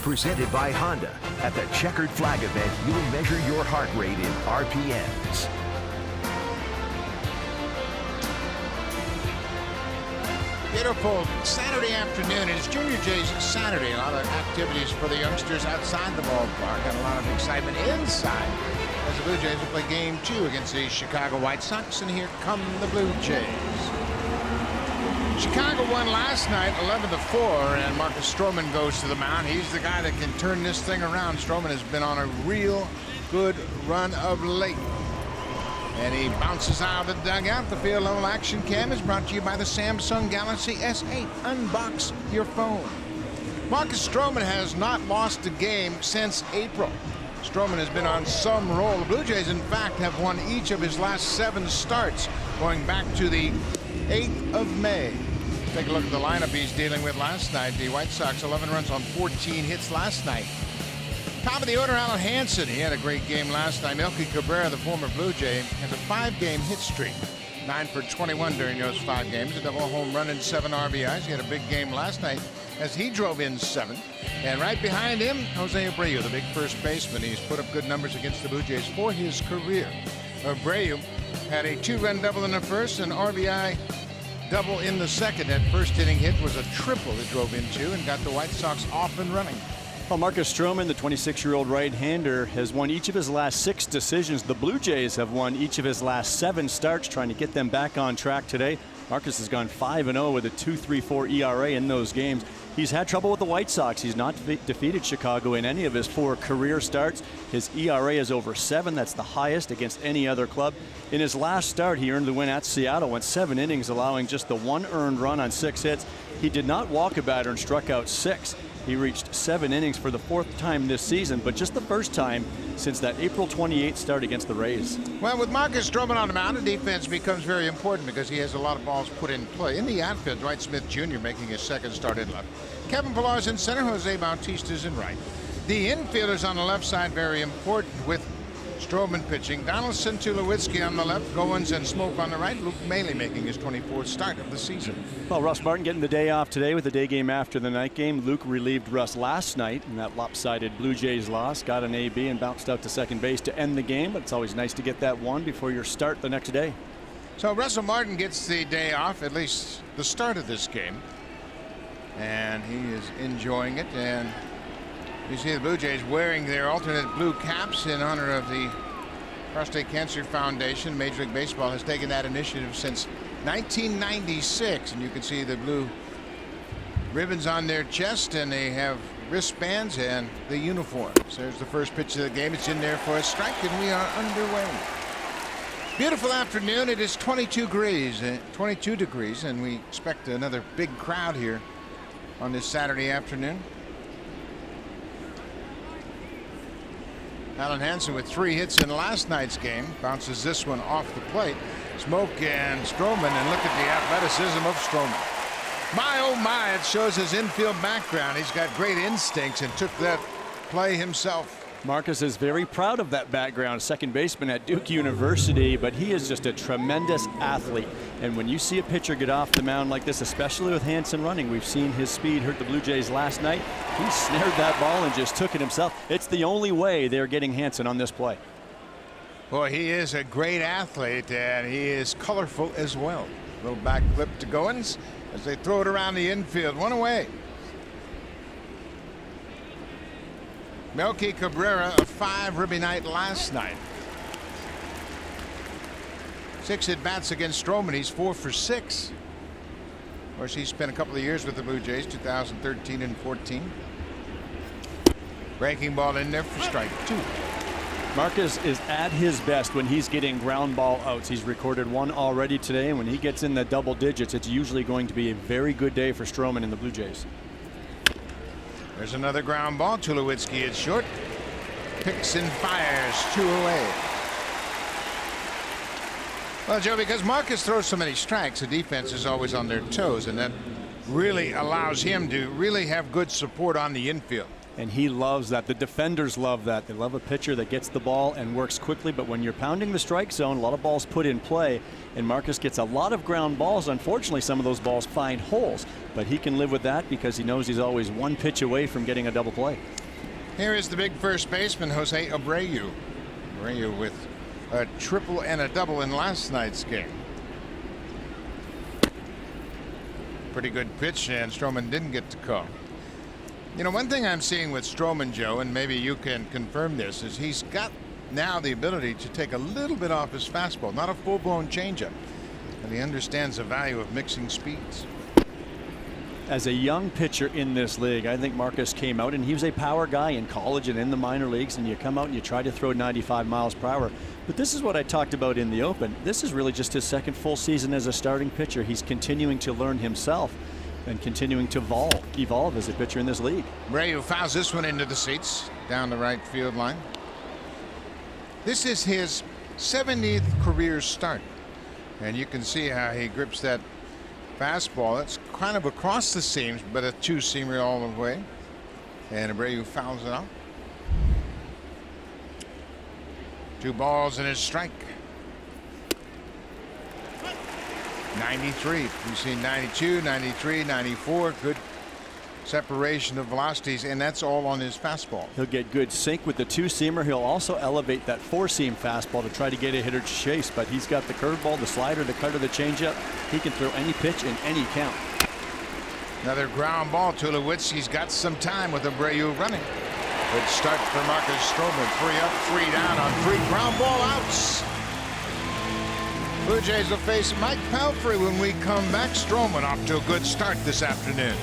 Presented by Honda. At the Checkered Flag event, you'll measure your heart rate in RPMs. Beautiful Saturday afternoon. It's Junior Jay's Saturday. A lot of activities for the youngsters outside the ballpark and a lot of excitement inside as the Blue Jays will play game 2 against the Chicago White Sox. And here come the Blue Jays. Chicago won last night 11-4, and Marcus Stroman goes to the mound. He's the guy that can turn this thing around. Stroman has been on a real good run of late. And he bounces out of the dugout. The field level action cam is brought to you by the Samsung Galaxy S8. Unbox your phone. Marcus Stroman has not lost a game since April. Stroman has been on some roll. The Blue Jays, in fact, have won each of his last 7 starts going back to the 8th of May. Take a look at the lineup he's dealing with last night. The White Sox 11 runs on 14 hits last night. Top of the order, Alan Hansen. He had a great game last night. Melky Cabrera, the former Blue Jay, has a 5-game hit streak. 9 for 21 during those 5 games. A double home run and 7 RBIs. He had a big game last night as he drove in 7. And right behind him, Jose Abreu, the big first baseman. He's put up good numbers against the Blue Jays for his career. Abreu had a 2-run double in the first, an RBI double in the second. That first inning hit was a triple that drove in 2 and got the White Sox off and running. Well, Marcus Stroman, the 26-year-old right-hander, has won each of his last 6 decisions. The Blue Jays have won each of his last 7 starts, trying to get them back on track today. Marcus has gone 5-0 with a 2.34 ERA in those games. He's had trouble with the White Sox. He's not defeated Chicago in any of his 4 career starts. His ERA is over 7. That's the highest against any other club. In his last start, he earned the win at Seattle, went 7 innings, allowing just the 1 earned run on 6 hits. He did not walk a batter and struck out 6. He reached 7 innings for the 4th time this season, but just the first time since that April 28th start against the Rays. Well, with Marcus Stroman on the mound, the defense becomes very important because he has a lot of balls put in play. In the outfield, Dwight Smith Jr. making his 2nd start in left. Kevin Pillar's in center. Jose Bautista's in right. The infielders on the left side very important with Stroman pitching. Donaldson, Tulowitzki on the left. Goins and Smoke on the right. Luke Maile making his 24th start of the season. Well, Russ Martin getting the day off today with the day game after the night game. Luke relieved Russ last night in that lopsided Blue Jays loss. Got an AB and bounced out to second base to end the game. But it's always nice to get that one before your start the next day. So Russell Martin gets the day off, at least the start of this game. And he is enjoying it. And you see the Blue Jays wearing their alternate blue caps in honor of the Prostate Cancer Foundation. Major League Baseball has taken that initiative since 1996, and you can see the blue ribbons on their chest, and they have wristbands and the uniforms. There's the first pitch of the game. It's in there for a strike, and we are underway. Beautiful afternoon. It is 22 degrees, and we expect another big crowd here on this Saturday afternoon. Alan Hansen with 3 hits in last night's game bounces this one off the plate. Smoke and Stroman, and look at the athleticism of Stroman. My oh my, it shows his infield background. He's got great instincts and took that play himself. Marcus is very proud of that background. Second baseman at Duke University, but he is just a tremendous athlete. And when you see a pitcher get off the mound like this, especially with Hansen running, we've seen his speed hurt the Blue Jays last night. He snared that ball and just took it himself. It's the only way they're getting Hansen on this play. Boy, he is a great athlete, and he is colorful as well. Little back flip to Goins as they throw it around the infield. 1 away. Melky Cabrera, a 5 ribby night last night. 6 at bats against Stroman. He's 4 for 6. Of course, he spent a couple of years with the Blue Jays, 2013 and 14. Breaking ball in there for strike 2. Marcus is at his best when he's getting ground ball outs. He's recorded 1 already today, and when he gets in the double digits, it's usually going to be a very good day for Stroman and the Blue Jays. There's another ground ball. Tulowitzki is short. Picks and fires 2 away. Well, Joe, because Marcus throws so many strikes, the defense is always on their toes, and that really allows him to really have good support on the infield. and he loves that. The defenders love that. They love a pitcher that gets the ball and works quickly, but when you're pounding the strike zone, a lot of balls put in play, and Marcus gets a lot of ground balls. Unfortunately, some of those balls find holes, but he can live with that because he knows he's always one pitch away from getting a double play. Here is the big first baseman, Jose Abreu. Abreu with a triple and a double in last night's game. Pretty good pitch, and Stroman didn't get to call. You know, one thing I'm seeing with Stroman, Joe, and maybe you can confirm this, is he's got now the ability to take a little bit off his fastball, not a full-blown changeup, and he understands the value of mixing speeds. As a young pitcher in this league, I think Marcus came out, and he was a power guy in college and in the minor leagues, and you come out and you try to throw 95 miles per hour. But this is what I talked about in the Open. This is really just his second full season as a starting pitcher. He's continuing to learn himself and continuing to evolve as a pitcher in this league. Abreu fouls this one into the seats down the right field line. This is his 70th career start, and you can see how he grips that fastball. It's kind of across the seams, but a two-seamer all the way, and Abreu fouls it out. 2 balls and a strike. 93. We've seen 92, 93, 94. Good separation of velocities, and that's all on his fastball. He'll get good sync with the two-seamer. He'll also elevate that four-seam fastball to try to get a hitter to chase, but he's got the curveball, the slider, the cutter, the changeup. He can throw any pitch in any count. Another ground ball. Tulowitzki's got some time with Abreu running. Good start for Marcus Stroman. 3 up, 3 down on 3 ground ball outs. Blue Jays will face Mike Pelfrey when we come back. Stroman off to a good start this afternoon.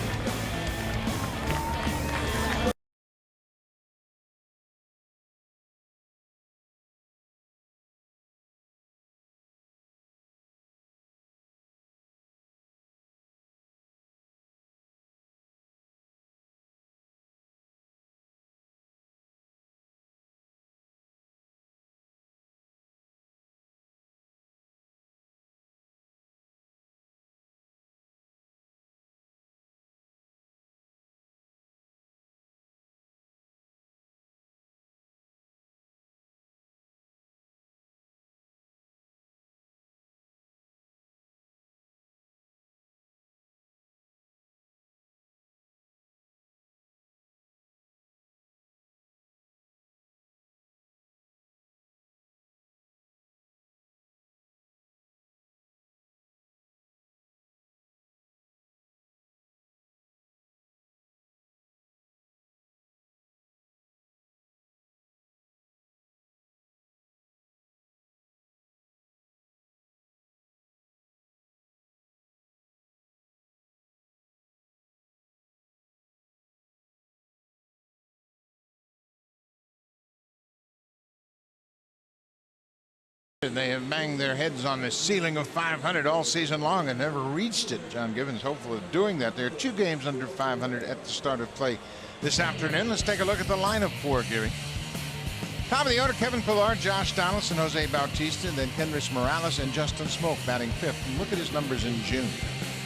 They have banged their heads on the ceiling of 500 all season long and never reached it. John Givens hopeful of doing that. There are 2 games under 500 at the start of play this afternoon. Let's take a look at the lineup for Giving. Top of the order, Kevin Pillar, Josh Donaldson, Jose Bautista, then Kendrys Morales and Justin Smoak batting 5th. And look at his numbers in June.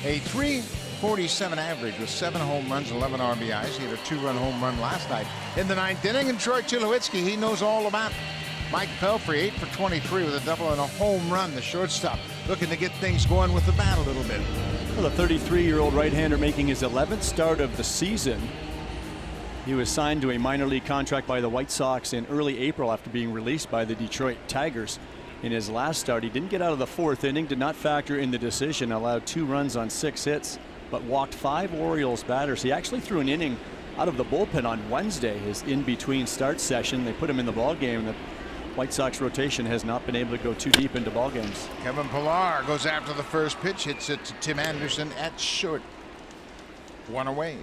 A .347 average with 7 home runs, 11 RBIs. He had a 2-run home run last night in the 9th inning. And Troy Tulowitzki, he knows all about it. Mike Pelfrey 8 for 23 with a double and a home run. The shortstop looking to get things going with the bat a little bit. Well, the 33-year-old right-hander making his 11th start of the season. He was signed to a minor league contract by the White Sox in early April after being released by the Detroit Tigers. In his last start, he didn't get out of the 4th inning, did not factor in the decision, allowed 2 runs on 6 hits, but walked 5 Orioles batters. He actually threw an inning out of the bullpen on Wednesday, his in-between start session. They put him in the ballgame. The White Sox rotation has not been able to go too deep into ball games. Kevin Pillar goes after the first pitch, hits it to Tim Anderson at short. 1 away.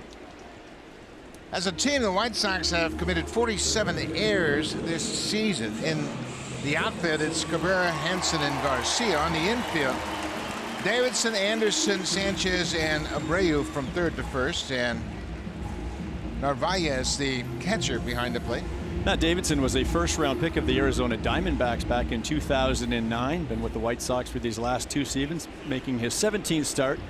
As a team, the White Sox have committed 47 errors this season. In the outfield, it's Cabrera, Henson, and Garcia. On the infield, Davidson, Anderson, Sanchez, and Abreu from 3rd to 1st, and Narvaez, the catcher, behind the plate. Matt Davidson was a first-round pick of the Arizona Diamondbacks back in 2009. Been with the White Sox for these last 2 seasons, making his 17th start.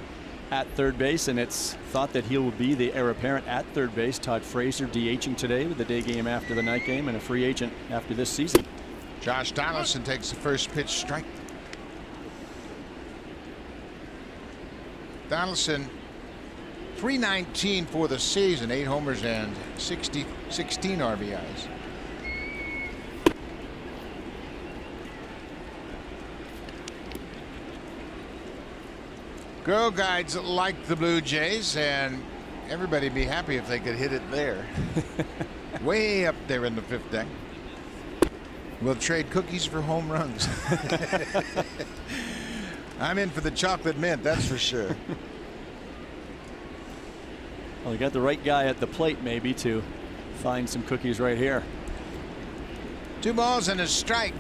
at third base, and it's thought that he will be the heir apparent at third base. Todd Frazier DHing today with the day game after the night game and a free agent after this season. Josh Donaldson takes the first pitch, strike. Donaldson, 319 for the season, 8 homers and 16 RBIs. Girl guides like the Blue Jays, and everybody'd be happy if they could hit it there. Way up there in the 5th deck. We'll trade cookies for home runs. I'm in for the chocolate mint, that's for sure. Well, you got the right guy at the plate maybe to find some cookies right here. 2 balls and a strike.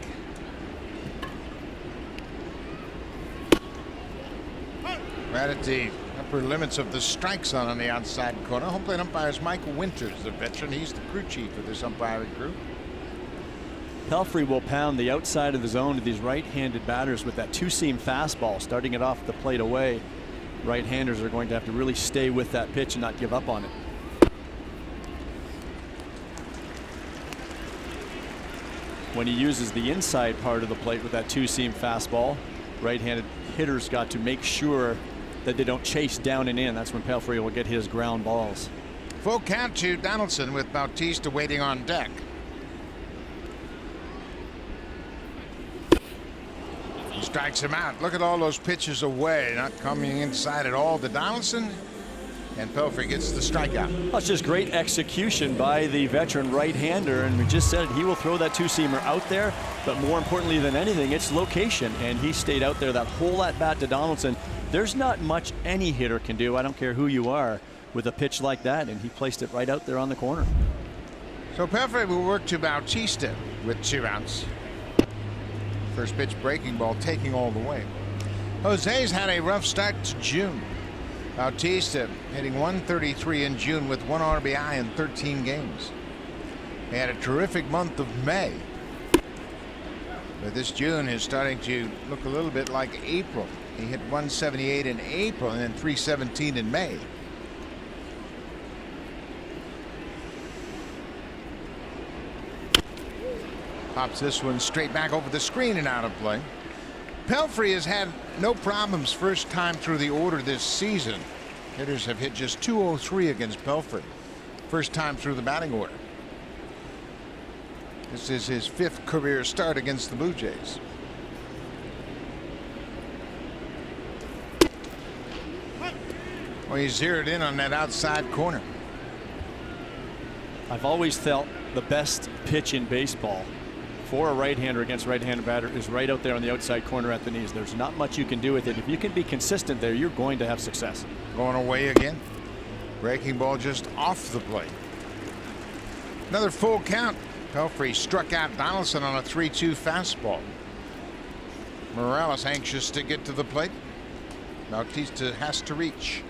Right at the upper limits of the strike zone on the outside corner. Home plate umpire is Michael Winters, the veteran. He's the crew chief of this umpiring group. Pelfrey will pound the outside of the zone to these right-handed batters with that 2-seam fastball, starting it off the plate away. Right-handers are going to have to really stay with that pitch and not give up on it. When he uses the inside part of the plate with that 2-seam fastball, right-handed hitters got to make sure that they don't chase down and in. That's when Pelfrey will get his ground balls. Full count to Donaldson with Bautista waiting on deck. He strikes him out. Look at all those pitches away, not coming inside at all to Donaldson. And Pelfrey gets the strikeout. That's just great execution by the veteran right-hander, and we just said he will throw that 2-seamer out there, but more importantly than anything, it's location, and he stayed out there that whole at-bat to Donaldson. There's not much any hitter can do, I don't care who you are, with a pitch like that, and he placed it right out there on the corner. So Pelfrey will work to Bautista with 2 outs. First pitch breaking ball taking all the way. Jose's had a rough start to June. Bautista hitting 133 in June with 1 RBI in 13 games. He had a terrific month of May. But this June is starting to look a little bit like April. He hit 178 in April and then 317 in May. Pops this one straight back over the screen and out of play. Pelfrey has had no problems first time through the order this season. Hitters have hit just 203 against Pelfrey. First time through the batting order. This is his 5th career start against the Blue Jays. Well, he zeroed in on that outside corner. I've always felt the best pitch in baseball for a right-hander against right-handed batter is right out there on the outside corner at the knees. There's not much you can do with it. If you can be consistent there, you're going to have success. Going away again. Breaking ball just off the plate. Another full count. Pelfrey struck out Donaldson on a 3-2 fastball. Morales anxious to get to the plate. Bautista has to reach.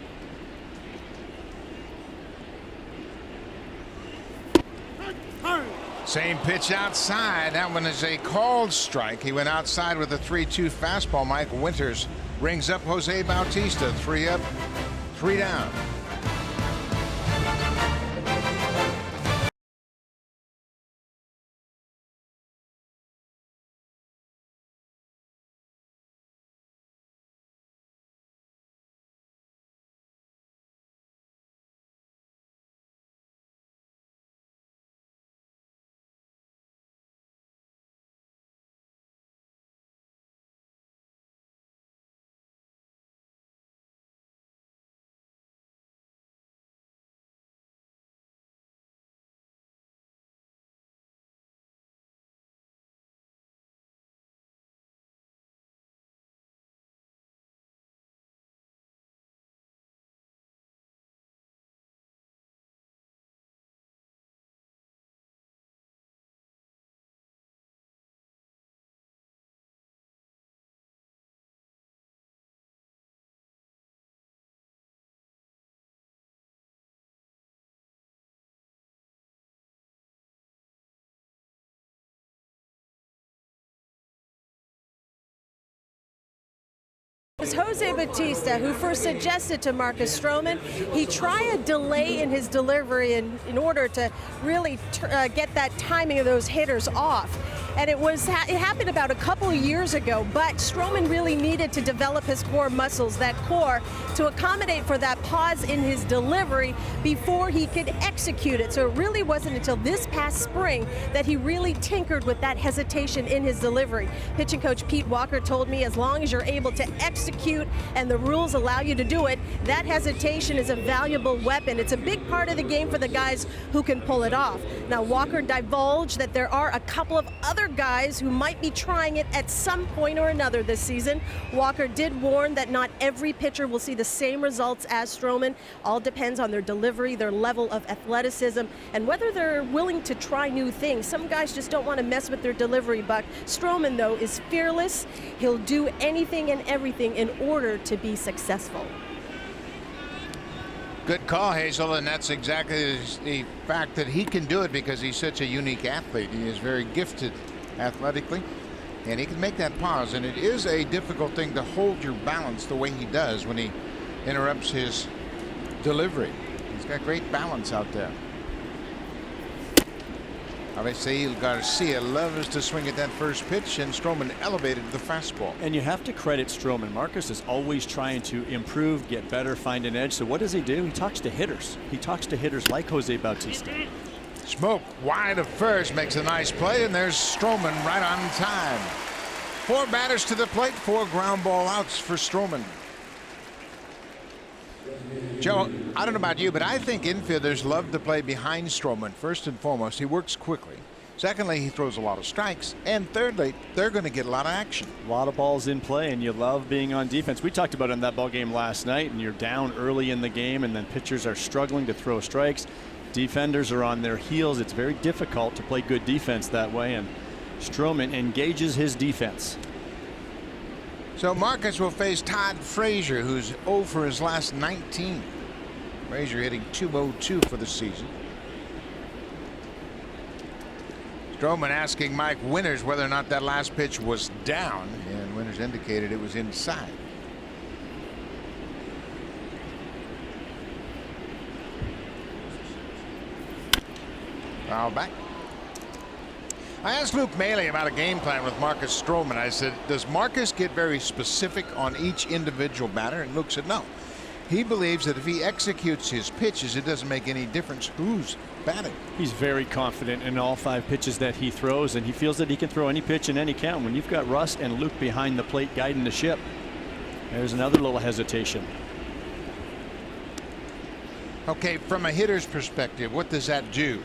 Same pitch outside. That one is a called strike. He went outside with a 3-2 fastball. Mike Winters rings up Jose Bautista. 3 up, 3 down. It was Jose Bautista who first suggested to Marcus Stroman he try a delay in his delivery in order to really get that timing of those hitters off. And it happened about a couple of years ago, but Stroman really needed to develop his core muscles, that core, to accommodate for that pause in his delivery before he could execute it. So it really wasn't until this past spring that he really tinkered with that hesitation in his delivery. Pitching coach Pete Walker told me as long as you're able to execute and the rules allow you to do it, that hesitation is a valuable weapon. It's a big part of the game for the guys who can pull it off. Now, Walker divulged that there are a couple of other guys who might be trying it at some point or another this season. Walker did warn that not every pitcher will see the same results as Stroman. All depends on their delivery, their level of athleticism, and whether they're willing to try new things. Some guys just don't want to mess with their delivery, Buck. Stroman, though, is fearless. He'll do anything and everything in order to be successful. Good call, Hazel, and that's exactly the fact that he can do it because he's such a unique athlete. He is very gifted athletically, and he can make that pause, and it is a difficult thing to hold your balance the way he does when he interrupts his delivery. He's got great balance out there. Obviously, Garcia loves to swing at that first pitch, and Stroman elevated the fastball. And you have to credit Stroman. Marcus is always trying to improve, get better, find an edge. So what does he do? He talks to hitters. He talks to hitters like Jose Bautista. Smoke wide of first makes a nice play, and there's Stroman right on time. 4 batters to the plate, 4 ground ball outs for Stroman. Joe, I don't know about you, but I think infielders love to play behind Stroman. First and foremost, he works quickly. Secondly, he throws a lot of strikes. And thirdly, they're going to get a lot of action. A lot of balls in play, and you love being on defense. We talked about it in that ball game last night, and you're down early in the game, and then pitchers are struggling to throw strikes. Defenders are on their heels. It's very difficult to play good defense that way, and Stroman engages his defense. So Marcus will face Todd Frazier, who's 0 for his last 19. Frazier hitting .202 for the season. Stroman asking Mike Winters whether or not that last pitch was down, and Winters indicated it was inside. Foul back. I asked Luke Maile about a game plan with Marcus Stroman. I said, does Marcus get very specific on each individual batter? And Luke said no. He believes that if he executes his pitches, it doesn't make any difference who's batting. He's very confident in all 5 pitches that he throws, and he feels that he can throw any pitch in any count. When you've got Russ and Luke behind the plate guiding the ship, there's another little hesitation. Okay, from a hitter's perspective, what does that do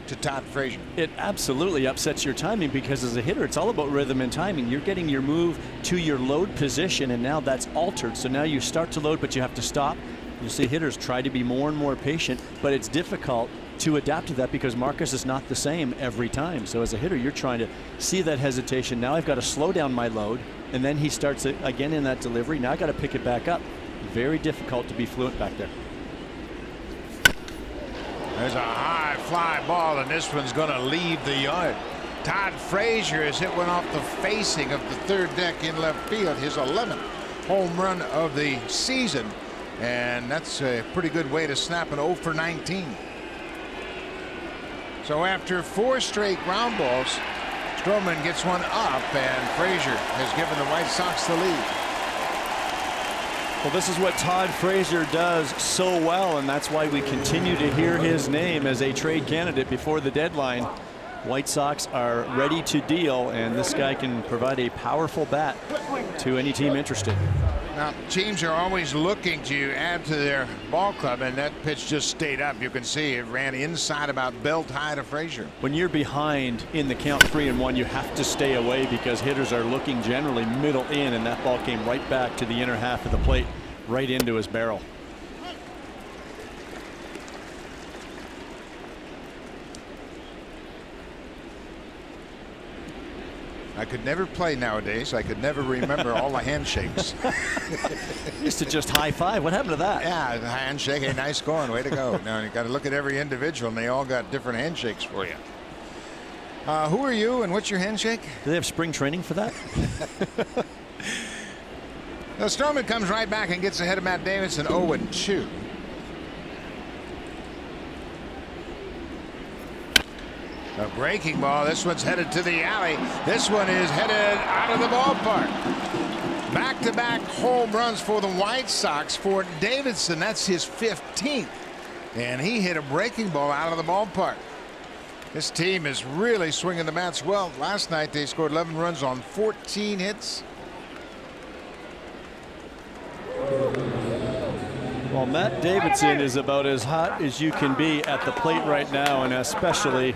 to Todd Frazier? It absolutely upsets your timing, because as a hitter, it's all about rhythm and timing. You're getting your move to your load position, and now that's altered. So now you start to load, but you have to stop. You see hitters try to be more and more patient, but it's difficult to adapt to that because Marcus is not the same every time. So as a hitter, you're trying to see that hesitation. Now I've got to slow down my load, and then he starts it again in that delivery. Now I got to pick it back up. Very difficult to be fluent back there. There's a high fly ball, and this one's going to leave the yard. Todd Frazier has hit one off the facing of the third deck in left field, his 11th home run of the season, and that's a pretty good way to snap an 0 for 19. So after 4 straight ground balls, Stroman gets one up, and Frazier has given the White Sox the lead. Well, this is what Todd Frazier does so well, and that's why we continue to hear his name as a trade candidate before the deadline. White Sox are ready to deal, and this guy can provide a powerful bat to any team interested. Now, teams are always looking to add to their ball club, and that pitch just stayed up. You can see it ran inside, about belt high to Frazier. When you're behind in the count 3-1, you have to stay away because hitters are looking generally middle in, and that ball came right back to the inner half of the plate, right into his barrel. I could never play nowadays. I could never remember all the handshakes. Used to just high five. What happened to that? Yeah, the handshake. Hey, nice going. Way to go. Now you got to look at every individual, and they all got different handshakes for you. Who are you, and what's your handshake? Do they have spring training for that? Now Stroman comes right back and gets ahead of Matt Davidson 0-2. A breaking ball. This one's headed to the alley. This one is headed out of the ballpark. Back-to-back home runs for the White Sox for Davidson. That's his 15th. And he hit a breaking ball out of the ballpark. This team is really swinging the bats well. Last night they scored 11 runs on 14 hits. Well, Matt Davidson is about as hot as you can be at the plate right now, and especially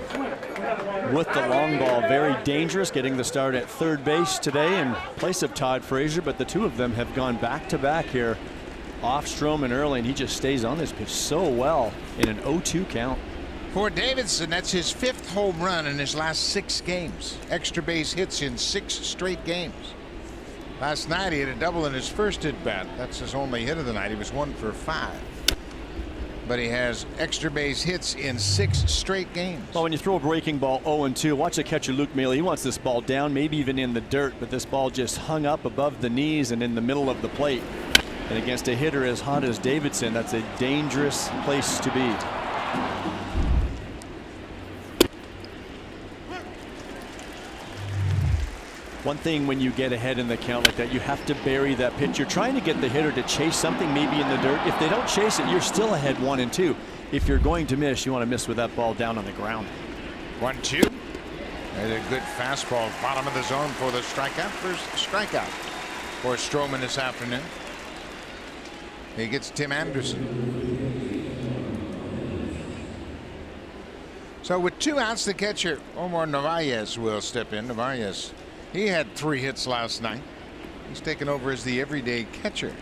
with the long ball. Very dangerous, getting the start at third base today in place of Todd Frazier, but the two of them have gone back-to-back here off Stroman early, and he just stays on this pitch so well in an 0-2 count. For Davidson, that's his 5th home run in his last 6 games. Extra base hits in 6 straight games. Last night he had a double in his first at bat. That's his only hit of the night. He was 1 for 5. But he has extra base hits in 6 straight games. Well, when you throw a breaking ball 0-2, watch the catcher Luke Maile. He wants this ball down, maybe even in the dirt, but this ball just hung up above the knees and in the middle of the plate. And against a hitter as hot as Davidson, that's a dangerous place to be. One thing when you get ahead in the count like that, you have to bury that pitch. You're trying to get the hitter to chase something maybe in the dirt. If they don't chase it, you're still ahead 1-2. If you're going to miss, you want to miss with that ball down on the ground. 1-2. There's a good fastball, bottom of the zone for the strikeout. First strikeout for Stroman this afternoon. He gets Tim Anderson. So with 2 outs, the catcher Omar Narvaez will step in. Narvaez, he had 3 hits last night. He's taken over as the everyday catcher.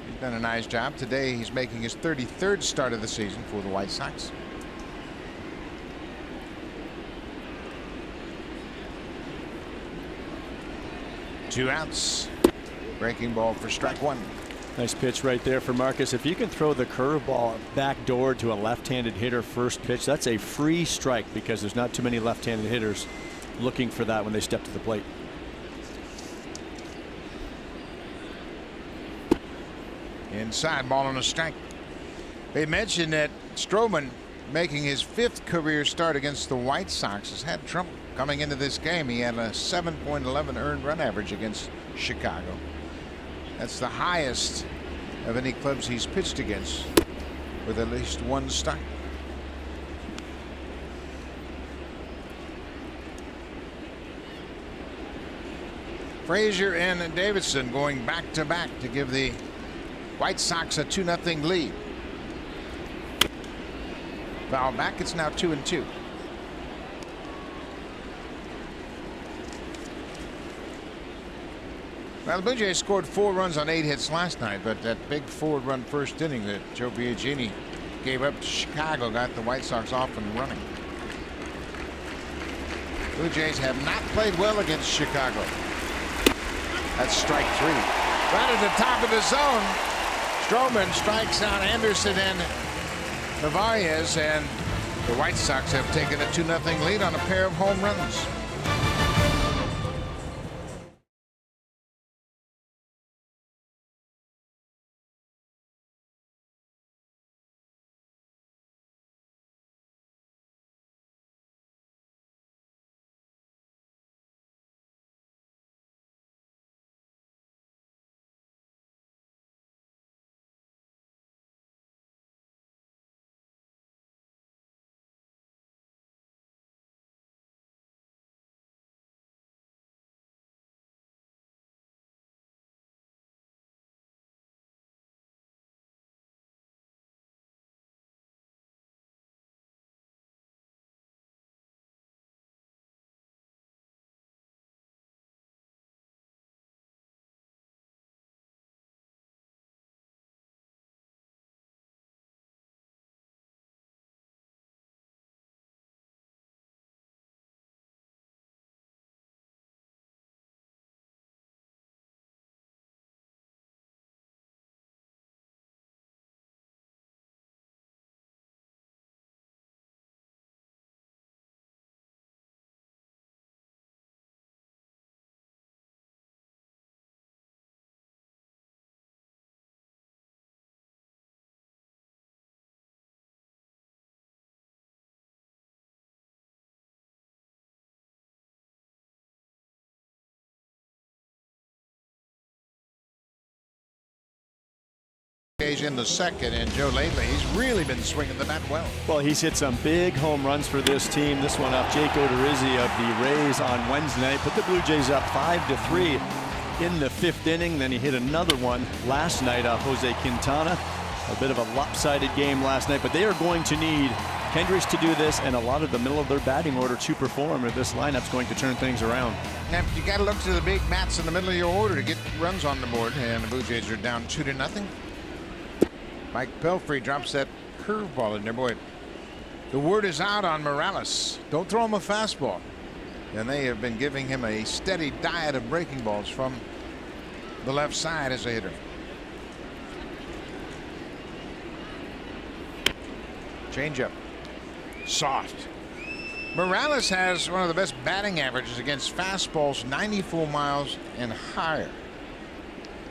He's done a nice job. Today he's making his 33rd start of the season for the White Sox. Two outs. Breaking ball for strike 1. Nice pitch right there for Marcus. If you can throw the curveball back door to a left-handed hitter first pitch, that's a free strike because there's not too many left-handed hitters looking for that when they step to the plate. Inside, ball on a strike. They mentioned that Stroman, making his 5th career start against the White Sox, has had trouble coming into this game. He had a 7.11 earned run average against Chicago. That's the highest of any clubs he's pitched against, with at least 1 start. Frazier and Davidson going back-to-back to give the White Sox a 2-0 lead. Foul back. It's now 2-2. Well, the Blue Jays scored 4 runs on 8 hits last night, but that big forward-run first inning that Joe Biagini gave up to Chicago got the White Sox off and running. Blue Jays have not played well against Chicago. That's strike 3. Right at the top of the zone, Stroman strikes out Anderson and Narvaez, and the White Sox have taken a 2-0 lead on a pair of home runs. in the second, and Joe Lately, he's really been swinging the bat well. Well, he's hit some big home runs for this team. This one off Jake Odorizzi of the Rays on Wednesday night. Put the Blue Jays up 5-3 in the 5th inning. Then he hit another one last night off Jose Quintana. A bit of a lopsided game last night, but they are going to need Kendricks to do this and a lot of the middle of their batting order to perform, or this lineup's going to turn things around. Now, you got to look to the big bats in the middle of your order to get runs on the board, and the Blue Jays are down 2-0. Mike Pelfrey drops that curveball in there. Boy, the word is out on Morales. Don't throw him a fastball. And they have been giving him a steady diet of breaking balls from the left side as a hitter. Changeup. Soft. Morales has one of the best batting averages against fastballs 94 miles and higher.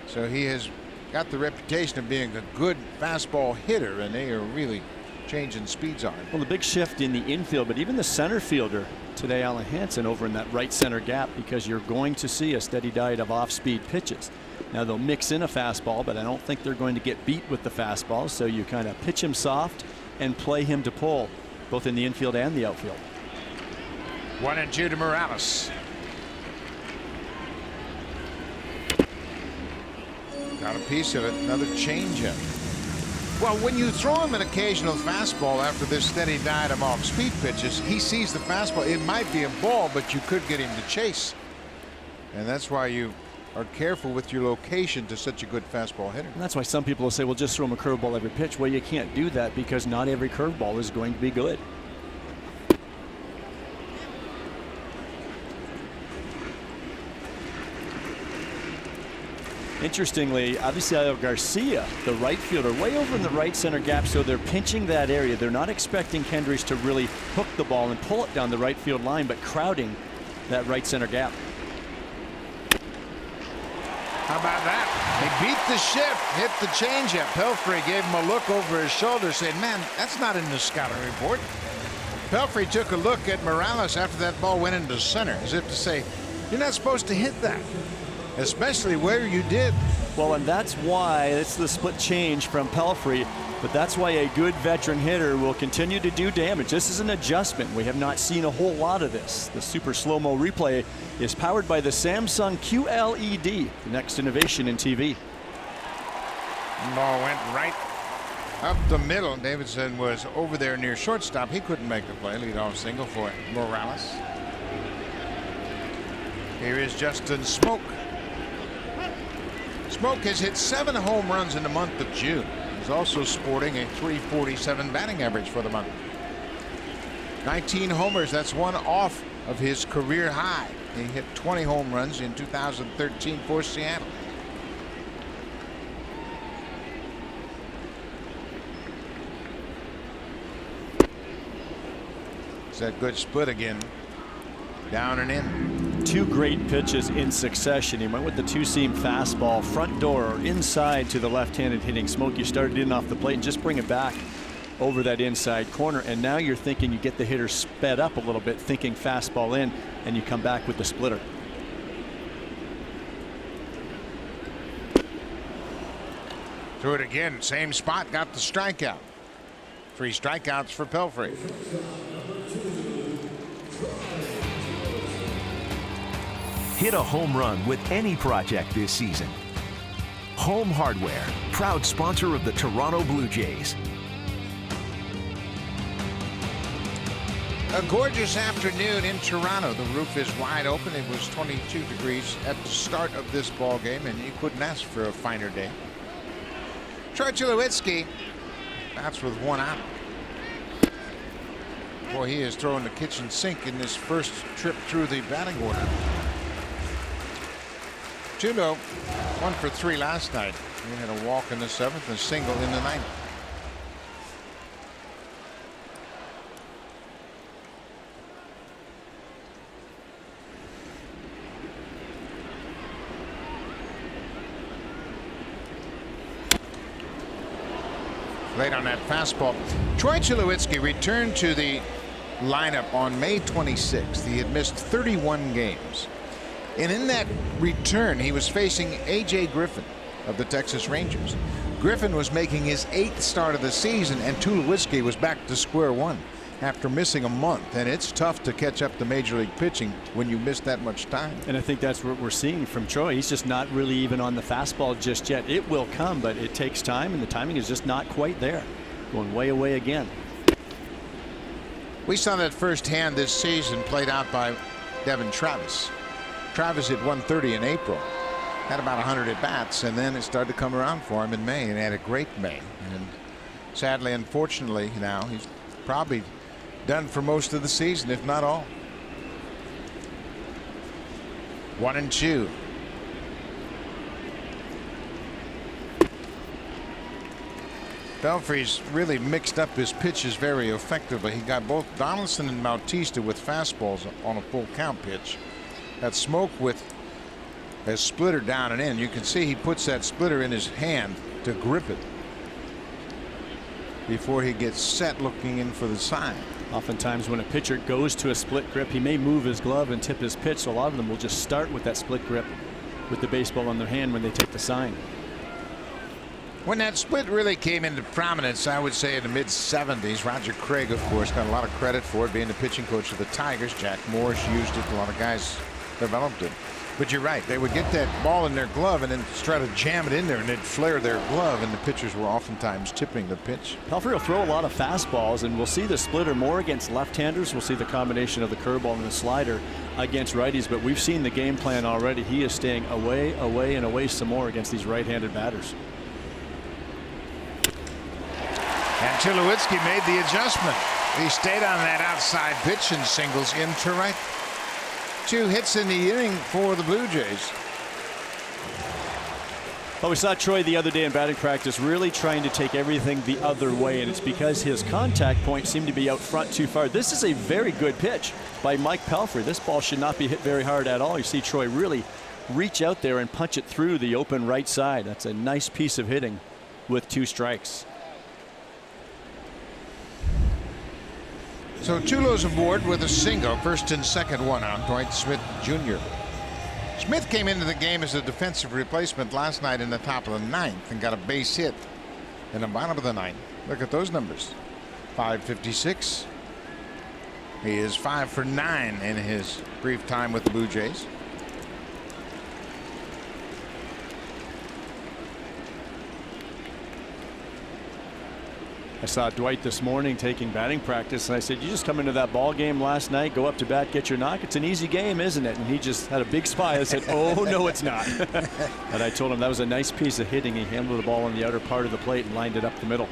So he has got the reputation of being a good fastball hitter, and they are really changing speeds on him. Well, the big shift in the infield, but even the center fielder today, Alan Hansen, over in that right center gap, because you're going to see a steady diet of off-speed pitches. Now they'll mix in a fastball, but I don't think they're going to get beat with the fastball, so you kind of pitch him soft and play him to pull, both in the infield and the outfield. 1-2 to Morales. Got a piece of it. Another changeup. Well, when you throw him an occasional fastball after this steady diet of off-speed pitches, he sees the fastball. It might be a ball, but you could get him to chase. And that's why you are careful with your location to such a good fastball hitter. And that's why some people will say, well, just throw him a curveball every pitch. Well, you can't do that because not every curveball is going to be good. Interestingly, Avisaíl Garcia, the right fielder, way over in the right center gap, so they're pinching that area. They're not expecting Kendricks to really hook the ball and pull it down the right field line, but crowding that right center gap. How about that? They beat the shift, hit the changeup. Pelfrey gave him a look over his shoulder, saying, man, that's not in the scouting report. Pelfrey took a look at Morales after that ball went into center, as if to say, you're not supposed to hit that, especially where you did. Well, and that's why it's the split change from Pelfrey, but that's why a good veteran hitter will continue to do damage. This is an adjustment. We have not seen a whole lot of this. The super slow-mo replay is powered by the Samsung QLED, the next innovation in TV. Ball went right up the middle. Davidson was over there near shortstop. He couldn't make the play. Leadoff single for Morales. Here is Justin Smoke. Smoke has hit 7 home runs in the month of June. He's also sporting a .347 batting average for the month. 19 homers. That's one off of his career high. He hit 20 home runs in 2013 for Seattle. It's that good split again. Down and in. 2 great pitches in succession. He went with the 2-seam fastball, front door, inside to the left-handed hitting Smoke. You started in off the plate and just bring it back over that inside corner. And now you're thinking you get the hitter sped up a little bit, thinking fastball in, and you come back with the splitter. Threw it again. Same spot. Got the strikeout. 3 strikeouts for Pelfrey. Hit a home run with any project this season. Home Hardware, proud sponsor of the Toronto Blue Jays. A gorgeous afternoon in Toronto. The roof is wide open. It was 22 degrees at the start of this ball game, and you couldn't ask for a finer day. Troy Tulowitzki bats with 1 out. Boy, he is throwing the kitchen sink in this first trip through the batting order. Tulo 1 for 3 last night. He had a walk in the 7th and a single in the 9th. Late on that fastball. Troy Tulowitzki returned to the lineup on May 26th. He had missed 31 games. And in that return, he was facing A.J. Griffin of the Texas Rangers. Griffin was making his 8th start of the season, and Tulowitzki was back to square one after missing a month. And it's tough to catch up to major league pitching when you miss that much time. And I think that's what we're seeing from Troy. He's just not really even on the fastball just yet. It will come, but it takes time, and the timing is just not quite there. Going way away again. We saw that firsthand this season played out by Devin Travis. Travis hit 130 in April, had about 100 at bats, and then it started to come around for him in May, and he had a great May. And sadly, unfortunately, now he's probably done for most of the season, if not all. 1-2. Belfry's really mixed up his pitches very effectively. He got both Donaldson and Bautista with fastballs on a full count pitch. That Smoke with a splitter down and in. You can see he puts that splitter in his hand to grip it before he gets set looking in for the sign. Oftentimes when a pitcher goes to a split grip, he may move his glove and tip his pitch. So a lot of them will just start with that split grip with the baseball in their hand when they take the sign. When that split really came into prominence, I would say in the mid-70s, Roger Craig, of course, got a lot of credit for it, being the pitching coach of the Tigers. Jack Morris used it. A lot of guys developed it. But you're right. They would get that ball in their glove and then try to jam it in there, and they'd flare their glove, and the pitchers were oftentimes tipping the pitch. Pelfrey will throw a lot of fastballs, and we'll see the splitter more against left-handers. We'll see the combination of the curveball and the slider against righties, but we've seen the game plan already. He is staying away, away, and away some more against these right-handed batters. And Tulowitzki made the adjustment. He stayed on that outside pitch and singles into right. 2 hits in the inning for the Blue Jays. Well, we saw Troy the other day in batting practice really trying to take everything the other way, and it's because his contact point seemed to be out front too far. This is a very good pitch by Mike Pelfrey. This ball should not be hit very hard at all. You see Troy really reach out there and punch it through the open right side. That's a nice piece of hitting with 2 strikes. So Tulo's aboard with a single, first and second, 1 out. Dwight Smith Jr. Smith came into the game as a defensive replacement last night in the top of the 9th and got a base hit in the bottom of the 9th. Look at those numbers. 556. He is 5 for 9 in his brief time with the Blue Jays. I saw Dwight this morning taking batting practice, and I said, you just come into that ball game last night, go up to bat, get your knock. It's an easy game, isn't it? And he just had a big smile. I said, oh, no, it's not. But I told him that was a nice piece of hitting. He handled the ball on the outer part of the plate and lined it up the middle.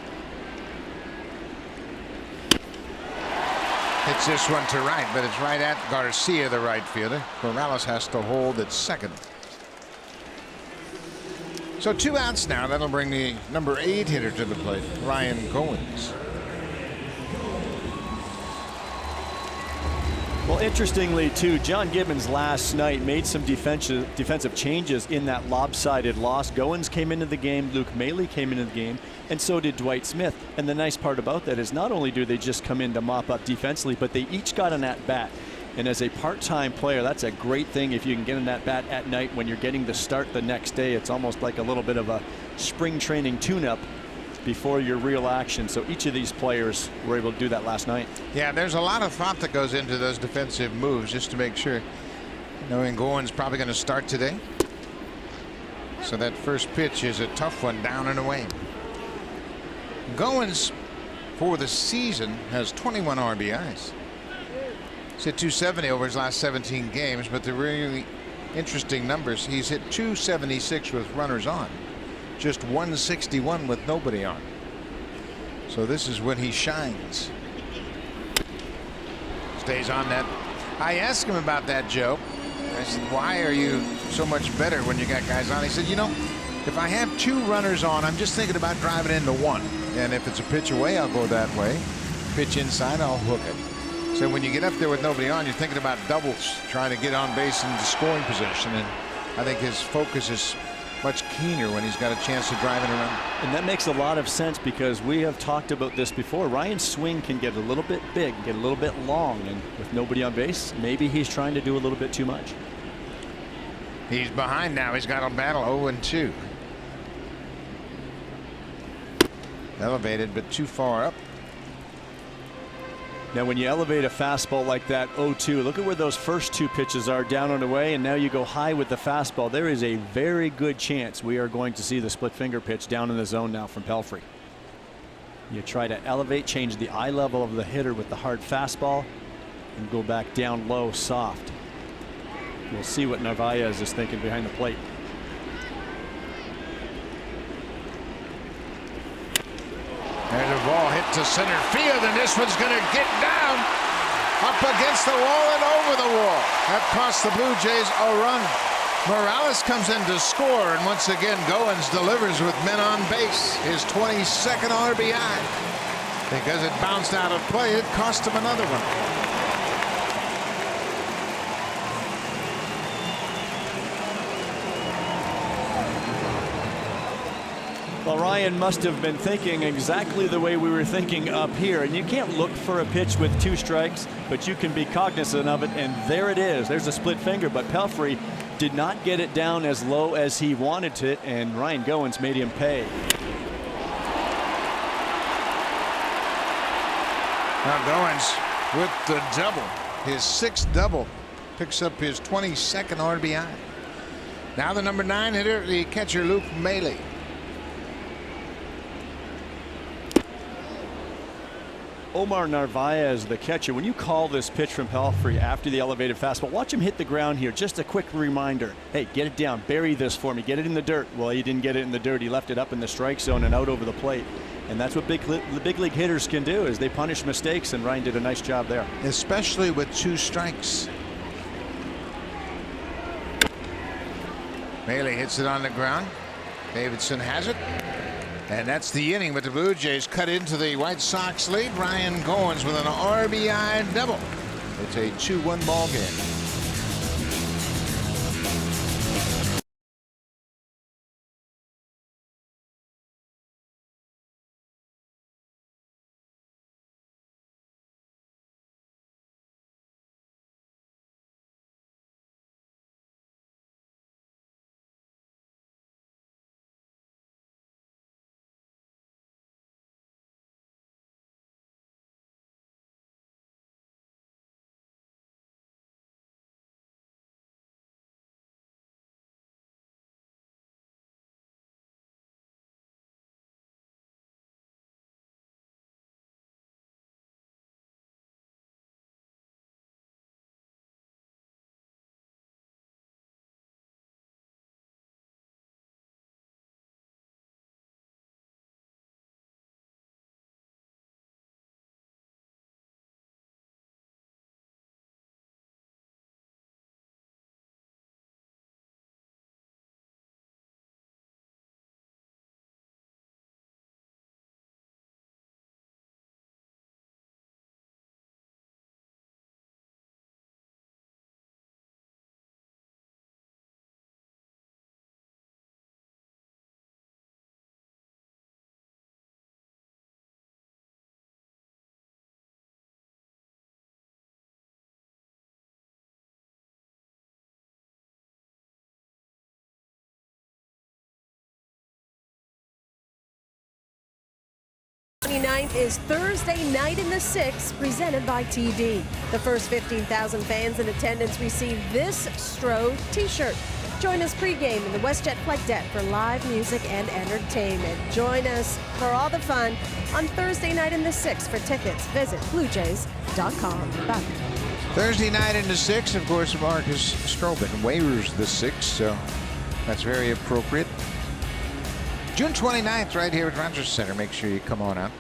Hits this one to right, but it's right at Garcia, the right fielder. Morales has to hold at second. So 2 outs now. That'll bring the number 8 hitter to the plate, Ryan Goins. Well, interestingly, too, John Gibbons last night made some defensive changes in that lopsided loss. Goins came into the game, Luke Maile came into the game, and so did Dwight Smith. And the nice part about that is not only do they just come in to mop up defensively, but they each got an at-bat. And as a part-time player, that's a great thing if you can get in that bat at night when you're getting the start the next day. It's almost like a little bit of a spring training tune-up before your real action. So each of these players were able to do that last night. Yeah, there's a lot of thought that goes into those defensive moves just to make sure. Knowing Goins probably going to start today. So that first pitch is a tough one, down and away. Goins for the season has 21 RBIs. He's hit 270 over his last 17 games, but the really interesting numbers, he's hit 276 with runners on, just 161 with nobody on. So this is when he shines. Stays on that. I asked him about that, Joe. I said, why are you so much better when you got guys on? He said, you know, if I have 2 runners on, I'm just thinking about driving into 1. And if it's a pitch away, I'll go that way. Pitch inside, I'll hook it. So when you get up there with nobody on, you're thinking about doubles, trying to get on base into scoring position. And I think his focus is much keener when he's got a chance to drive it around. And that makes a lot of sense because we have talked about this before. Ryan's swing can get a little bit big, get a little bit long, and with nobody on base, maybe he's trying to do a little bit too much. He's behind now. He's got a battle 0-2. Elevated, but too far up. Now, when you elevate a fastball like that 0-2, look at where those first 2 pitches are, down and away, and now you go high with the fastball. There is a very good chance we are going to see the split finger pitch down in the zone now from Pelfrey. You try to elevate, change the eye level of the hitter with the hard fastball, and go back down low, soft. We'll see what Narvaez is thinking behind the plate. There's a ball hit to center field, and this one's going to get down up against the wall and over the wall. That cost the Blue Jays a run. Morales comes in to score, and once again Goins delivers with men on base. His 22nd RBI. Because it bounced out of play, it cost him another one. Well, Ryan must have been thinking exactly the way we were thinking up here. And you can't look for a pitch with 2 strikes, but you can be cognizant of it. And there it is. There's a split finger, but Pelfrey did not get it down as low as he wanted it, and Ryan Goins made him pay. Now Goins with the double, his 6th double, picks up his 22nd RBI. Now the number 9 hitter, the catcher Luke Maile. Omar Narvaez, the catcher, when you call this pitch from Pelfrey after the elevated fastball, watch him hit the ground here. Just a quick reminder. Hey, get it down. Bury this for me. Get it in the dirt. Well, he didn't get it in the dirt. He left it up in the strike zone and out over the plate. And that's what the big league hitters can do, is they punish mistakes, and Ryan did a nice job there. Especially with 2 strikes. Maile hits it on the ground. Davidson has it. And that's the inning, but the Blue Jays cut into the White Sox lead. Ryan Goins with an RBI double. It's a 2-1 ball game. The 29th is Thursday night in the 6th, presented by TD. The first 15,000 fans in attendance receive this Stro t-shirt. Join us pregame in the WestJet Flight Deck for live music and entertainment. Join us for all the fun on Thursday night in the 6th. For tickets, visit BlueJays.com. Back. Thursday night in the 6th, of course, Marcus Stroman waivers the 6th, so that's very appropriate. June 29th, right here at Rogers Center. Make sure you come on out.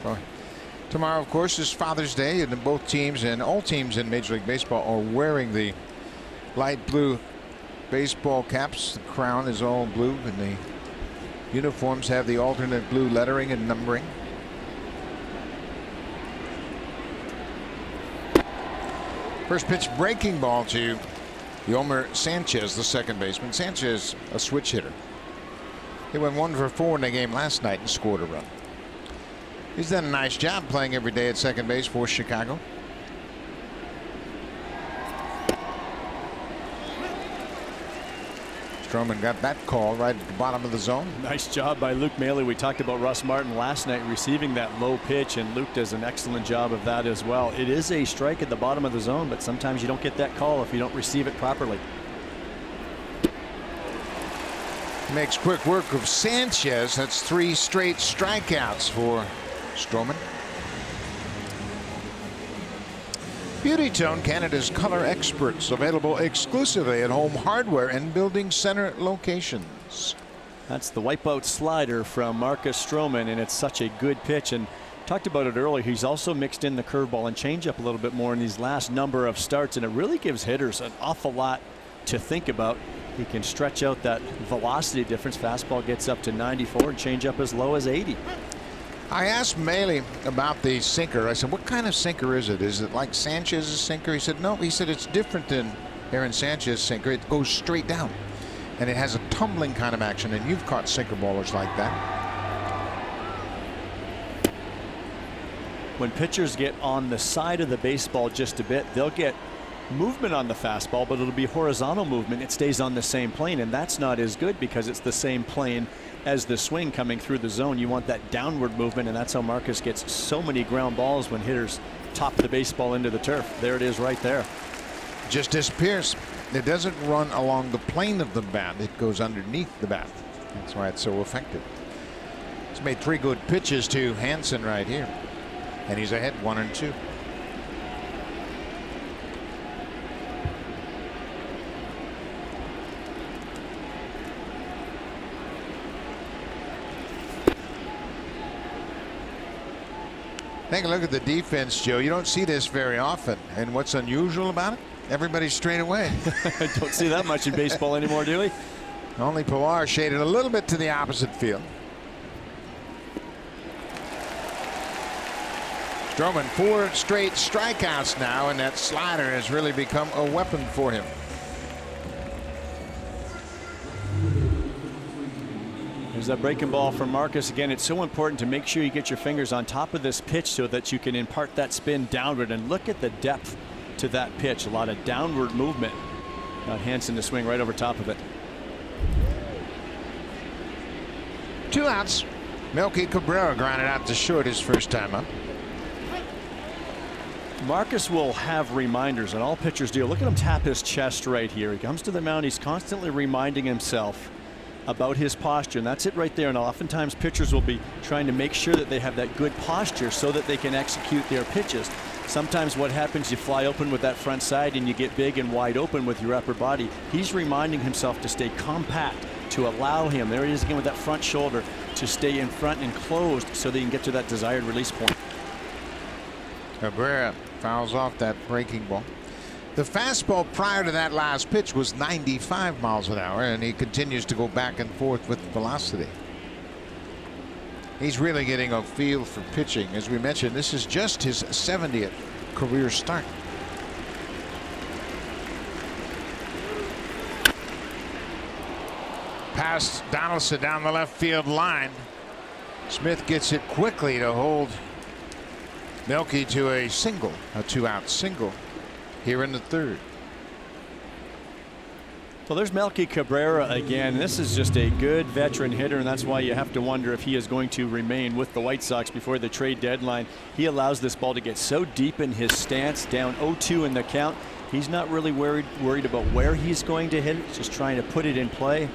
Tomorrow, of course, is Father's Day, and both teams and all teams in Major League Baseball are wearing the light blue baseball caps. The crown is all blue, and the uniforms have the alternate blue lettering and numbering. First pitch, breaking ball to Yomer Sanchez, the second baseman. Sanchez, a switch hitter. He went 1 for 4 in the game last night and scored a run. He's done a nice job playing every day at second base for Chicago. Stroman got that call right at the bottom of the zone. Nice job by Luke Maile. We talked about Russ Martin last night receiving that low pitch, and Luke does an excellent job of that as well. It is a strike at the bottom of the zone, but sometimes you don't get that call if you don't receive it properly. Makes quick work of Sanchez. That's 3 straight strikeouts for Stroman. Beauty Tone, Canada's color experts, available exclusively at Home Hardware and Building Center locations. That's the wipeout slider from Marcus Stroman, and it's such a good pitch. And talked about it earlier, he's also mixed in the curveball and changeup a little bit more in these last number of starts, and it really gives hitters an awful lot to think about. He can stretch out that velocity difference. Fastball gets up to 94 and changeup as low as 80. I asked Maile about the sinker. I said, what kind of sinker is it? Is it like Sanchez's sinker? He said, no. He said, it's different than Aaron Sanchez's sinker. It goes straight down, and it has a tumbling kind of action, and you've caught sinker ballers like that. When pitchers get on the side of the baseball just a bit, they'll get movement on the fastball, but it'll be horizontal movement. It stays on the same plane, and that's not as good because it's the same plane as the swing coming through the zone. You want that downward movement, and that's how Marcus gets so many ground balls when hitters top the baseball into the turf. There it is right there. Just disappears. It doesn't run along the plane of the bat. It goes underneath the bat. That's why it's so effective. He's made 3 good pitches to Hansen right here, and he's ahead 1-2. Take a look at the defense, Joe. You don't see this very often. And what's unusual about it? Everybody's straight away. I don't see that much in baseball anymore, do we? Only Pilar shaded a little bit to the opposite field. Stroman 4 straight strikeouts now, and that slider has really become a weapon for him. There's that breaking ball from Marcus. Again, it's so important to make sure you get your fingers on top of this pitch so that you can impart that spin downward. And look at the depth to that pitch. A lot of downward movement. Got Hansen to swing right over top of it. 2 outs. Melky Cabrera grounded out to short his first time up. Marcus will have reminders, and all pitchers do. Look at him tap his chest right here. He comes to the mound. He's constantly reminding himself about his posture, and that's it right there. And oftentimes pitchers will be trying to make sure that they have that good posture so that they can execute their pitches. Sometimes what happens, you fly open with that front side and you get big and wide open with your upper body. He's reminding himself to stay compact, to allow him, there he is again with that front shoulder, to stay in front and closed so they can get to that desired release point. Cabrera fouls off that breaking ball. The fastball prior to that last pitch was 95 miles an hour, and he continues to go back and forth with velocity. He's really getting a feel for pitching. As we mentioned, this is just his 70th career start. Pass Donaldson down the left field line. Smith gets it quickly to hold Melky to a single, a 2-out single here in the 3rd. Well, there's Melky Cabrera again. This is just a good veteran hitter, and that's why you have to wonder if he is going to remain with the White Sox before the trade deadline. He allows this ball to get so deep in his stance, down 0-2 in the count. He's not really worried about where he's going to hit it, just trying to put it in play.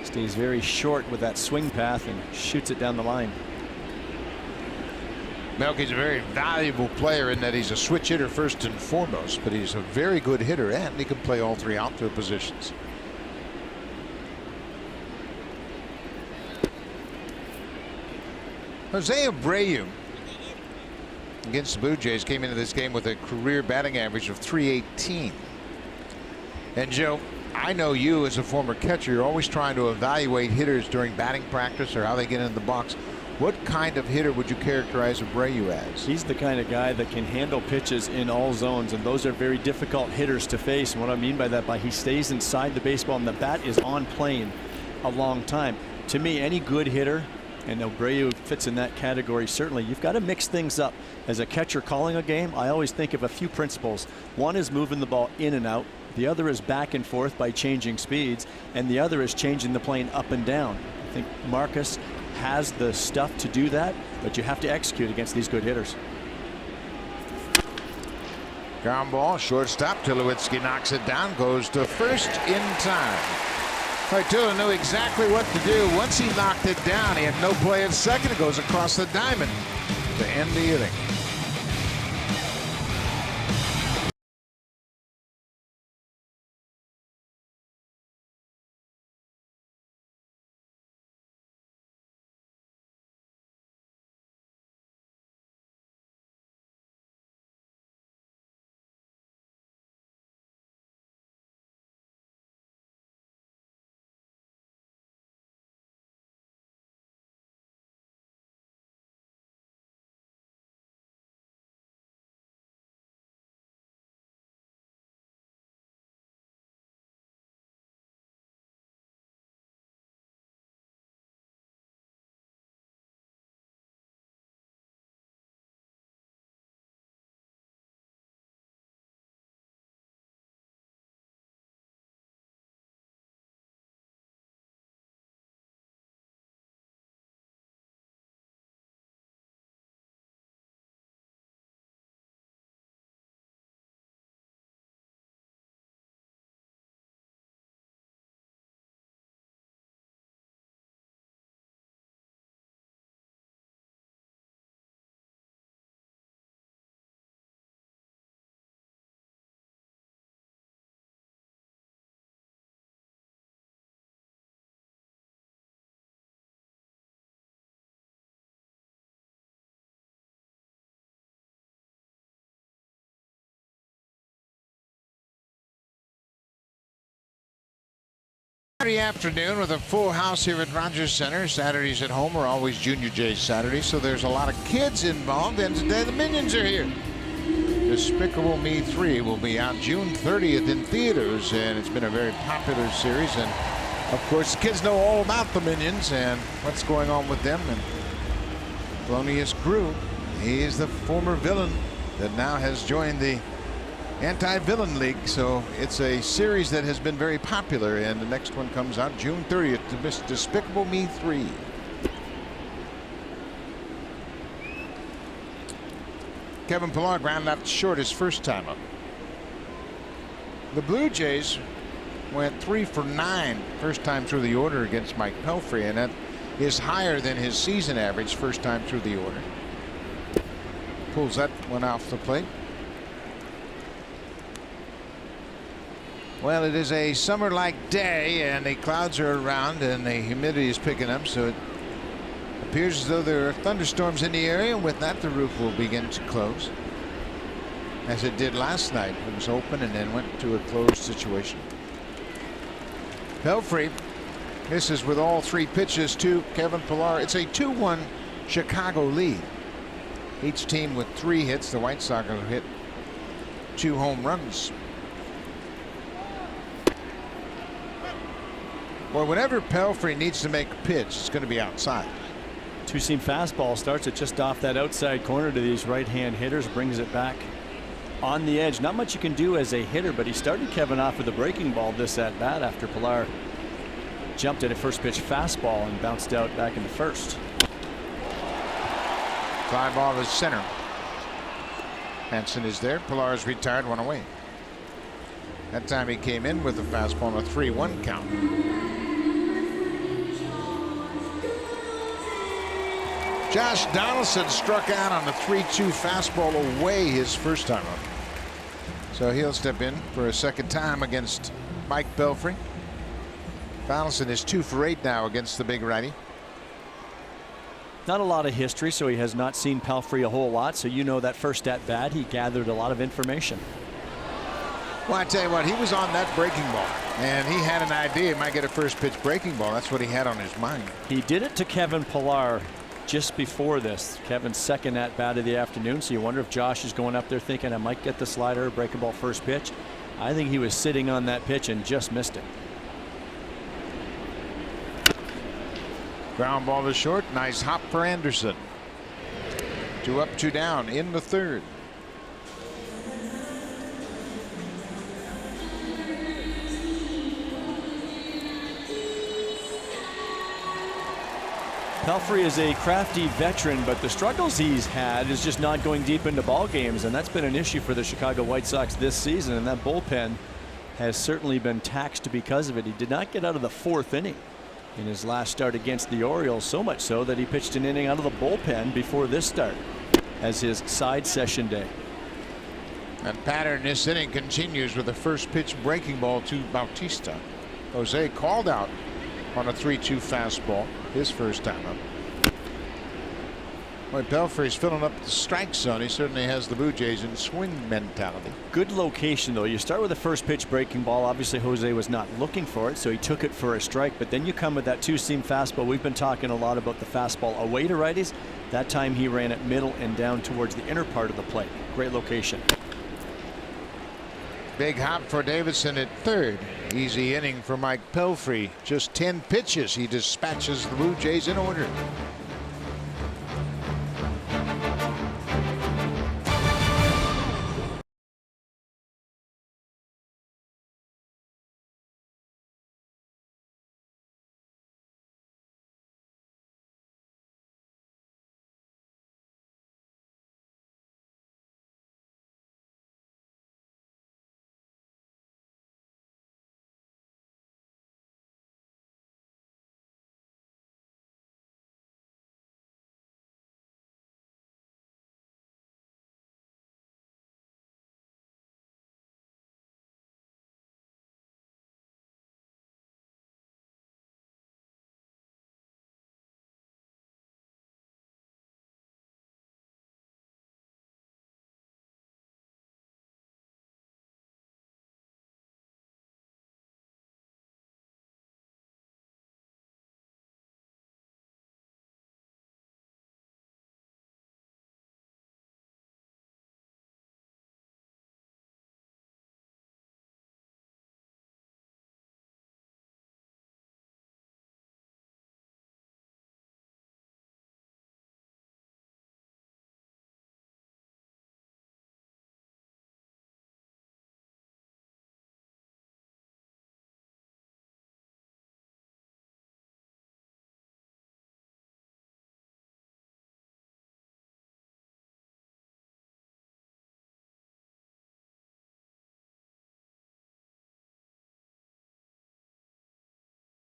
Stays very short with that swing path and shoots it down the line. Melky's a very valuable player in that he's a switch hitter first and foremost, but he's a very good hitter, and he can play all 3 outfield positions. Jose Abreu against the Blue Jays came into this game with a career batting average of .318. And Joe, I know you as a former catcher, you're always trying to evaluate hitters during batting practice or how they get into the box. What kind of hitter would you characterize Abreu as? He's the kind of guy that can handle pitches in all zones, and those are very difficult hitters to face. And what I mean by that, he stays inside the baseball and the bat is on plane a long time. To me, any good hitter, and Abreu fits in that category, certainly, you've got to mix things up. As a catcher calling a game, I always think of a few principles. One is moving the ball in and out. The other is back and forth by changing speeds, and the other is changing the plane up and down. I think Marcus has the stuff to do that, but you have to execute against these good hitters. Ground ball, shortstop. Tulowitzki knocks it down, goes to first in time. Tulo knew exactly what to do. Once he knocked it down, he had no play at second. It goes across the diamond to end the inning. Saturday afternoon with a full house here at Rogers Center. Saturdays at home are always Junior Jays Saturdays, so there's a lot of kids involved, and today the Minions are here. Despicable Me 3 will be out June 30th in theaters, and it's been a very popular series. And of course, the kids know all about the Minions and what's going on with them. And Thelonious Crew, he is the former villain that now has joined the Anti-Villain League, so it's a series that has been very popular, and the next one comes out June 30th to Despicable Me 3. Kevin Pillar ground left short his first time up. The Blue Jays went 3 for 9 first time through the order against Mike Pelfrey, and that is higher than his season average first time through the order. Pulls that one off the plate. Well, it is a summer-like day, and the clouds are around, and the humidity is picking up, so it appears as though there are thunderstorms in the area, and with that, the roof will begin to close, as it did last night. It was open and then went to a closed situation. Pelfrey misses with all 3 pitches to Kevin Pillar. It's a 2-1 Chicago lead. Each team with 3 hits. The White Sox have hit 2 home runs. Well, whenever Pelfrey needs to make a pitch, it's going to be outside. Two-seam fastball starts it just off that outside corner to these right-hand hitters, brings it back on the edge. Not much you can do as a hitter, but he started Kevin off with a breaking ball this at bat after Pillar jumped at a first pitch fastball and bounced out back in the first. Fly ball to center. Hansen is there. Pillar is retired, 1 away. That time he came in with a fastball on a 3-1 count. Josh Donaldson struck out on the 3-2 fastball away his first time up. So he'll step in for a second time against Mike Pelfrey. Donaldson is 2 for 8 now against the big righty. Not a lot of history, so he has not seen Pelfrey a whole lot. So you know that first at bat, he gathered a lot of information. Well, I tell you what, he was on that breaking ball, and he had an idea he might get a first pitch breaking ball. That's what he had on his mind. He did it to Kevin Pillar just before this. Kevin's second at bat of the afternoon, so you wonder if Josh is going up there thinking I might get the slider, break a ball first pitch. I think he was sitting on that pitch and just missed it. Ground ball to short. Nice hop for Anderson. 2 up, 2 down in the third. Pelfrey is a crafty veteran, but the struggles he's had is just not going deep into ball games, and that's been an issue for the Chicago White Sox this season, and that bullpen has certainly been taxed because of it. He did not get out of the 4th inning in his last start against the Orioles, so much so that he pitched an inning out of the bullpen before this start as his side session day. That pattern this inning continues with the first pitch breaking ball to Bautista. Jose called out on a 3-2 fastball his first time up. Boy, Pelfrey's filling up the strike zone. He certainly has the Blue Jays in swing mentality. Good location, though. You start with the first pitch breaking ball. Obviously, Jose was not looking for it, so he took it for a strike. But then you come with that 2-seam fastball. We've been talking a lot about the fastball away to righties. That time he ran it middle and down towards the inner part of the plate. Great location. Big hop for Davidson at third. Easy inning for Mike Pelfrey. Just 10 pitches. He dispatches the Blue Jays in order.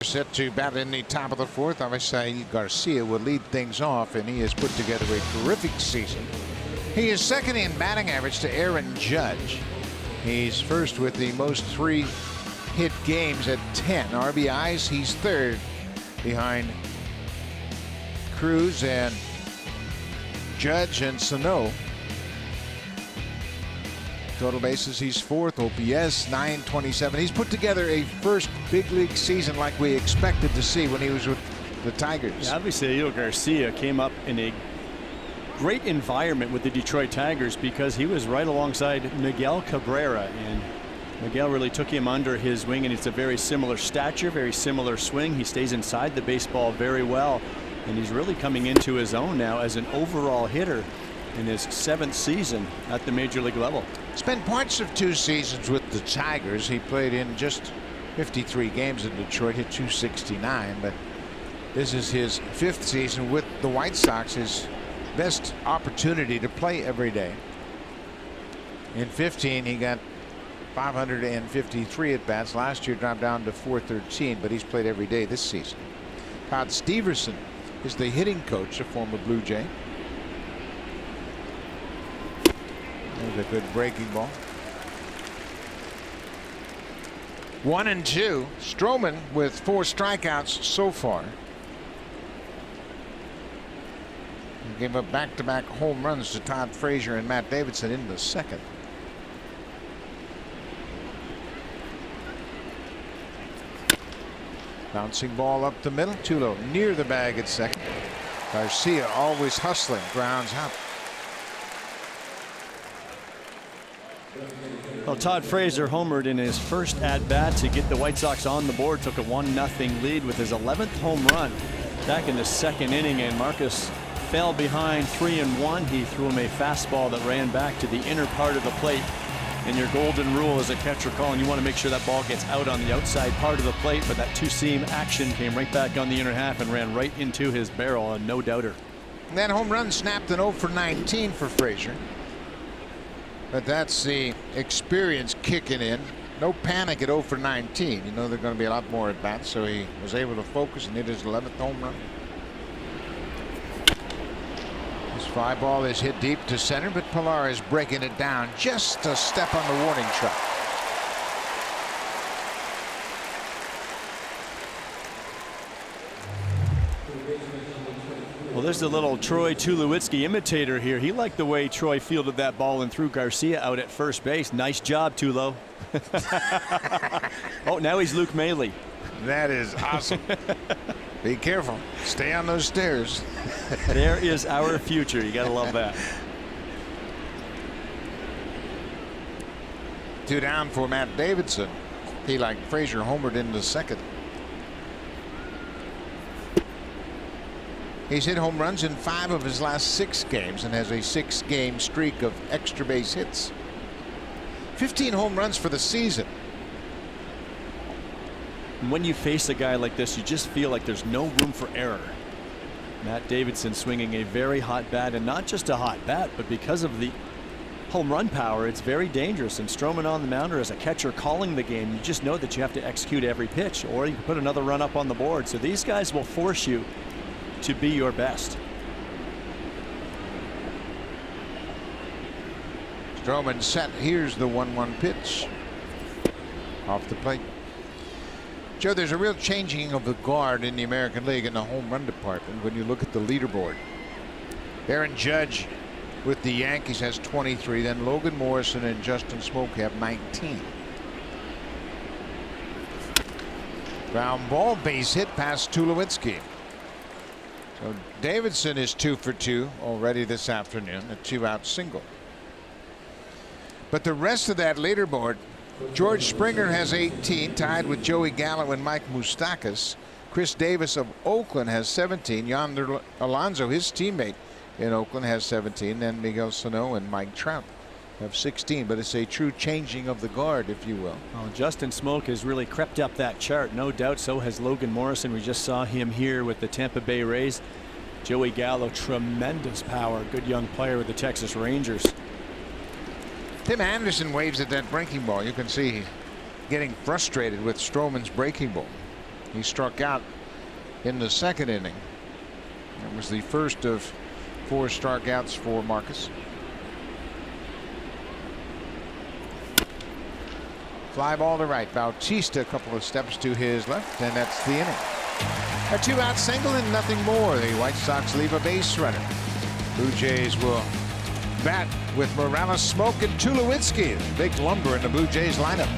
Set to bat in the top of the 4th. Avisail Garcia will lead things off, and he has put together a terrific season. He is second in batting average to Aaron Judge. He's first with the most 3-hit games at 10 RBIs. He's third behind Cruz and Judge and Sano. Total bases, he's 4th. OPS 927. He's put together a first big league season like we expected to see when he was with the Tigers. Yeah, obviously, Avisail Garcia came up in a great environment with the Detroit Tigers because he was right alongside Miguel Cabrera, and Miguel really took him under his wing, and it's a very similar stature, very similar swing. He stays inside the baseball very well, and he's really coming into his own now as an overall hitter in his 7th season at the major league level. Spent parts of 2 seasons with the Tigers. He played in just 53 games in Detroit, hit .269, but this is his 5th season with the White Sox, his best opportunity to play every day. In 15, he got 553 at bats. Last year dropped down to 413, but he's played every day this season. Todd Steverson is the hitting coach, a former Blue Jay. There's a good breaking ball. 1-2. Stroman with 4 strikeouts so far. He gave up back-to-back home runs to Todd Frazier and Matt Davidson in the 2nd. Bouncing ball up the middle. Tulo near the bag at 2nd. Garcia always hustling. Grounds out. Well, Todd Frazier homered in his first at-bat to get the White Sox on the board. Took a 1-0 lead with his 11th home run back in the 2nd inning, and Marcus fell behind 3-1. He threw him a fastball that ran back to the inner part of the plate And your golden rule as a catcher calling, you want to make sure that ball gets out on the outside part of the plate, but that two-seam action came right back on the inner half and ran right into his barrel, and no doubter. And that home run snapped an 0 for 19 for Frazier. But that's the experience kicking in. No panic at 0 for 19. You know they're going to be a lot more at bats, so he was able to focus and hit his 11th home run. This fly ball is hit deep to center, but Pilar is breaking it down just a step on the warning track. Well, there's the little Troy Tulowitzki imitator here. He liked the way Troy fielded that ball and threw Garcia out at first base. Nice job, Tulo. Oh, now he's Luke Maile. That is awesome. Be careful. Stay on those stairs. There is our future. You got to love that. 2 down for Matt Davidson. He, like Frazier, homered in the second. He's hit home runs in 5 of his last 6 games and has a 6-game streak of extra base hits. 15 home runs for the season. When you face a guy like this, you just feel like there's no room for error. Matt Davidson swinging a very hot bat, and not just a hot bat, but because of the home run power, it's very dangerous. And Stroman on the mound, or as a catcher calling the game, you just know that you have to execute every pitch, or you can put another run up on the board. So these guys will force you to be your best. Stroman set. Here's the 1-1 pitch off the plate. Joe, there's a real changing of the guard in the American League in the home run department when you look at the leaderboard. Aaron Judge with the Yankees has 23. Then Logan Morrison and Justin Smoak have 19. Ground ball, base hit past Tulowitzki. So Davidson is 2 for 2 already this afternoon, a 2-out single. But the rest of that leaderboard, George Springer has 18, tied with Joey Gallo and Mike Moustakas. Chris Davis of Oakland has 17. Yonder Alonso, his teammate in Oakland, has 17. Then Miguel Sano and Mike Trout have 16. But it's a true changing of the guard, if you will. Well, Justin Smoak has really crept up that chart, no doubt. So has Logan Morrison. We just saw him here with the Tampa Bay Rays. Joey Gallo, tremendous power, good young player with the Texas Rangers. Tim Anderson waves at that breaking ball. You can see he's getting frustrated with Stroman's breaking ball. He struck out in the second inning. It was the first of 4 strikeouts for Marcus. Fly ball to right. Bautista a couple of steps to his left, and that's the inning. A 2-out single and nothing more. The White Sox leave a base runner. Blue Jays will bat with Morales, Smoak, and Tulowitzki. Big lumber in the Blue Jays lineup.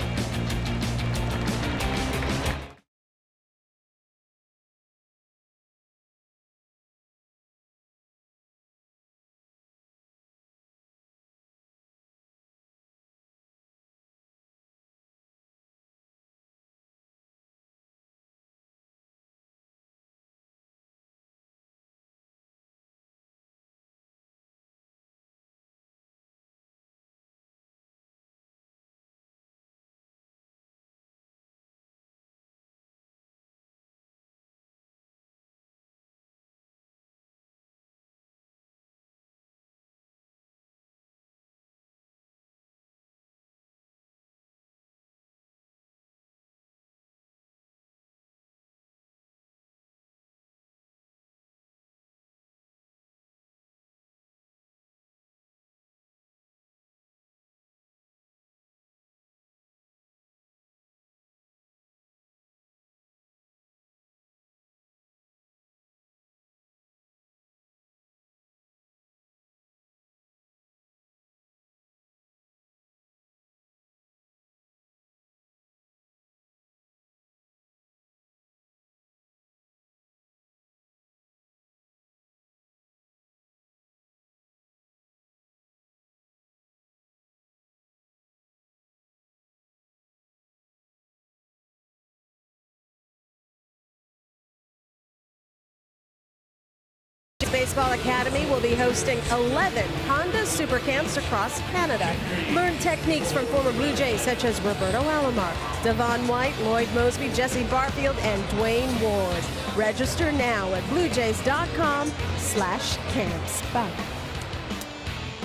Baseball Academy will be hosting 11 Honda Super Camps across Canada. Learn techniques from former Blue Jays such as Roberto Alomar, Devon White, Lloyd Mosby, Jesse Barfield, and Dwayne Ward. Register now at bluejays.com/camps. Bye.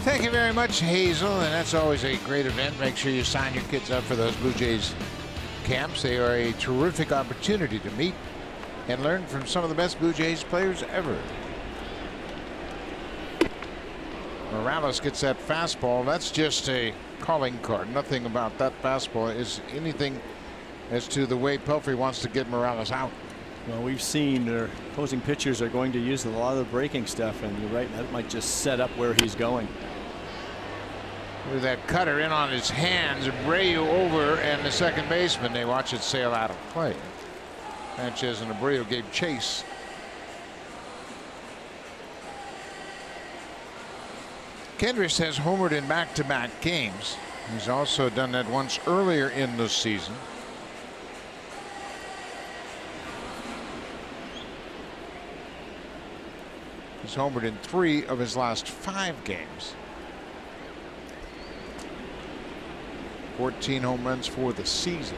Thank you very much, Hazel, and that's always a great event. Make sure you sign your kids up for those Blue Jays camps. They are a terrific opportunity to meet and learn from some of the best Blue Jays players ever. Morales gets that fastball. That's just a calling card. Nothing about that fastball is anything as to the way Pelfrey wants to get Morales out. Well, we've seen their opposing pitchers are going to use a lot of the breaking stuff, and you're right, that might just set up where he's going. With that cutter in on his hands, Abreu over, and the second baseman, they watch it sail out of play. Sanchez and Abreu gave chase. Kendricks has homered in back-to-back games. He's also done that once earlier in the season. He's homered in 3 of his last 5 games. 14 home runs for the season.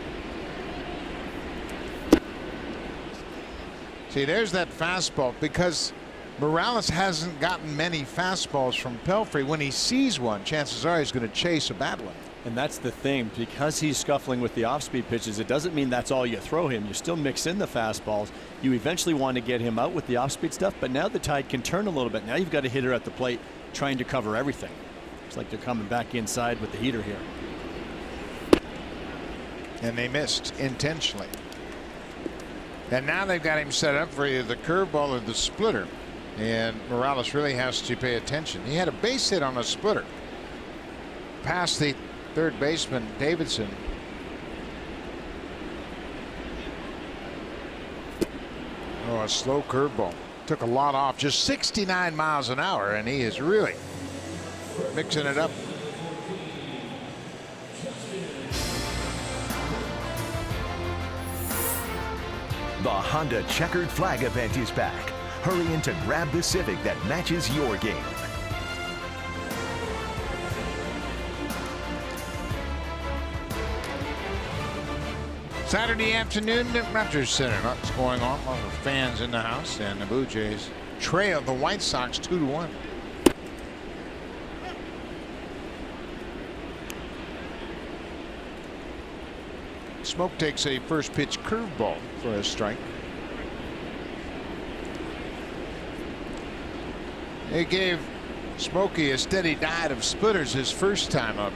See, there's that fastball, because Morales hasn't gotten many fastballs from Pelfrey. When he sees one, chances are he's going to chase a bad one. And that's the thing, because he's scuffling with the off-speed pitches, it doesn't mean that's all you throw him. You still mix in the fastballs. You eventually want to get him out with the off-speed stuff, but now the tide can turn a little bit. Now you've got a hitter at the plate trying to cover everything. It's like they're coming back inside with the heater here. And they missed intentionally. And now they've got him set up for either the curveball or the splitter. And Morales really has to pay attention. He had a base hit on a splitter past the third baseman Davidson. Oh, a slow curveball. Took a lot off. Just 69 miles an hour, and he is really mixing it up. The Honda Checkered Flag event is back. Hurry in to grab the Civic that matches your game. Saturday afternoon at Rogers Center. Lots going on. A lot of fans in the house, and the Blue Jays trail the White Sox 2-1. Smoke takes a first pitch curveball for a strike. They gave Smokey a steady diet of splitters his first time up.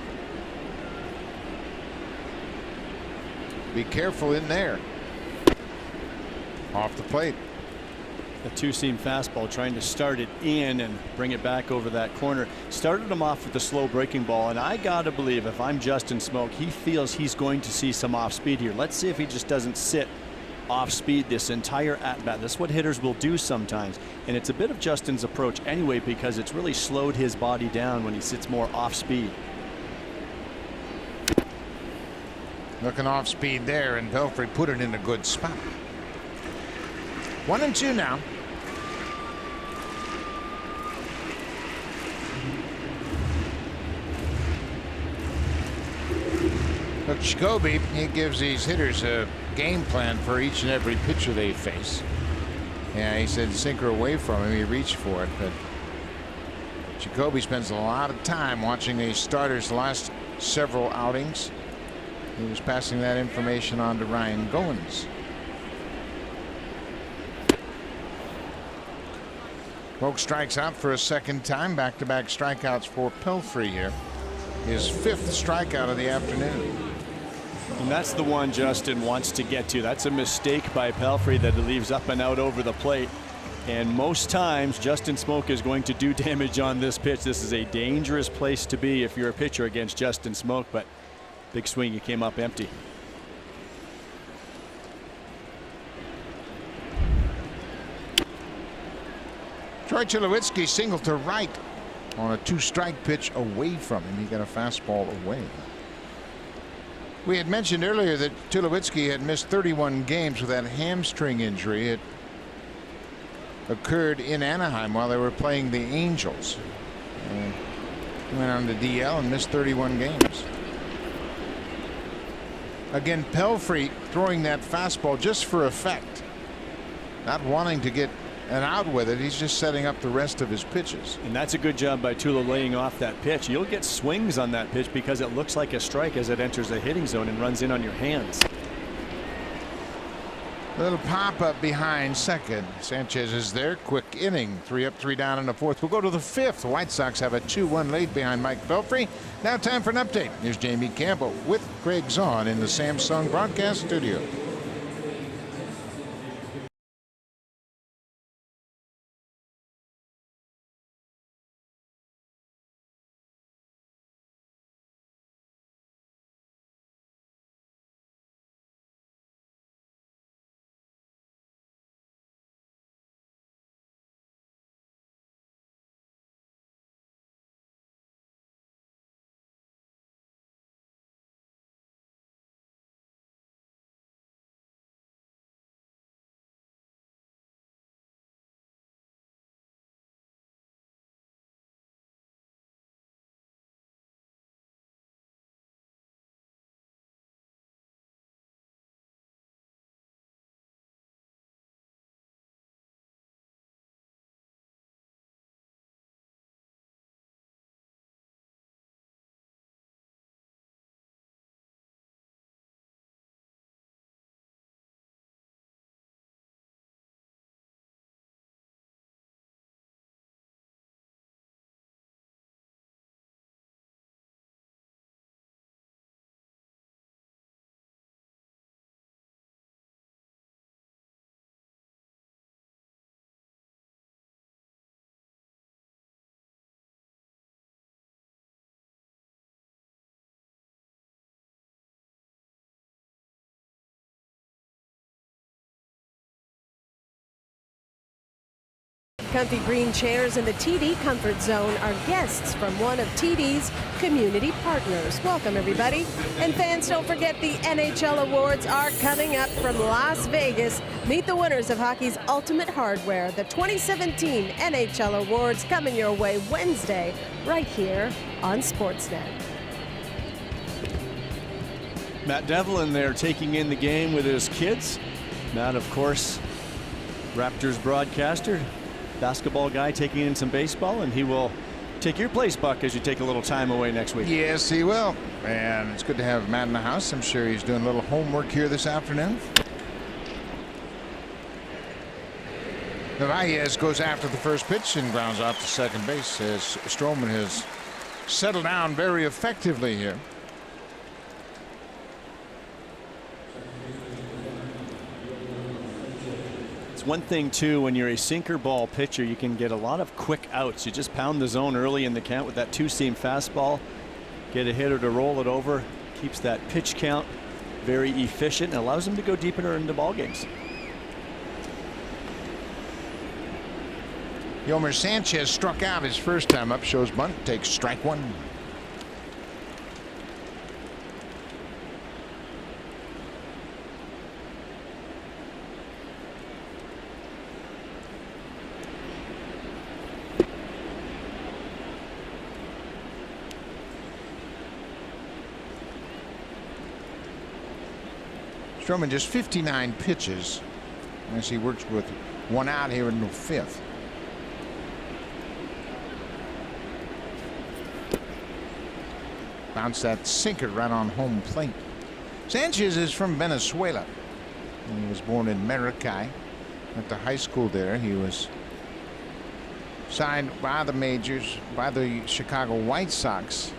Be careful in there. Off the plate. A two-seam fastball, trying to start it in and bring it back over that corner. Started him off with the slow breaking ball, and I gotta believe, if I'm Justin Smoke, he feels he's going to see some off speed here. Let's see if he just doesn't sit off speed this entire at-bat. That's what hitters will do sometimes, and it's a bit of Justin's approach anyway, because it's really slowed his body down when he sits more off speed. Looking off speed there, and Pelfrey put it in a good spot. 1-2 now. Look, Jacoby, he gives these hitters a game plan for each and every pitcher they face. Yeah, he said sinker away from him, he reached for it, but Jacoby spends a lot of time watching these starters the last several outings. He was passing that information on to Ryan Goins. Smoke strikes out for a second time. Back-to-back strikeouts for Pelfrey here. His 5th strikeout of the afternoon. And that's the one Justin wants to get to. That's a mistake by Pelfrey that leaves up and out over the plate. And most times Justin Smoke is going to do damage on this pitch. This is a dangerous place to be if you're a pitcher against Justin Smoke, but big swing, he came up empty. Troy Tulowitzki singled to right on a 2-strike pitch away from him. He got a fastball away. We had mentioned earlier that Tulowitzki had missed 31 games with that hamstring injury. It occurred in Anaheim while they were playing the Angels. He went on to DL and missed 31 games. Again, Pelfrey throwing that fastball just for effect, not wanting to get an out with it. He's just setting up the rest of his pitches. And that's a good job by Tulo laying off that pitch. You'll get swings on that pitch because it looks like a strike as it enters the hitting zone and runs in on your hands. A little pop up behind second. Sanchez is there. Quick inning. 3 up, 3 down in the fourth. We'll go to the fifth. The White Sox have a 2-1 lead behind Mike Pelfrey. Now time for an update. Here's Jamie Campbell with Craig Zahn in the Samsung broadcast studio. Comfy green chairs in the TD Comfort Zone are guests from one of TD's community partners. Welcome, everybody. And fans, don't forget the NHL Awards are coming up from Las Vegas. Meet the winners of hockey's ultimate hardware. The 2017 NHL Awards coming your way Wednesday, right here on Sportsnet. Matt Devlin there taking in the game with his kids. Matt, of course, Raptors broadcaster, basketball guy taking in some baseball, and he will take your place, Buck, as you take a little time away next week. Yes, he will. And it's good to have Matt in the house. I'm sure he's doing a little homework here this afternoon. Narvaez goes after the first pitch and grounds out to second base as Stroman has settled down very effectively here. One thing too, when you're a sinker ball pitcher, you can get a lot of quick outs. You just pound the zone early in the count with that two-seam fastball, get a hitter to roll it over, keeps that pitch count very efficient, and allows them to go deeper into ball games. Yolmer Sanchez struck out his first time up, shows bunt, takes strike one. Stroman just 59 pitches as he works with one out here in the fifth. Bounce that sinker right on home plate. Sanchez is from Venezuela. He was born in Maracay. At the high school there, he was signed by the majors, by the Chicago White Sox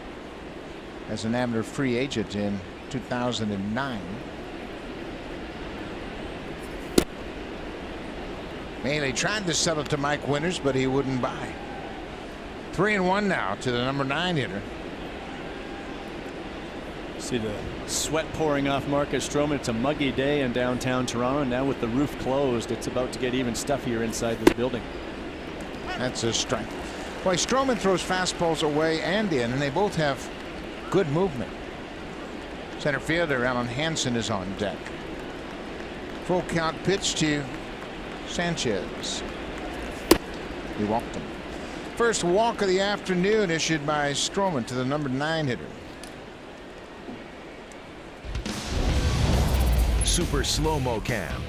as an amateur free agent in 2009. They tried to sell it to Mike Winters, but he wouldn't buy. 3-1 now to the number 9 hitter. See the sweat pouring off Marcus Stroman. It's a muggy day in downtown Toronto. Now with the roof closed, it's about to get even stuffier inside this building. That's a strike. Boy, Stroman throws fastballs away and in, and they both have good movement. Center fielder Alan Hansen is on deck. Full count pitch to Sanchez. He walked him. First walk of the afternoon issued by Stroman to the number 9 hitter. Super Slow-Mo Cam.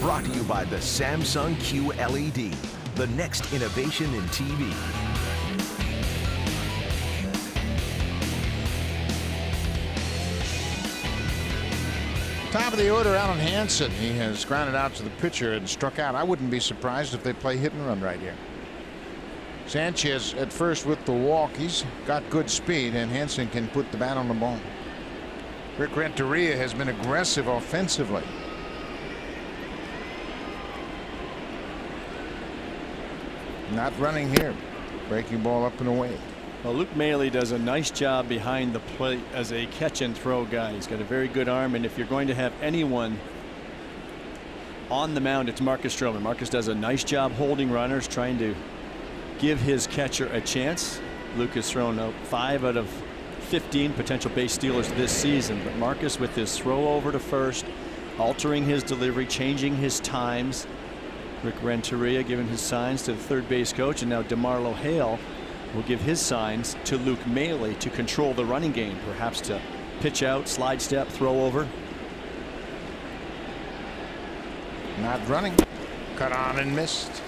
Brought to you by the Samsung QLED, the next innovation in TV. Top of the order, Alan Hansen. He has grounded out to the pitcher and struck out. I wouldn't be surprised if they play hit and run right here. Sanchez at first with the walk. He's got good speed, and Hansen can put the bat on the ball. Rick Renteria has been aggressive offensively. Not running here. Breaking ball up and away. Well, Luke Maile does a nice job behind the plate as a catch and throw guy. He's got a very good arm, and if you're going to have anyone on the mound, it's Marcus Stroman. Marcus does a nice job holding runners, trying to give his catcher a chance. Luke has thrown out 5 out of 15 potential base stealers this season, but Marcus with his throw over to first, altering his delivery, changing his times. Rick Renteria giving his signs to the third base coach, and now DeMarlo Hale will give his signs to Luke Maile to control the running game, perhaps to pitch out, slide step, throw over. Not running. Cut on and missed.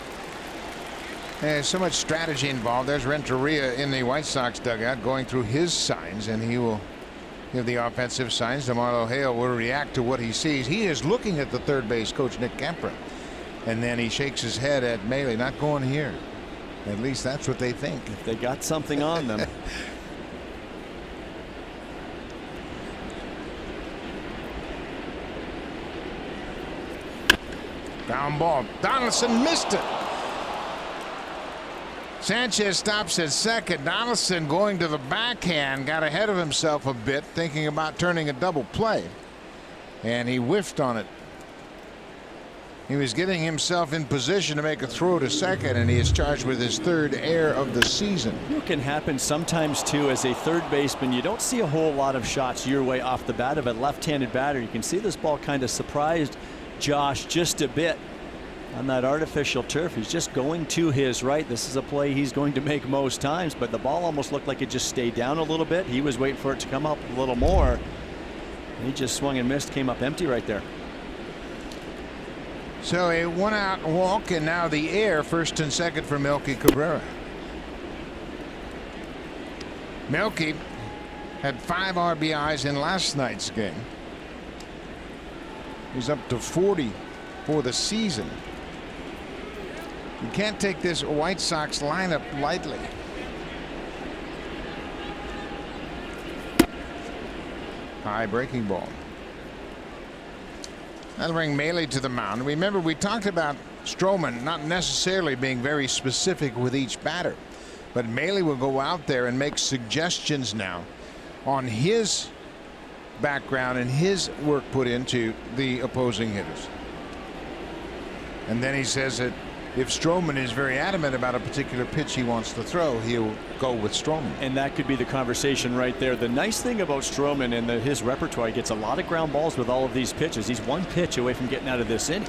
There's so much strategy involved. There's Renteria in the White Sox dugout going through his signs, and he will give the offensive signs. DeMarlo Hale will react to what he sees. He is looking at the third base coach, Nick Kemper, and then he shakes his head at Maile. Not going here. At least that's what they think. If they got something on them. Ground ball. Donaldson missed it. Sanchez stops at second. Donaldson going to the backhand, got ahead of himself a bit, thinking about turning a double play, and he whiffed on it. He was getting himself in position to make a throw to second, and he is charged with his 3rd error of the season. It can happen sometimes too. As a third baseman, you don't see a whole lot of shots your way off the bat of a left-handed batter. You can see this ball kind of surprised Josh just a bit on that artificial turf. He's just going to his right. This is a play he's going to make most times, but the ball almost looked like it just stayed down a little bit. He was waiting for it to come up a little more, and he just swung and missed, came up empty right there. So a 1-out walk, and now the air, first and second for Melky Cabrera. Melky had 5 RBIs in last night's game. He's up to 40 for the season. You can't take this White Sox lineup lightly. High breaking ball. That'll bring Maile to the mound. Remember, we talked about Stroman not necessarily being very specific with each batter, but Maile will go out there and make suggestions now on his background and his work put into the opposing hitters. And then he says that if Stroman is very adamant about a particular pitch he wants to throw, he'll go with Stroman. And that could be the conversation right there. The nice thing about Stroman and his repertoire, he gets a lot of ground balls with all of these pitches. He's 1 pitch away from getting out of this inning.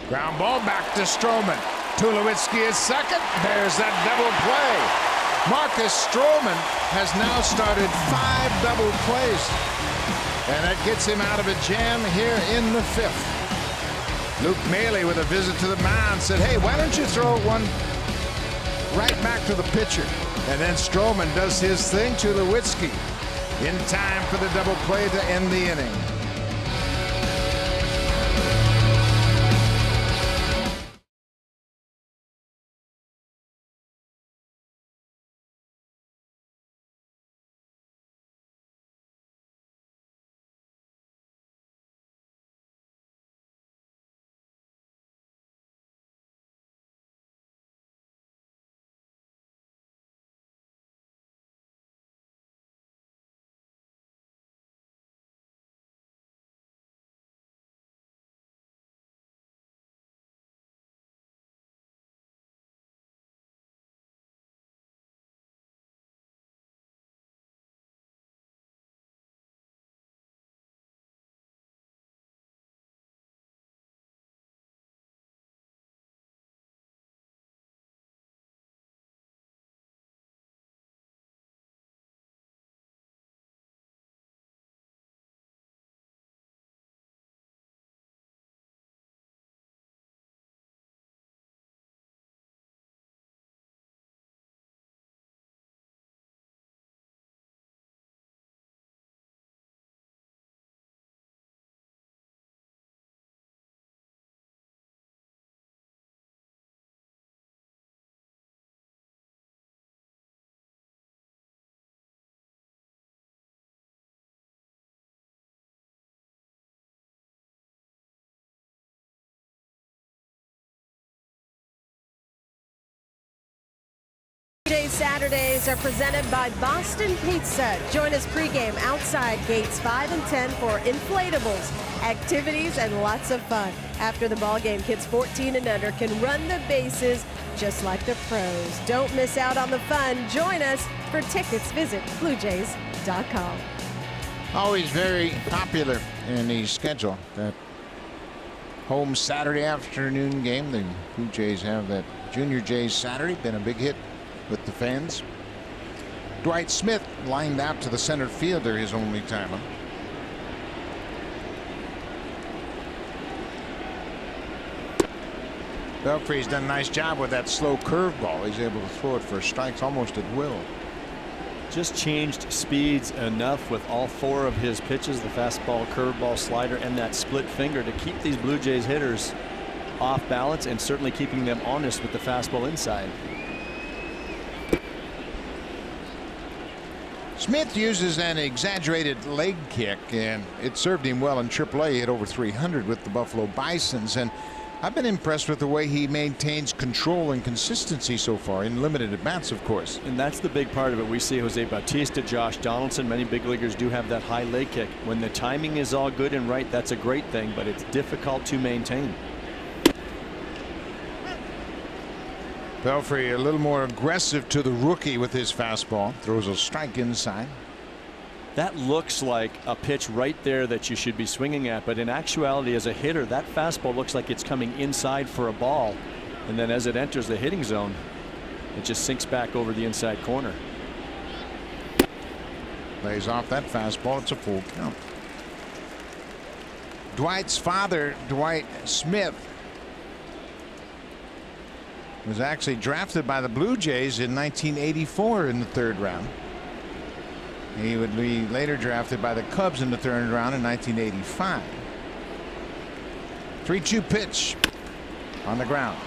Ground ball back to Stroman. Tulowitzki is second. There's that double play. Marcus Stroman has now started 5 double plays, and that gets him out of a jam here in the 5th. Luke Maile with a visit to the mound said, hey, why don't you throw one right back to the pitcher? And then Stroman does his thing. Tulowitzki in time for the double play to end the inning. Saturdays are presented by Boston Pizza. Join us pregame outside gates 5 and 10 for inflatables, activities, and lots of fun. After the ball game, kids 14 and under can run the bases just like the pros. Don't miss out on the fun. Join us. For tickets, visit BlueJays.com. Always very popular in the schedule. That home Saturday afternoon game. The Blue Jays have that Junior Jays Saturday. Been a big hit with the fans. Dwight Smith lined out to the center fielder his only time up. Belfry's done a nice job with that slow curveball. He's able to throw it for strikes almost at will. Just changed speeds enough with all 4 of his pitches, the fastball, curveball, slider, and that split finger, to keep these Blue Jays hitters off balance and certainly keeping them honest with the fastball inside. Smith uses an exaggerated leg kick, and it served him well in AAA. He hit over 300 with the Buffalo Bisons, and I've been impressed with the way he maintains control and consistency so far in limited at-bats, of course. And that's the big part of it. We see Jose Bautista, Josh Donaldson, many big leaguers do have that high leg kick. When the timing is all good and right, that's a great thing, but it's difficult to maintain. Belfry a little more aggressive to the rookie with his fastball. Throws a strike inside. That looks like a pitch right there that you should be swinging at, but in actuality, as a hitter, that fastball looks like it's coming inside for a ball, and then as it enters the hitting zone, it just sinks back over the inside corner. Lays off that fastball. It's a full count. Dwight's father, Dwight Smith, was actually drafted by the Blue Jays in 1984 in the 3rd round. He would be later drafted by the Cubs in the 3rd round in 1985. 3-2 pitch on the ground.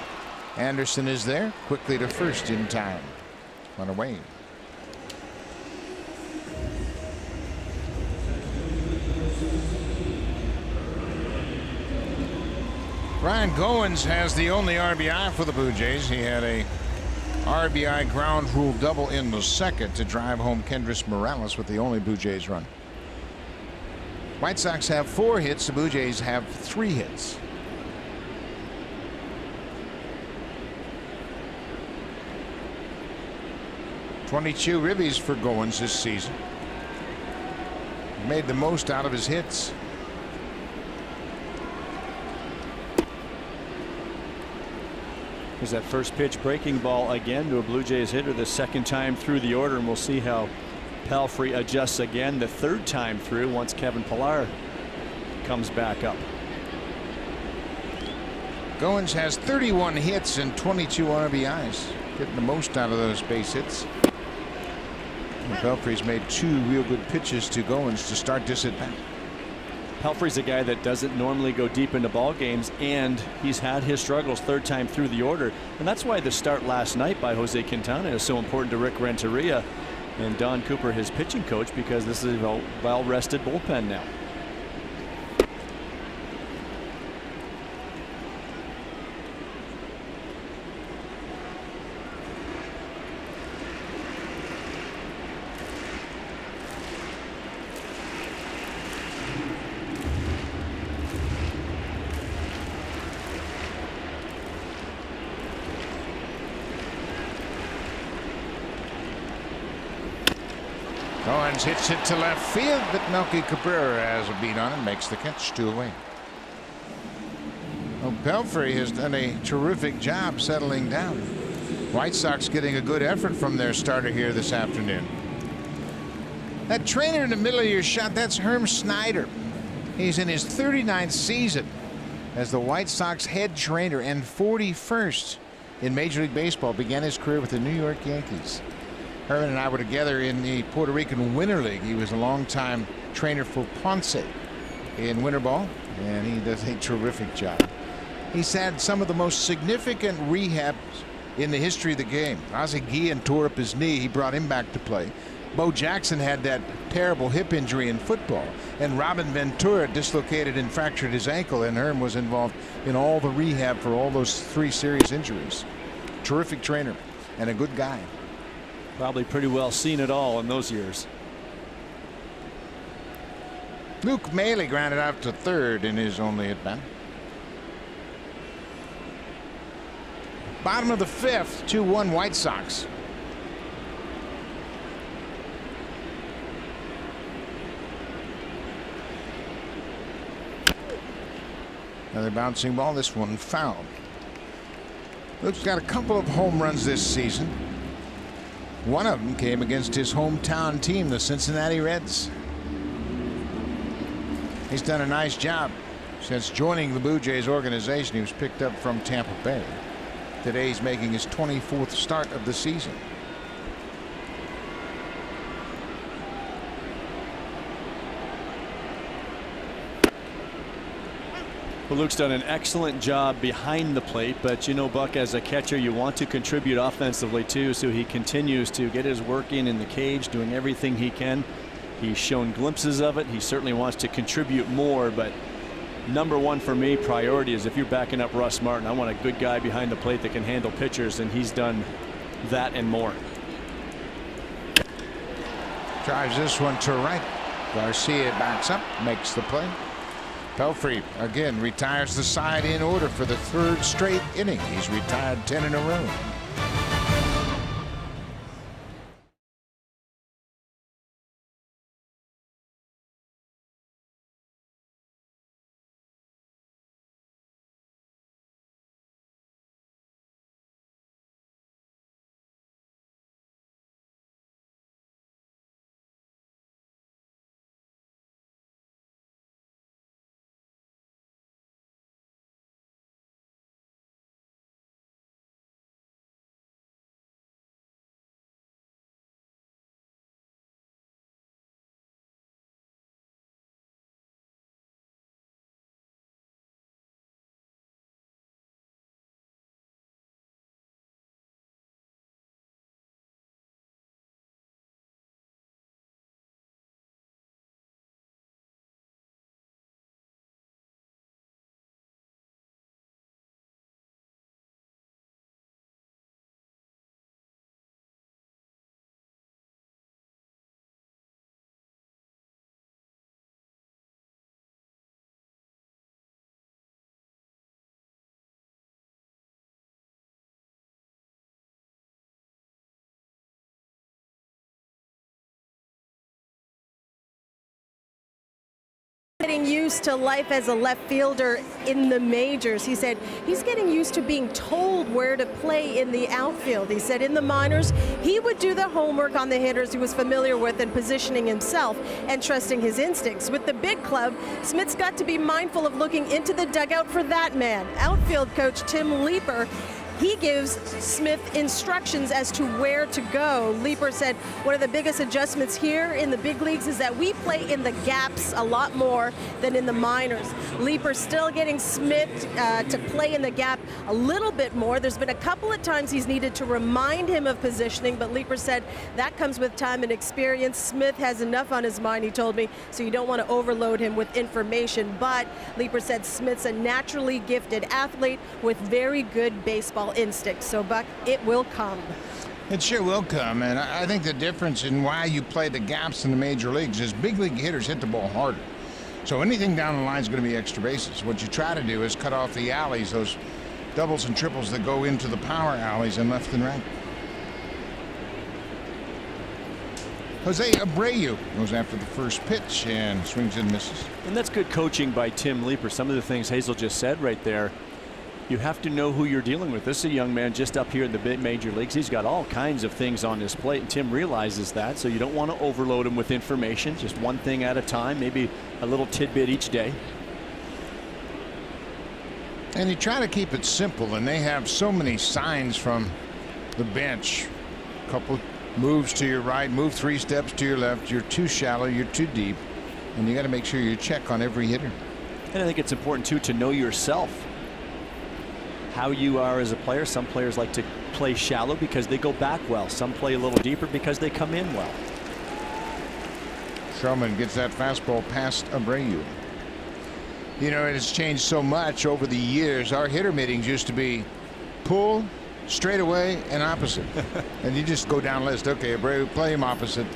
Anderson is there, quickly to first in time. On away. Ryan Goins has the only RBI for the Blue Jays. He had a RBI ground rule double in the 2nd to drive home Kendrys Morales with the only Blue Jays run. White Sox have 4 hits. The Blue Jays have 3 hits. .22 ribbies for Goins this season. Made the most out of his hits. Here's that first pitch, breaking ball again to a Blue Jays hitter, the 2nd time through the order, and we'll see how Pelfrey adjusts again the 3rd time through once Kevin Pillar comes back up. Goins has 31 hits and 22 RBIs, getting the most out of those base hits. And Pelfrey's made 2 real good pitches to Goins to start this at bat. Pelfrey's a guy that doesn't normally go deep into ball games, and he's had his struggles 3rd time through the order, and that's why the start last night by Jose Quintana is so important to Rick Renteria and Don Cooper, his pitching coach, because this is a well-rested bullpen now. Goins hits it to left field, but Melky Cabrera has a beat on it, makes the catch, 2 away. Well, Pelfrey has done a terrific job settling down. White Sox getting a good effort from their starter here this afternoon. That trainer in the middle of your shot, that's Herm Snyder. He's in his 39th season as the White Sox head trainer and 41st in Major League Baseball. Began his career with the New York Yankees. Herman and I were together in the Puerto Rican Winter League. He was a longtime trainer for Ponce in winter ball, and he does a terrific job. He's had some of the most significant rehabs in the history of the game. Ozzie Guillen tore up his knee. He brought him back to play. Bo Jackson had that terrible hip injury in football, and Robin Ventura dislocated and fractured his ankle, and Herm was involved in all the rehab for all those 3 serious injuries. Terrific trainer and a good guy. Probably pretty well seen it all in those years. Luke Maile grounded out to third in his only at bat. Bottom of the fifth, 2-1 White Sox. Another bouncing ball, this one foul. Luke's got a couple of home runs this season. One of them came against his hometown team, the Cincinnati Reds. He's done a nice job since joining the Blue Jays organization. He was picked up from Tampa Bay. Today he's making his 24th start of the season. Well, Luke's done an excellent job behind the plate, but you know, Buck, as a catcher, you want to contribute offensively too, so he continues to get his work in the cage, doing everything he can. He's shown glimpses of it. He certainly wants to contribute more, but number one for me, priority is if you're backing up Russ Martin, I want a good guy behind the plate that can handle pitchers, and he's done that and more. Drives this one to right. Garcia backs up, makes the play. Pelfrey again retires the side in order for the third straight inning. He's retired 10 in a row. Getting used to life as a left fielder in the majors. He said he's getting used to being told where to play in the outfield. He said in the minors he would do the homework on the hitters he was familiar with and positioning himself and trusting his instincts. With the big club, Smith's got to be mindful of looking into the dugout for that man. Outfield coach Tim Leeper, he gives Smith instructions as to where to go. Leeper said one of the biggest adjustments here in the big leagues is that we play in the gaps a lot more than in the minors. Leeper still getting Smith to play in the gap a little bit more. There's been a couple of times he's needed to remind him of positioning, but Leeper said that comes with time and experience. Smith has enough on his mind, he told me, so you don't want to overload him with information. But Leeper said Smith's a naturally gifted athlete with very good baseball instincts. So, Buck, it will come. It sure will come, and I think the difference in why you play the gaps in the major leagues is big league hitters hit the ball harder. So anything down the line is going to be extra bases. What you try to do is cut off the alleys, those doubles and triples that go into the power alleys and left and right. Jose Abreu goes after the first pitch and swings and misses. And that's good coaching by Tim Leeper. Some of the things Hazel just said right there. You have to know who you're dealing with. This is a young man just up here in the major leagues. He's got all kinds of things on his plate, and Tim realizes that, so you don't want to overload him with information. Just one thing at a time, maybe a little tidbit each day. And you try to keep it simple, and they have so many signs from the bench. A couple moves to your right, move 3 steps to your left. You're too shallow, you're too deep, and you got to make sure you check on every hitter. And I think it's important too to know yourself, how you are as a player. Some players like to play shallow because they go back well. Some play a little deeper because they come in well. Stroman gets that fastball past Abreu. You know, it has changed so much over the years. Our hitter meetings used to be pull, straightaway, and opposite. And you just go down the list. Okay, Abreu would play him opposite,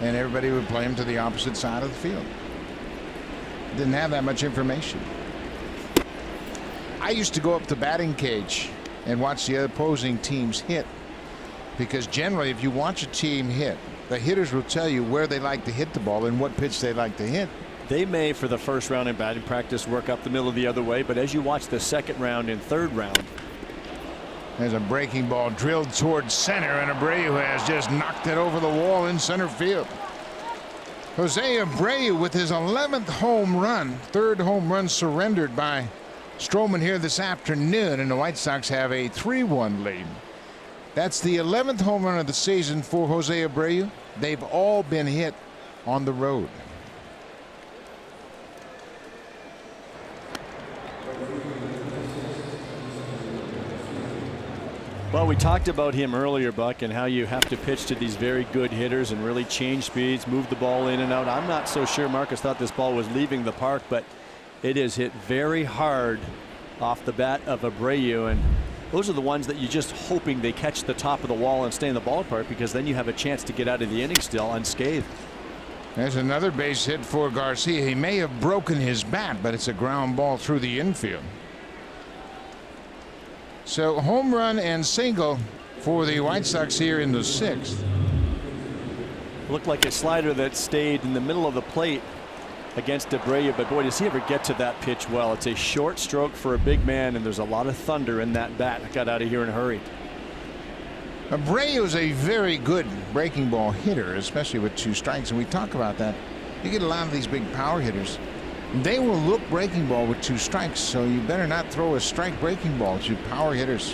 and everybody would play him to the opposite side of the field. Didn't have that much information. I used to go up the batting cage and watch the opposing teams hit, because generally if you watch a team hit, the hitters will tell you where they like to hit the ball and what pitch they like to hit. They may, for the first round in batting practice, work up the middle the other way, but as you watch the second round and third round. There's a breaking ball drilled towards center, and Abreu has just knocked it over the wall in center field. Jose Abreu with his 11th home run, third home run surrendered by Stroman here this afternoon, and the White Sox have a 3-1 lead. That's the 11th home run of the season for Jose Abreu. They've all been hit on the road. Well, we talked about him earlier, Buck, and how you have to pitch to these very good hitters and really change speeds, move the ball in and out. I'm not so sure Marcus thought this ball was leaving the park, but it is hit very hard off the bat of Abreu, and those are the ones that you're just hoping they catch the top of the wall and stay in the ballpark, because then you have a chance to get out of the inning still unscathed. There's another base hit for Garcia. He may have broken his bat, but it's a ground ball through the infield. So home run and single for the White Sox here in the 6th. Looked like a slider that stayed in the middle of the plate against Abreu, but boy, does he ever get to that pitch well. It's a short stroke for a big man, and there's a lot of thunder in that bat. Got out of here in a hurry. Abreu is a very good breaking ball hitter, especially with 2 strikes, and we talk about that. You get a lot of these big power hitters, they will look breaking ball with 2 strikes, so you better not throw a strike breaking ball to power hitters.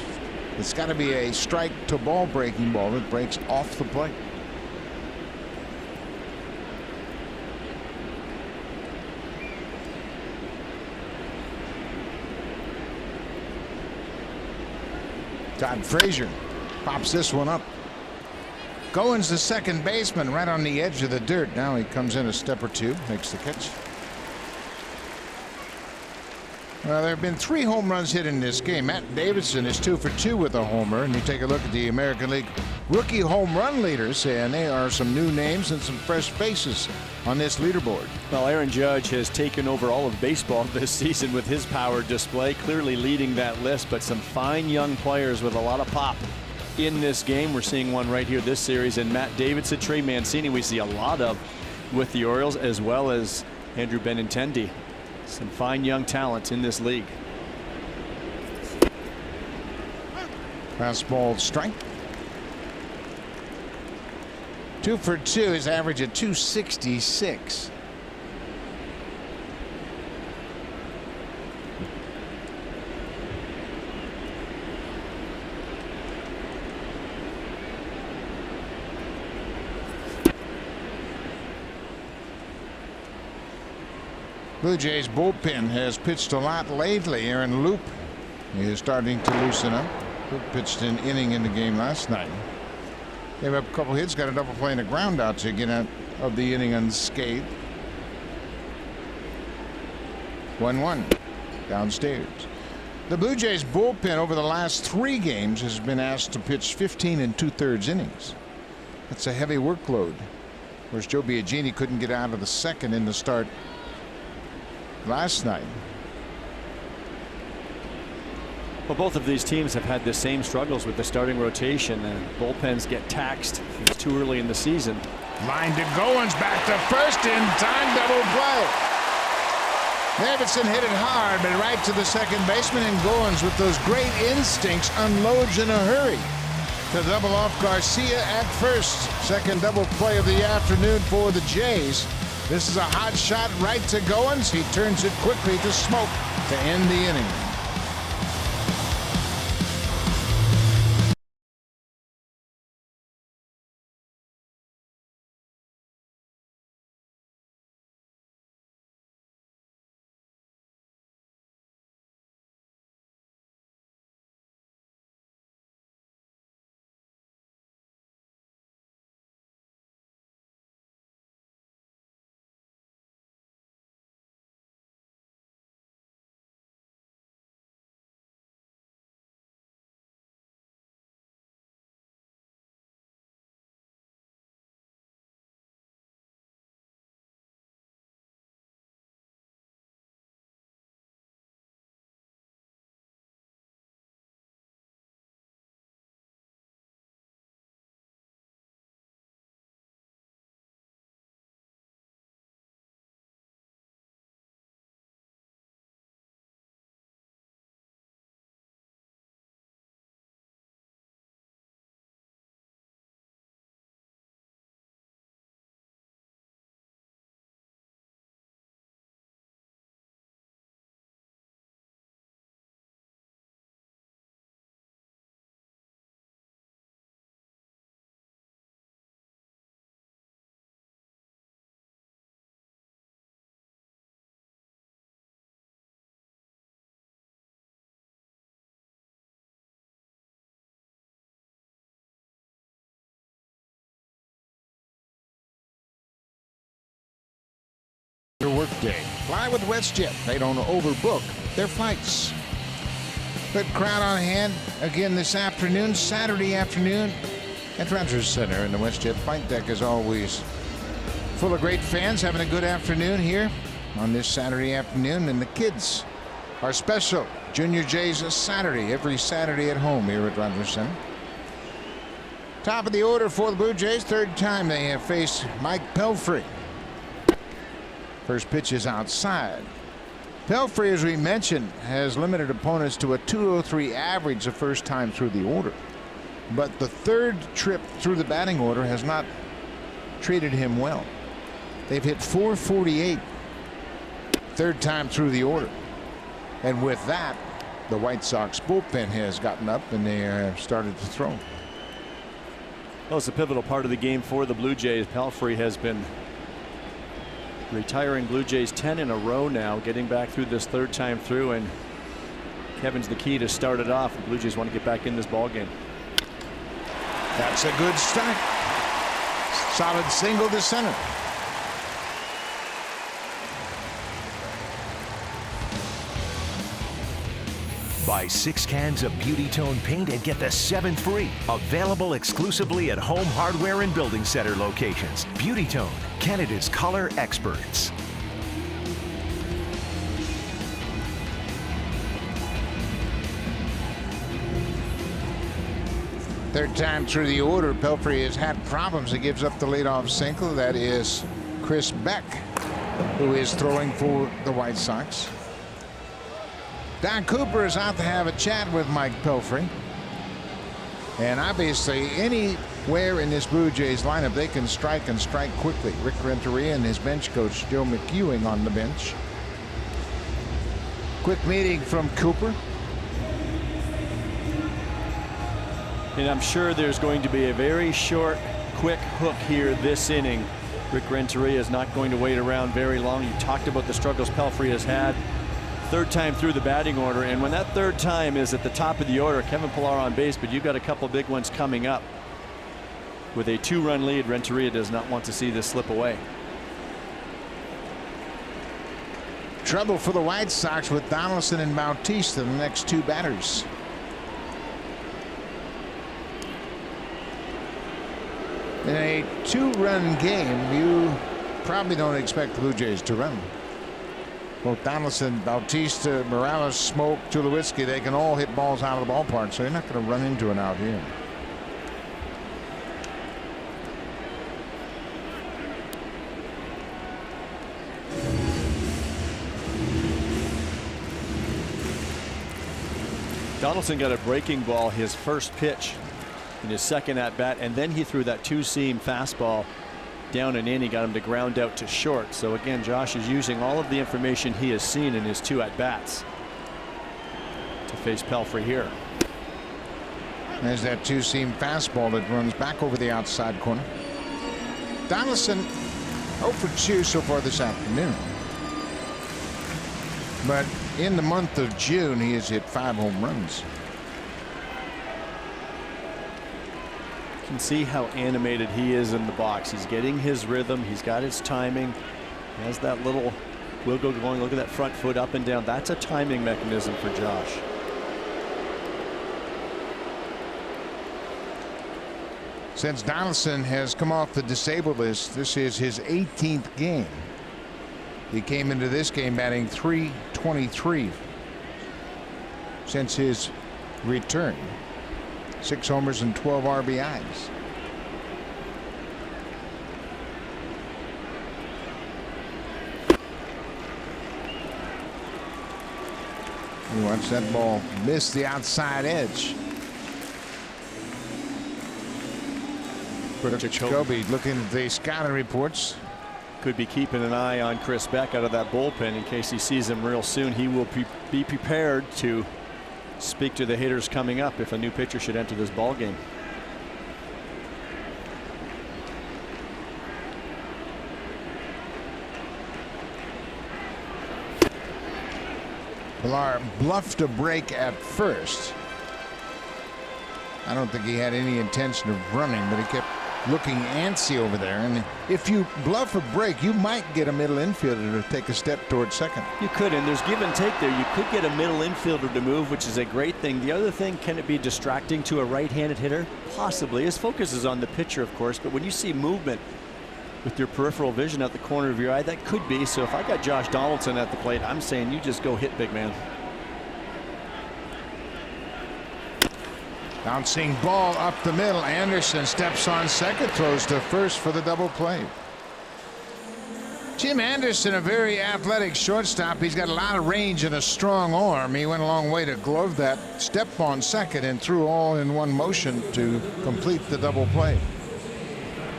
It's got to be a strike to ball breaking ball that breaks off the plate. Todd Frazier pops this one up. Goins, the second baseman, right on the edge of the dirt. Now he comes in a step or 2, makes the catch. Well, there have been 3 home runs hit in this game. Matt Davidson is 2 for 2 with a homer, and you take a look at the American League rookie home run leaders, and they are some new names and some fresh faces on this leaderboard. Well, Aaron Judge has taken over all of baseball this season with his power display, clearly leading that list, but some fine young players with a lot of pop in this game. We're seeing one right here this series, and Matt Davidson, Trey Mancini we see a lot of with the Orioles, as well as Andrew Benintendi. Some fine young talent in this league. Fastball strike. 2 for 2, his average at 266. Blue Jays bullpen has pitched a lot lately. Aaron Loup is starting to loosen up. Loup pitched an inning in the game last night. Gave up a couple hits, got a double play and a ground out to get out of the inning unscathed. 1-1 downstairs. The Blue Jays bullpen over the last 3 games has been asked to pitch 15 2/3 innings. That's a heavy workload. Of course, Joe Biagini couldn't get out of the second in the start last night. Well, both of these teams have had the same struggles with the starting rotation, and bullpens get taxed. It's too early in the season. Line to Goins, back to first in time, double play. Davidson hit it hard, but right to the second baseman, and Goins with those great instincts unloads in a hurry to double off Garcia at first. Second double play of the afternoon for the Jays. This is a hot shot right to Goins. He turns it quickly to Smoke to end the inning. birthday. Fly with WestJet. They don't overbook their flights. Good crowd on hand again this afternoon, Saturday afternoon at Rogers Center. And the WestJet flight deck is always full of great fans having a good afternoon here on this Saturday afternoon. And the kids are special. Junior Jays a Saturday, every Saturday at home here at Rogers Center. Top of the order for the Blue Jays. Third time they have faced Mike Pelfrey. First pitch is outside. Pelfrey, as we mentioned, has limited opponents to a .203 average the first time through the order. But the third trip through the batting order has not treated him well. They've hit .448 third time through the order. And with that, the White Sox bullpen has gotten up and they have started to throw. Well, it's a pivotal part of the game for the Blue Jays. Pelfrey has been retiring Blue Jays 10 in a row now, getting back through this third time through, and Kevin's the key to start it off. The Blue Jays want to get back in this ball game. That's a good start. Solid single to center. Buy 6 cans of Beauty Tone paint and get the 7th free. Available exclusively at Home Hardware and Building Center locations. Beauty Tone, Canada's color experts. Third time through the order, Pelfrey has had problems. He gives up the leadoff single. That is Chris Beck, who is throwing for the White Sox. Don Cooper is out to have a chat with Mike Pelfrey. And obviously, anywhere in this Blue Jays lineup, they can strike and strike quickly. Rick Renteria and his bench coach, Joe McEwing, on the bench. Quick meeting from Cooper. And I'm sure there's going to be a very short, quick hook here this inning. Rick Renteria is not going to wait around very long. You talked about the struggles Pelfrey has had. Third time through the batting order, and when that third time is at the top of the order, Kevin Pillar on base, but you've got a couple big ones coming up. With a 2-run lead, Renteria does not want to see this slip away. Trouble for the White Sox with Donaldson and Bautista, the next two batters. In a 2-run game, you probably don't expect the Blue Jays to run. Both Donaldson, Bautista, Morales, Smoke, Tulowitzki, they can all hit balls out of the ballpark, so you're not going to run into an out here. Donaldson got a breaking ball his first pitch in his second at bat, and then he threw that 2-seam fastball down and in. He got him to ground out to short. So again, Josh is using all of the information he has seen in his 2 at bats to face Pelfrey here. There's that 2-seam fastball that runs back over the outside corner. Donaldson 0 for 2 so far this afternoon. But in the month of June, he has hit 5 home runs. Can see how animated he is in the box. He's getting his rhythm. He's got his timing. He has that little wiggle going. Look at that front foot up and down. That's a timing mechanism for Josh. Since Donaldson has come off the disabled list, this is his 18th game. He came into this game batting .323 since his return. 6 homers and 12 RBIs. You watch that ball miss the outside edge. Jacoby looking at the scouting reports. Could be keeping an eye on Chris Beck out of that bullpen in case he sees him real soon. He will be prepared to speak to the hitters coming up if a new pitcher should enter this ball game. Pillar bluffed a break at first. I don't think he had any intention of running, but he kept looking antsy over there. And if you bluff a break, you might get a middle infielder to take a step towards second. You could, and there's give and take there. You could get a middle infielder to move, which is a great thing. The other thing, can it be distracting to a right-handed hitter? Possibly. His focus is on the pitcher, of course, but when you see movement with your peripheral vision at the corner of your eye, that could be. So if I got Josh Donaldson at the plate, I'm saying you just go hit, big man. Bouncing ball up the middle. Anderson steps on second, throws to first for the double play. Jim Anderson, a very athletic shortstop. He's got a lot of range and a strong arm. He went a long way to glove that, step on second, and threw all in one motion to complete the double play.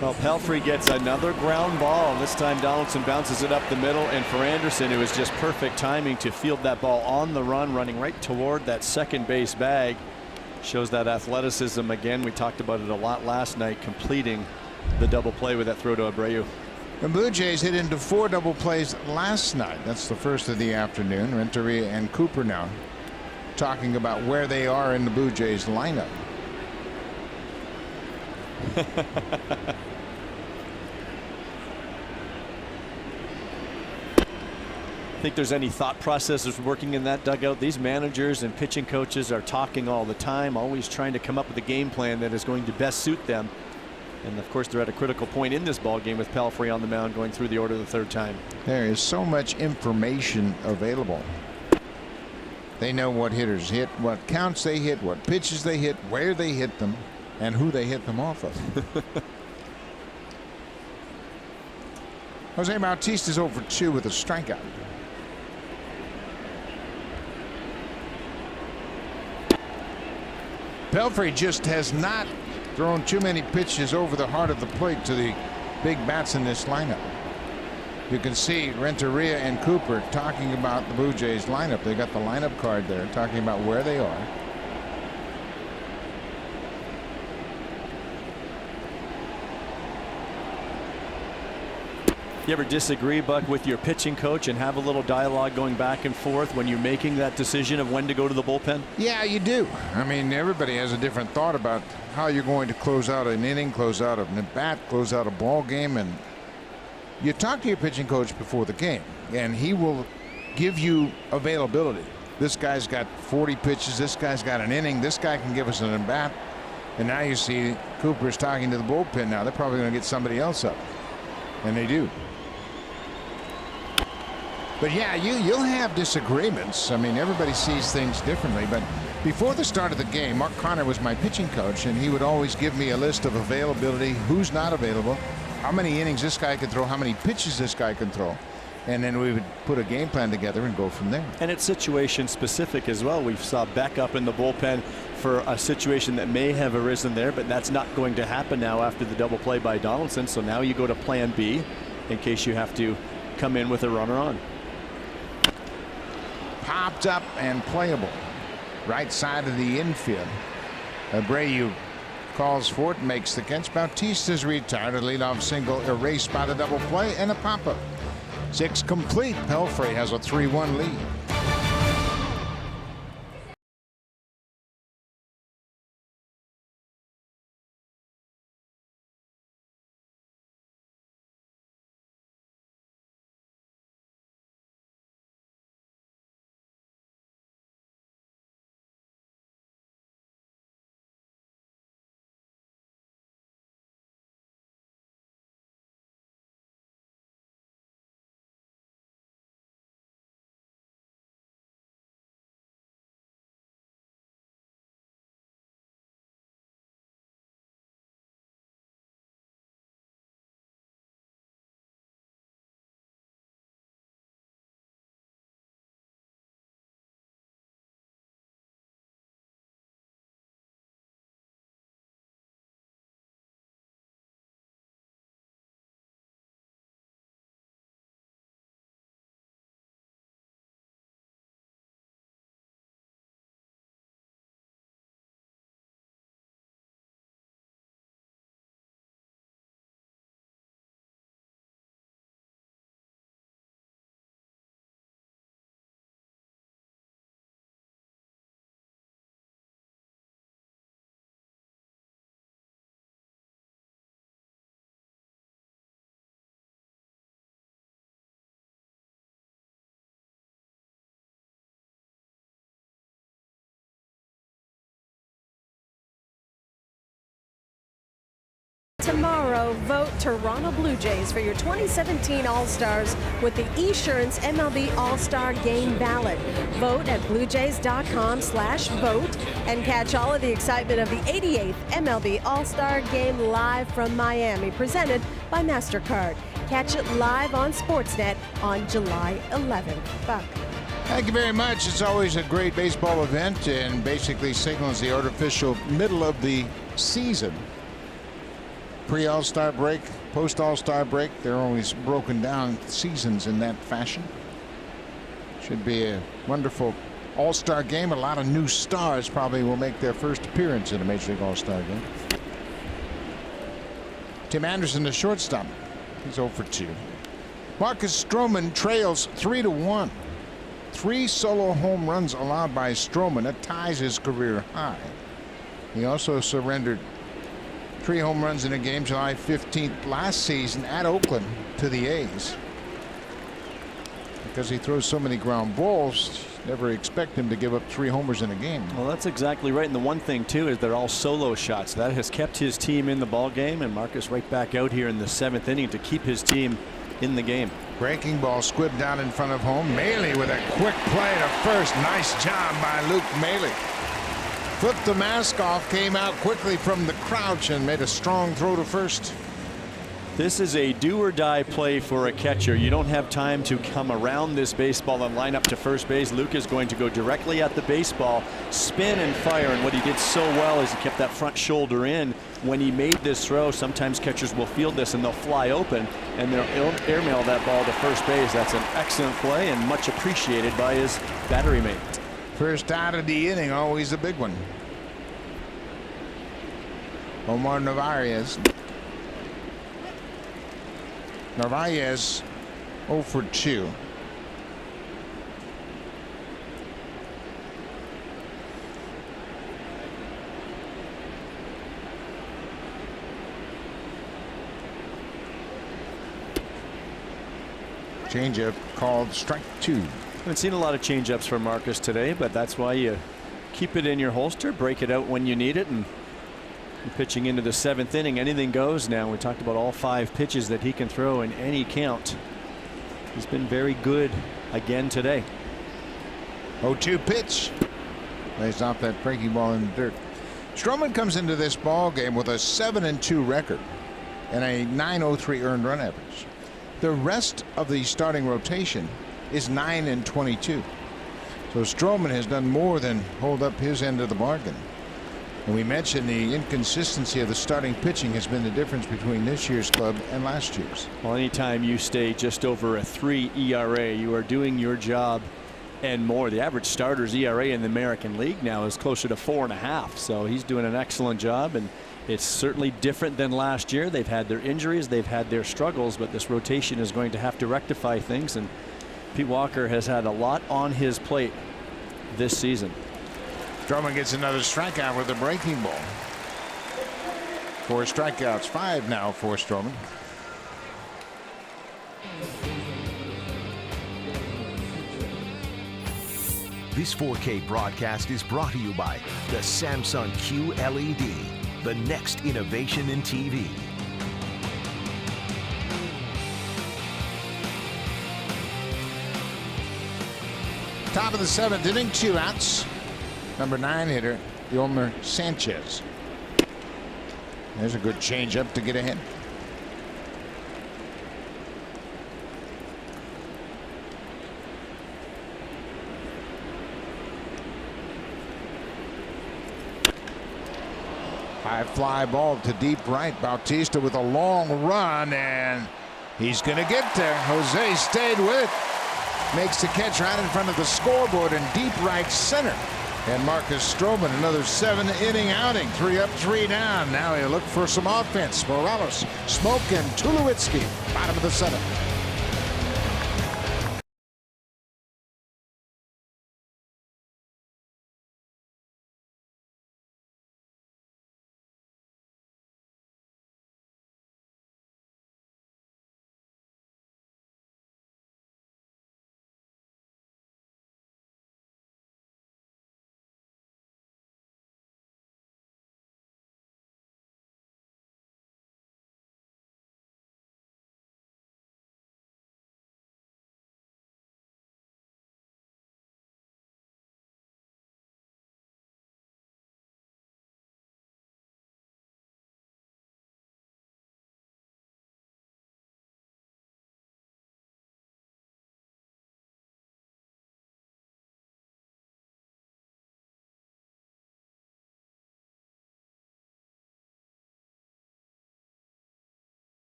Well, Pelfrey gets another ground ball. This time Donaldson bounces it up the middle, and for Anderson, it was just perfect timing to field that ball on the run, running right toward that second base bag. Shows that athleticism again. We talked about it a lot last night, completing the double play with that throw to Abreu. The Blue Jays hit into 4 double plays last night. That's the first of the afternoon. Renteria and Cooper now talking about where they are in the Blue Jays lineup. Think there's any thought processes working in that dugout? These managers and pitching coaches are talking all the time, always trying to come up with a game plan that is going to best suit them. And of course, they're at a critical point in this ball game with Pelfrey on the mound going through the order the third time. There is so much information available. They know what hitters hit, what counts they hit, what pitches they hit, where they hit them, and who they hit them off of. Jose Bautista is over 2 with a strikeout. Pelfrey just has not thrown too many pitches over the heart of the plate to the big bats in this lineup. You can see Renteria and Cooper talking about the Blue Jays lineup. They got the lineup card there talking about where they are. You ever disagree, Buck, with your pitching coach and have a little dialogue going back and forth when you're making that decision of when to go to the bullpen? Yeah, you do. I mean, everybody has a different thought about how you're going to close out an inning, close out an at-bat, close out a ball game. And you talk to your pitching coach before the game, and he will give you availability. This guy's got 40 pitches. This guy's got an inning. This guy can give us an at-bat. And now you see Cooper's talking to the bullpen now. They're probably going to get somebody else up. And they do. But yeah, you'll have disagreements. I mean, everybody sees things differently. But before the start of the game, Mark Connor was my pitching coach, and he would always give me a list of availability, who's not available, how many innings this guy can throw, how many pitches this guy can throw. And then we would put a game plan together and go from there. And it's situation specific as well. We saw Beck up in the bullpen for a situation that may have arisen there, but that's not going to happen now after the double play by Donaldson. So now you go to plan B in case you have to come in with a runner on. Popped up and playable. Right side of the infield. Abreu calls for it, makes the catch. Bautista's retired. A leadoff single erased by the double play and a pop-up. 6 complete. Pelfrey has a 3-1 lead. Tomorrow, vote Toronto Blue Jays for your 2017 All-Stars with the Esurance MLB All-Star Game ballot. Vote at bluejays.com/vote and catch all of the excitement of the 88th MLB All-Star Game live from Miami, presented by MasterCard. Catch it live on Sportsnet on July 11th. Buck. Thank you very much. It's always a great baseball event and basically signals the artificial middle of the season. Pre-All-Star break, post-All-Star break, they're always broken down seasons in that fashion. Should be a wonderful All-Star game. A lot of new stars probably will make their first appearance in a Major League All-Star game. Tim Anderson, the shortstop. He's 0 for 2. Marcus Stroman trails 3-1. 3 solo home runs allowed by Stroman. That ties his career high. He also surrendered 3 home runs in a game July 15th last season at Oakland to the A's. Because he throws so many ground balls, never expect him to give up 3 homers in a game. Well, that's exactly right. And the one thing too is they're all solo shots. That has kept his team in the ball game, and Marcus right back out here in the 7th inning to keep his team in the game. Breaking ball squibbed down in front of home. Maile with a quick play to first. Nice job by Luke Maile. Flipped the mask off, came out quickly from the crouch and made a strong throw to first. This is a do or die play for a catcher. You don't have time to come around this baseball and line up to first base. Luke is going to go directly at the baseball, spin and fire. And what he did so well is he kept that front shoulder in when he made this throw. Sometimes catchers will field this and they'll fly open and they'll airmail that ball to first base. That's an excellent play and much appreciated by his battery mate. First out of the inning, always a big one. Omar Narvaez. Narvaez 0 for 2. Changeup called strike 2. Haven't seen a lot of changeups from Marcus today, but that's why you keep it in your holster, break it out when you need it, and pitching into the 7th inning. Anything goes now. We talked about all 5 pitches that he can throw in any count. He's been very good again today. 0-2 pitch. Lays off that breaking ball in the dirt. Stroman comes into this ball game with a 7-2 record and a .903 earned run average. The rest of the starting rotation is 9-22. So Stroman has done more than hold up his end of the bargain. And we mentioned the inconsistency of the starting pitching has been the difference between this year's club and last year's. Well, anytime you stay just over a 3 ERA, you are doing your job and more. The average starter's ERA in the American League now is closer to 4.5. So he's doing an excellent job, and it's certainly different than last year. They've had their injuries, they've had their struggles, but this rotation is going to have to rectify things. And Pete Walker has had a lot on his plate this season. Stroman gets another strikeout with a breaking ball. 4 strikeouts, 5 now for Stroman. This 4K broadcast is brought to you by the Samsung QLED, the next innovation in TV. Top of the 7th inning, 2 outs. Number 9 hitter, Yolmer Sanchez. There's a good changeup to get ahead. High fly ball to deep right. Bautista with a long run, and he's going to get there. Jose stayed with it. Makes the catch right in front of the scoreboard in deep right center. And Marcus Stroman, another 7-inning outing. 3 up, 3 down. Now he'll look for some offense. Morales, Smoke, and Tulowitzki, bottom of the 7th.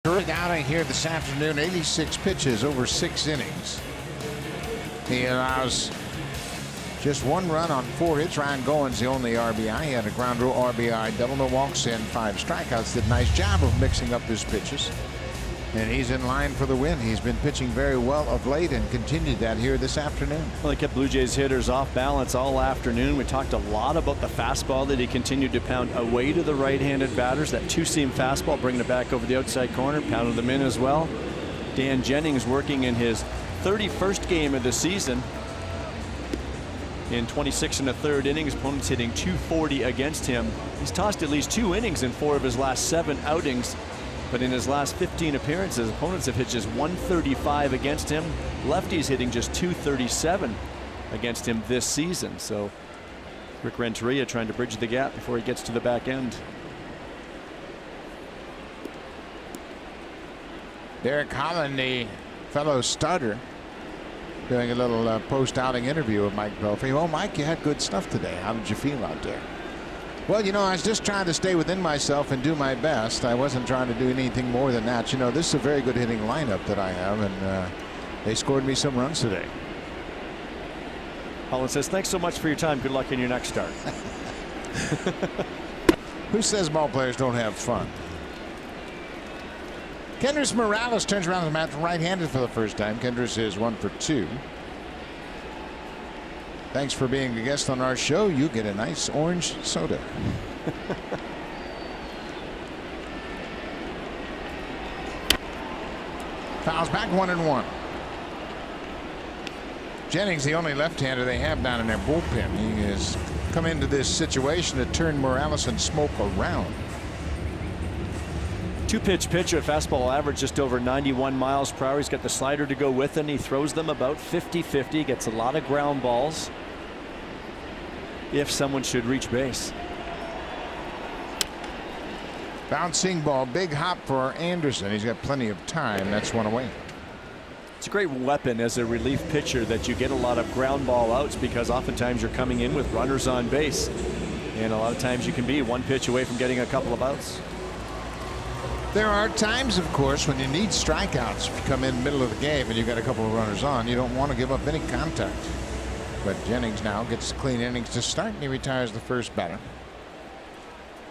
Terrific outing here this afternoon. 86 pitches over 6 innings. He allows just 1 run on 4 hits. Ryan Goins the only RBI. He had a ground rule RBI double, no walks and 5 strikeouts. Did a nice job of mixing up his pitches. And he's in line for the win. He's been pitching very well of late and continued that here this afternoon. Well, they kept Blue Jays hitters off balance all afternoon. We talked a lot about the fastball that he continued to pound away to the right-handed batters. That 2-seam fastball, bringing it back over the outside corner, pounded them in as well. Dan Jennings working in his 31st game of the season. In 26 1/3 innings, opponents hitting .240 against him. He's tossed at least 2 innings in 4 of his last 7 outings. But in his last 15 appearances, opponents have hit just .135 against him. Lefties hitting just .237 against him this season. So Rick Renteria trying to bridge the gap before he gets to the back end. Derek Holland, the fellow starter, doing a little post-outing interview with Mike Pelfrey. Well, Mike, you had good stuff today. How did you feel out there? Well, you know, I was just trying to stay within myself and do my best. I wasn't trying to do anything more than that. You know, this is a very good hitting lineup that I have, and they scored me some runs today. Holland says, thanks so much for your time. Good luck in your next start. Who says ball players don't have fun? Kendrys Morales turns around the mat right-handed for the first time. Kendrys is 1 for 2. Thanks for being a guest on our show. You get a nice orange soda. Fouls back 1-1. Jennings, the only left-hander they have down in their bullpen. He has come into this situation to turn Morales and Smoke around. 2-pitch pitcher, fastball average just over 91 miles per hour. He's got the slider to go with it. He throws them about 50-50. Gets a lot of ground balls if someone should reach base. Bouncing ball, big hop for Anderson. He's got plenty of time. That's 1 away. It's a great weapon as a relief pitcher that you get a lot of ground ball outs, because oftentimes you're coming in with runners on base, and a lot of times you can be 1 pitch away from getting a couple of outs. There are times, of course, when you need strikeouts. If you come in the middle of the game and you've got a couple of runners on, you don't want to give up any contact. But Jennings now gets clean innings to start, and he retires the first batter.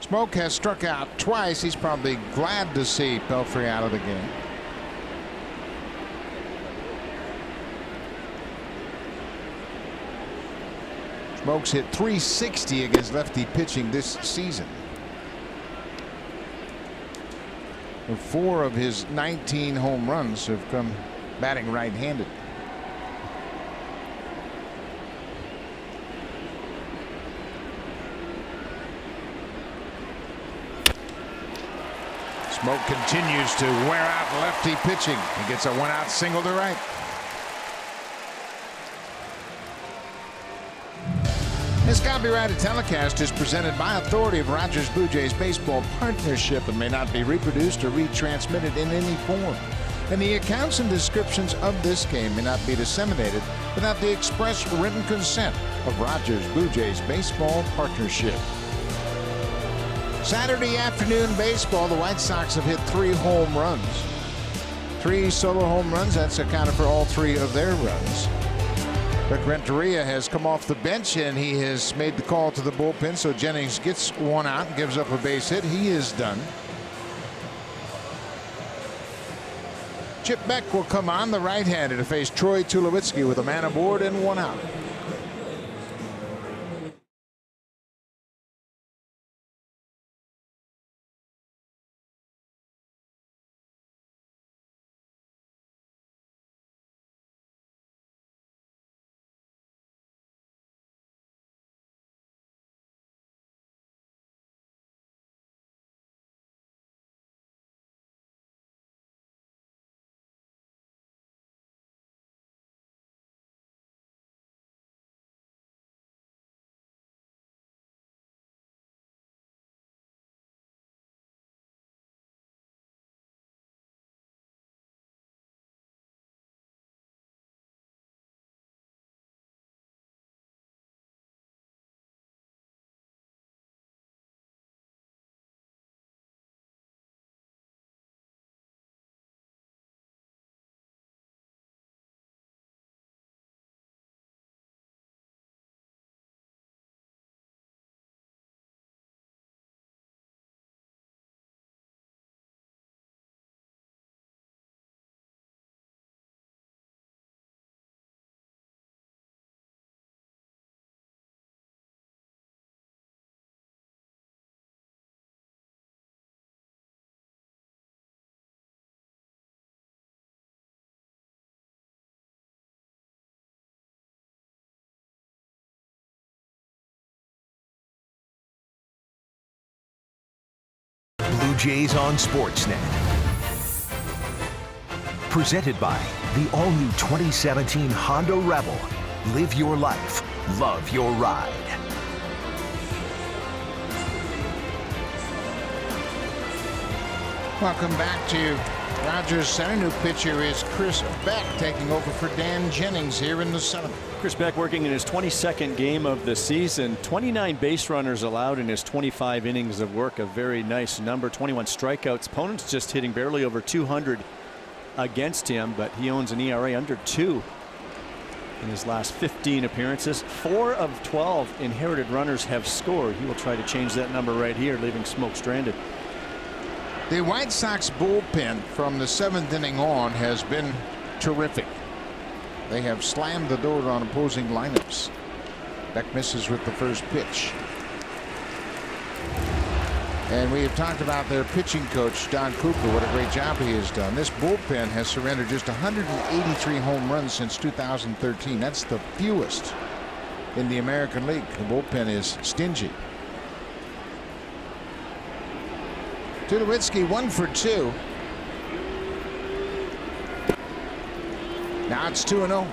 Smoke has struck out twice. He's probably glad to see Pelfrey out of the game. Smoke's hit .360 against lefty pitching this season. 4 of his 19 home runs have come batting right-handed. Smoke continues to wear out lefty pitching. He gets a 1-out single to right. This copyrighted telecast is presented by authority of Rogers Blue Jays Baseball Partnership and may not be reproduced or retransmitted in any form. And the accounts and descriptions of this game may not be disseminated without the express written consent of Rogers Blue Jays Baseball Partnership. Saturday afternoon baseball, the White Sox have hit 3 home runs. 3 solo home runs, that's accounted for all 3 of their runs. Rick Renteria has come off the bench, and he has made the call to the bullpen, so Jennings gets 1 out and gives up a base hit. He is done. Chip Beck will come on, the right-hander, to face Troy Tulowitzki with a man aboard and 1 out. Blue Jays on Sportsnet. Presented by the all-new 2017 Honda Rebel. Live your life. Love your ride. Welcome back to Rogers Center. New pitcher is Chris Beck taking over for Dan Jennings here in the 7th. Chris Beck working in his 22nd game of the season. 29 base runners allowed in his 25 innings of work. A very nice number. 21 strikeouts. Opponents just hitting barely over 200 against him, but he owns an ERA under 2 in his last 15 appearances. 4 of 12 inherited runners have scored. He will try to change that number right here, leaving Smoke stranded. The White Sox bullpen from the 7th inning on has been terrific. They have slammed the door on opposing lineups. Beck misses with the first pitch. And we have talked about their pitching coach, Don Cooper, what a great job he has done. This bullpen has surrendered just 183 home runs since 2013. That's the fewest in the American League. The bullpen is stingy. Tulowitzki 1 for 2. Now it's 2-0.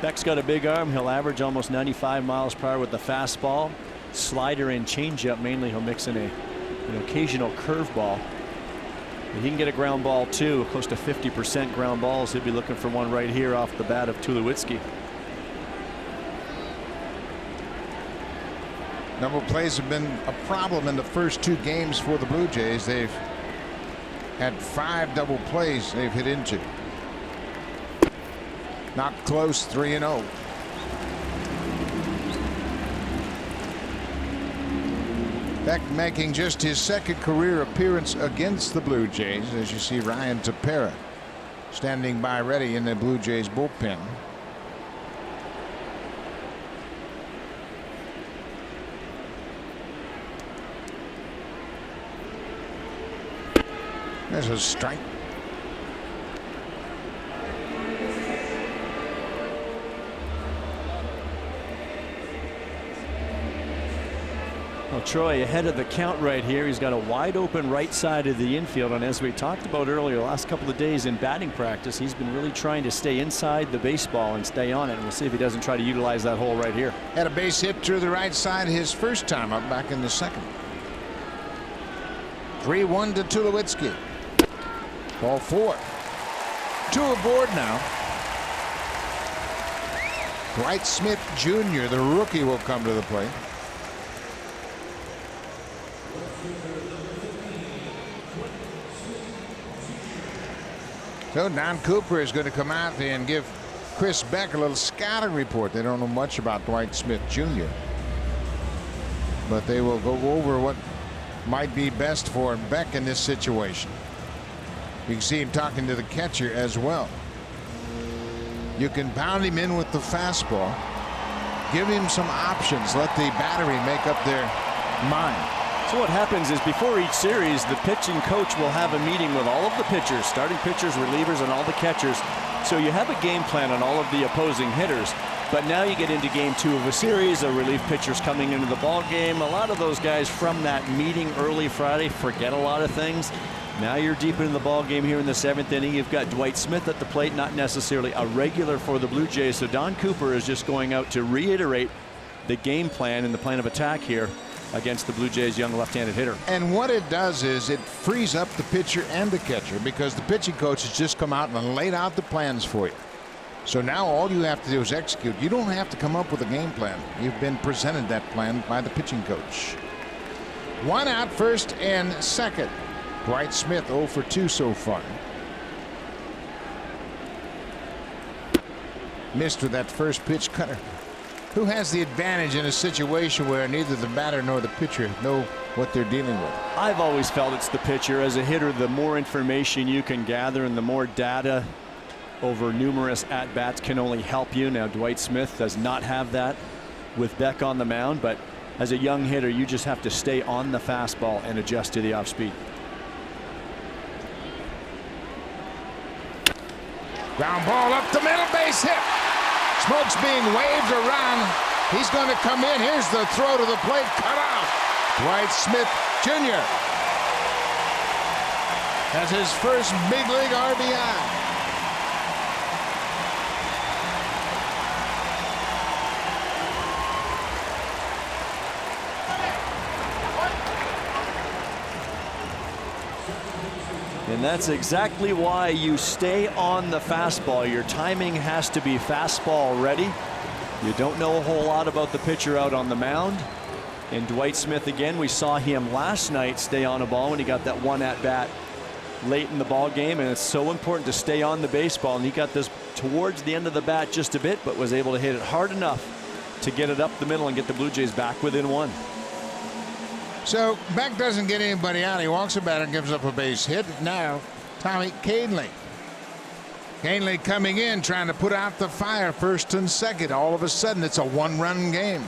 Beck's got a big arm. He'll average almost 95 miles per hour with the fastball. Slider and changeup mainly. He'll mix in an occasional curveball. He can get a ground ball too. Close to 50% ground balls. He'll be looking for one right here off the bat of Tulowitzki. Number of plays have been a problem in the first 2 games for the Blue Jays. They've had 5 double plays they've hit into. Not close. 3-0. Beck making just his 2nd career appearance against the Blue Jays, as you see Ryan Tepera standing by ready in the Blue Jays bullpen. There's a strike. Well, Troy ahead of the count right here. He's got a wide open right side of the infield, and as we talked about earlier, the last couple of days in batting practice, he's been really trying to stay inside the baseball and stay on it. And we'll see if he doesn't try to utilize that hole right here. Had a base hit to the right side his first time up back in the 2nd. 3-1 to Tulowitzki. Ball 4. 2 aboard now. Dwight Smith Jr., the rookie, will come to the plate. So Don Cooper is going to come out and give Chris Beck a little scouting report. They don't know much about Dwight Smith Jr., but they will go over what might be best for Beck in this situation. You can see him talking to the catcher as well. You can pound him in with the fastball. Give him some options. Let the battery make up their mind. So what happens is before each series, the pitching coach will have a meeting with all of the pitchers, starting pitchers, relievers, and all the catchers. So you have a game plan on all of the opposing hitters. But now you get into game 2 of a series, a relief pitcher's coming into the ball game. A lot of those guys from that meeting early Friday forget a lot of things. Now you're deep into the ball game here in the 7th inning. You've got Dwight Smith at the plate, not necessarily a regular for the Blue Jays. So Don Cooper is just going out to reiterate the game plan and the plan of attack here against the Blue Jays' young left-handed hitter. And what it does is it frees up the pitcher and the catcher, because the pitching coach has just come out and laid out the plans for you. So now all you have to do is execute. You don't have to come up with a game plan. You've been presented that plan by the pitching coach. 1 out, 1st and 2nd. Dwight Smith 0 for 2 so far. Missed with that first pitch cutter. Who has the advantage in a situation where neither the batter nor the pitcher know what they're dealing with? I've always felt it's the pitcher. As a hitter, the more information you can gather and the more data over numerous at-bats can only help you. Now, Dwight Smith does not have that with Beck on the mound, but as a young hitter, you just have to stay on the fastball and adjust to the off-speed. Ground ball up the middle, base hit. Smoke's being waved around. He's going to come in. Here's the throw to the plate, cut out. Dwight Smith Jr. has his first big league RBI. And that's exactly why you stay on the fastball. Your timing has to be fastball ready. You don't know a whole lot about the pitcher out on the mound. And Dwight Smith, again, we saw him last night stay on a ball when he got that one at bat late in the ball game, and it's so important to stay on the baseball. And he got this towards the end of the bat just a bit, but was able to hit it hard enough to get it up the middle and get the Blue Jays back within one. So Beck doesn't get anybody out. He walks a batter, gives up a base hit. Now Tommy Kahnle. Kahnle coming in, trying to put out the fire, first and second. All of a sudden, it's a one-run game.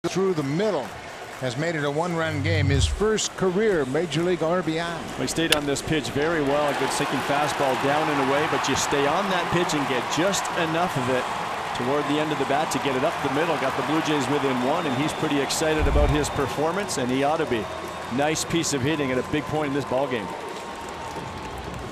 Through the middle has made it a one-run game. His first career Major League RBI. He stayed on this pitch very well. A good sinking fastball down and away, but you stay on that pitch and get just enough of it toward the end of the bat to get it up the middle. Got the Blue Jays within one, and he's pretty excited about his performance, and he ought to be. Nice piece of hitting at a big point in this ball game.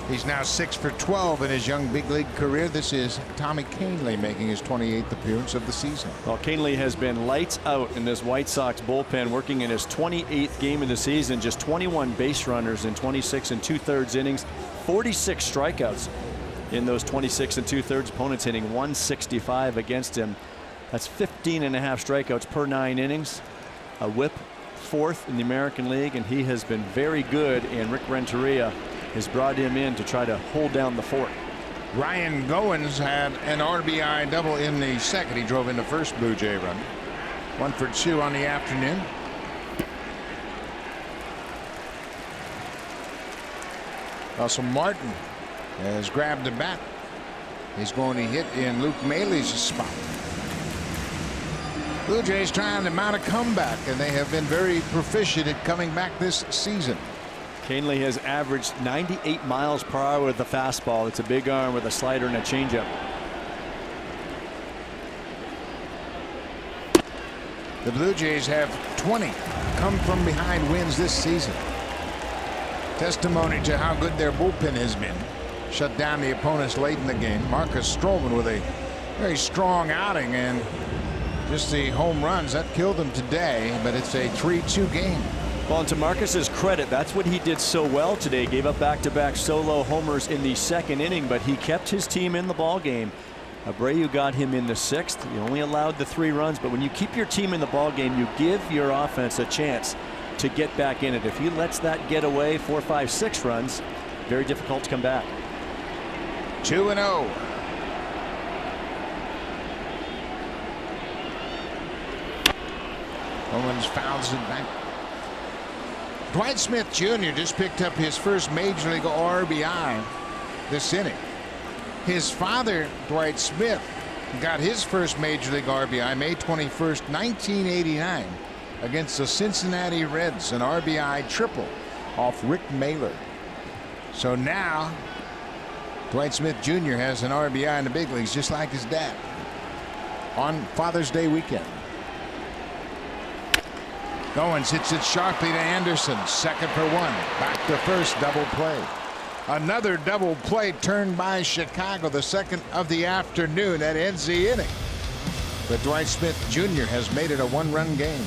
He's now 6 for 12 in his young big league career. This is Tommy Kahnle making his 28th appearance of the season. Well, Kahnle has been lights out in this White Sox bullpen, working in his 28th game of the season. Just 21 base runners in 26 2/3 innings, 46 strikeouts in those 26 2/3. Opponents hitting 165 against him. That's 15.5 strikeouts per 9 innings. A whip, 4th in the American League, and he has been very good. And Rick Renteria has brought him in to try to hold down the fort. Ryan Goins had an RBI double in the second. He drove in the first Blue Jay run. 1 for 2 on the afternoon. Russell Martin has grabbed the bat. He's going to hit in Luke Mailey's spot. Blue Jays trying to mount a comeback, and they have been very proficient at coming back this season. Kahnle has averaged 98 miles per hour with the fastball. It's a big arm with a slider and a changeup. The Blue Jays have 20 come from behind wins this season. Testimony to how good their bullpen has been. Shut down the opponents late in the game. Marcus Stroman with a very strong outing, and just the home runs that killed him today, but it's a 3-2 game. Well, and to Marcus's credit, that's what he did so well today. Gave up back-to-back solo homers in the second inning, but he kept his team in the ball game. Abreu got him in the 6th. He only allowed the 3 runs, but when you keep your team in the ball game, you give your offense a chance to get back in it. If he lets that get away, 4, 5, 6 runs, very difficult to come back. 2-0. Owens fouls it back. Dwight Smith Jr. just picked up his first Major League RBI this inning. His father, Dwight Smith, got his first Major League RBI May 21st, 1989 against the Cincinnati Reds, an RBI triple off Rick Mailer. So now Dwight Smith Jr. has an RBI in the big leagues just like his dad on Father's Day weekend. Goins hits it sharply to Anderson. Second for one. Back to first. Double play. Another double play turned by Chicago, the second of the afternoon. That ends the inning. But Dwight Smith Jr. has made it a one-run game.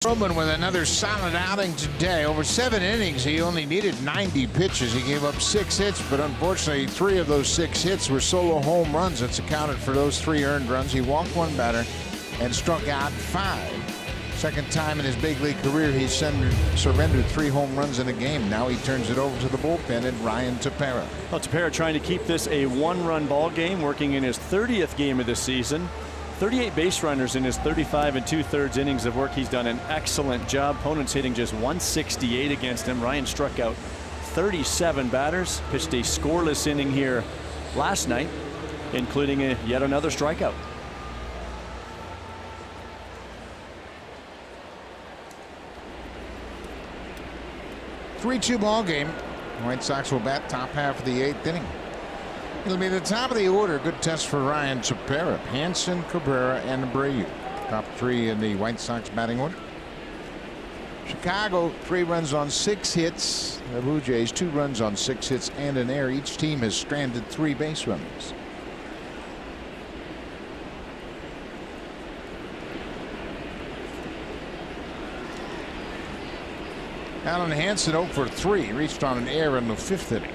Stroman with another solid outing today. Over 7 innings, he only needed 90 pitches. He gave up 6 hits, but unfortunately 3 of those 6 hits were solo home runs. That's accounted for those 3 earned runs. He walked 1 batter and struck out 5. Second time in his big league career he's surrendered 3 home runs in a game. Now he turns it over to the bullpen and Ryan Tepera. Well, Tepera trying to keep this a 1-run ball game, working in his 30th game of the season. 38 base runners in his 35 2/3 innings of work. He's done an excellent job. Opponents hitting just 168 against him. Ryan struck out 37 batters, pitched a scoreless inning here last night, including yet another strikeout. Three-two ball game. White Sox will bat top half of the 8th inning. It'll be the top of the order. Good test for Ryan Tepera. Hanson, Cabrera, and Abreu. Top 3 in the White Sox batting order. Chicago 3 runs on 6 hits. The Blue Jays 2 runs on 6 hits and an error. Each team has stranded 3 base runners. Alan Hansen 0 for 3. Reached on an error in the 5th inning.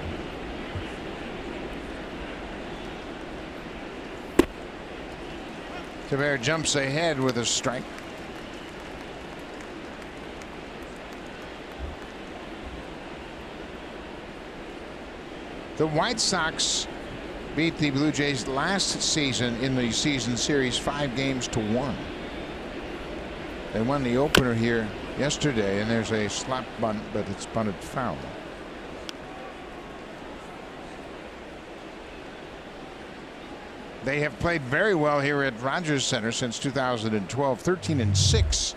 Tepera jumps ahead with a strike. The White Sox beat the Blue Jays last season in the season series 5-1. They won the opener here yesterday, and there's a slap bunt, but it's bunted foul. They have played very well here at Rogers Center since 2012, 13-6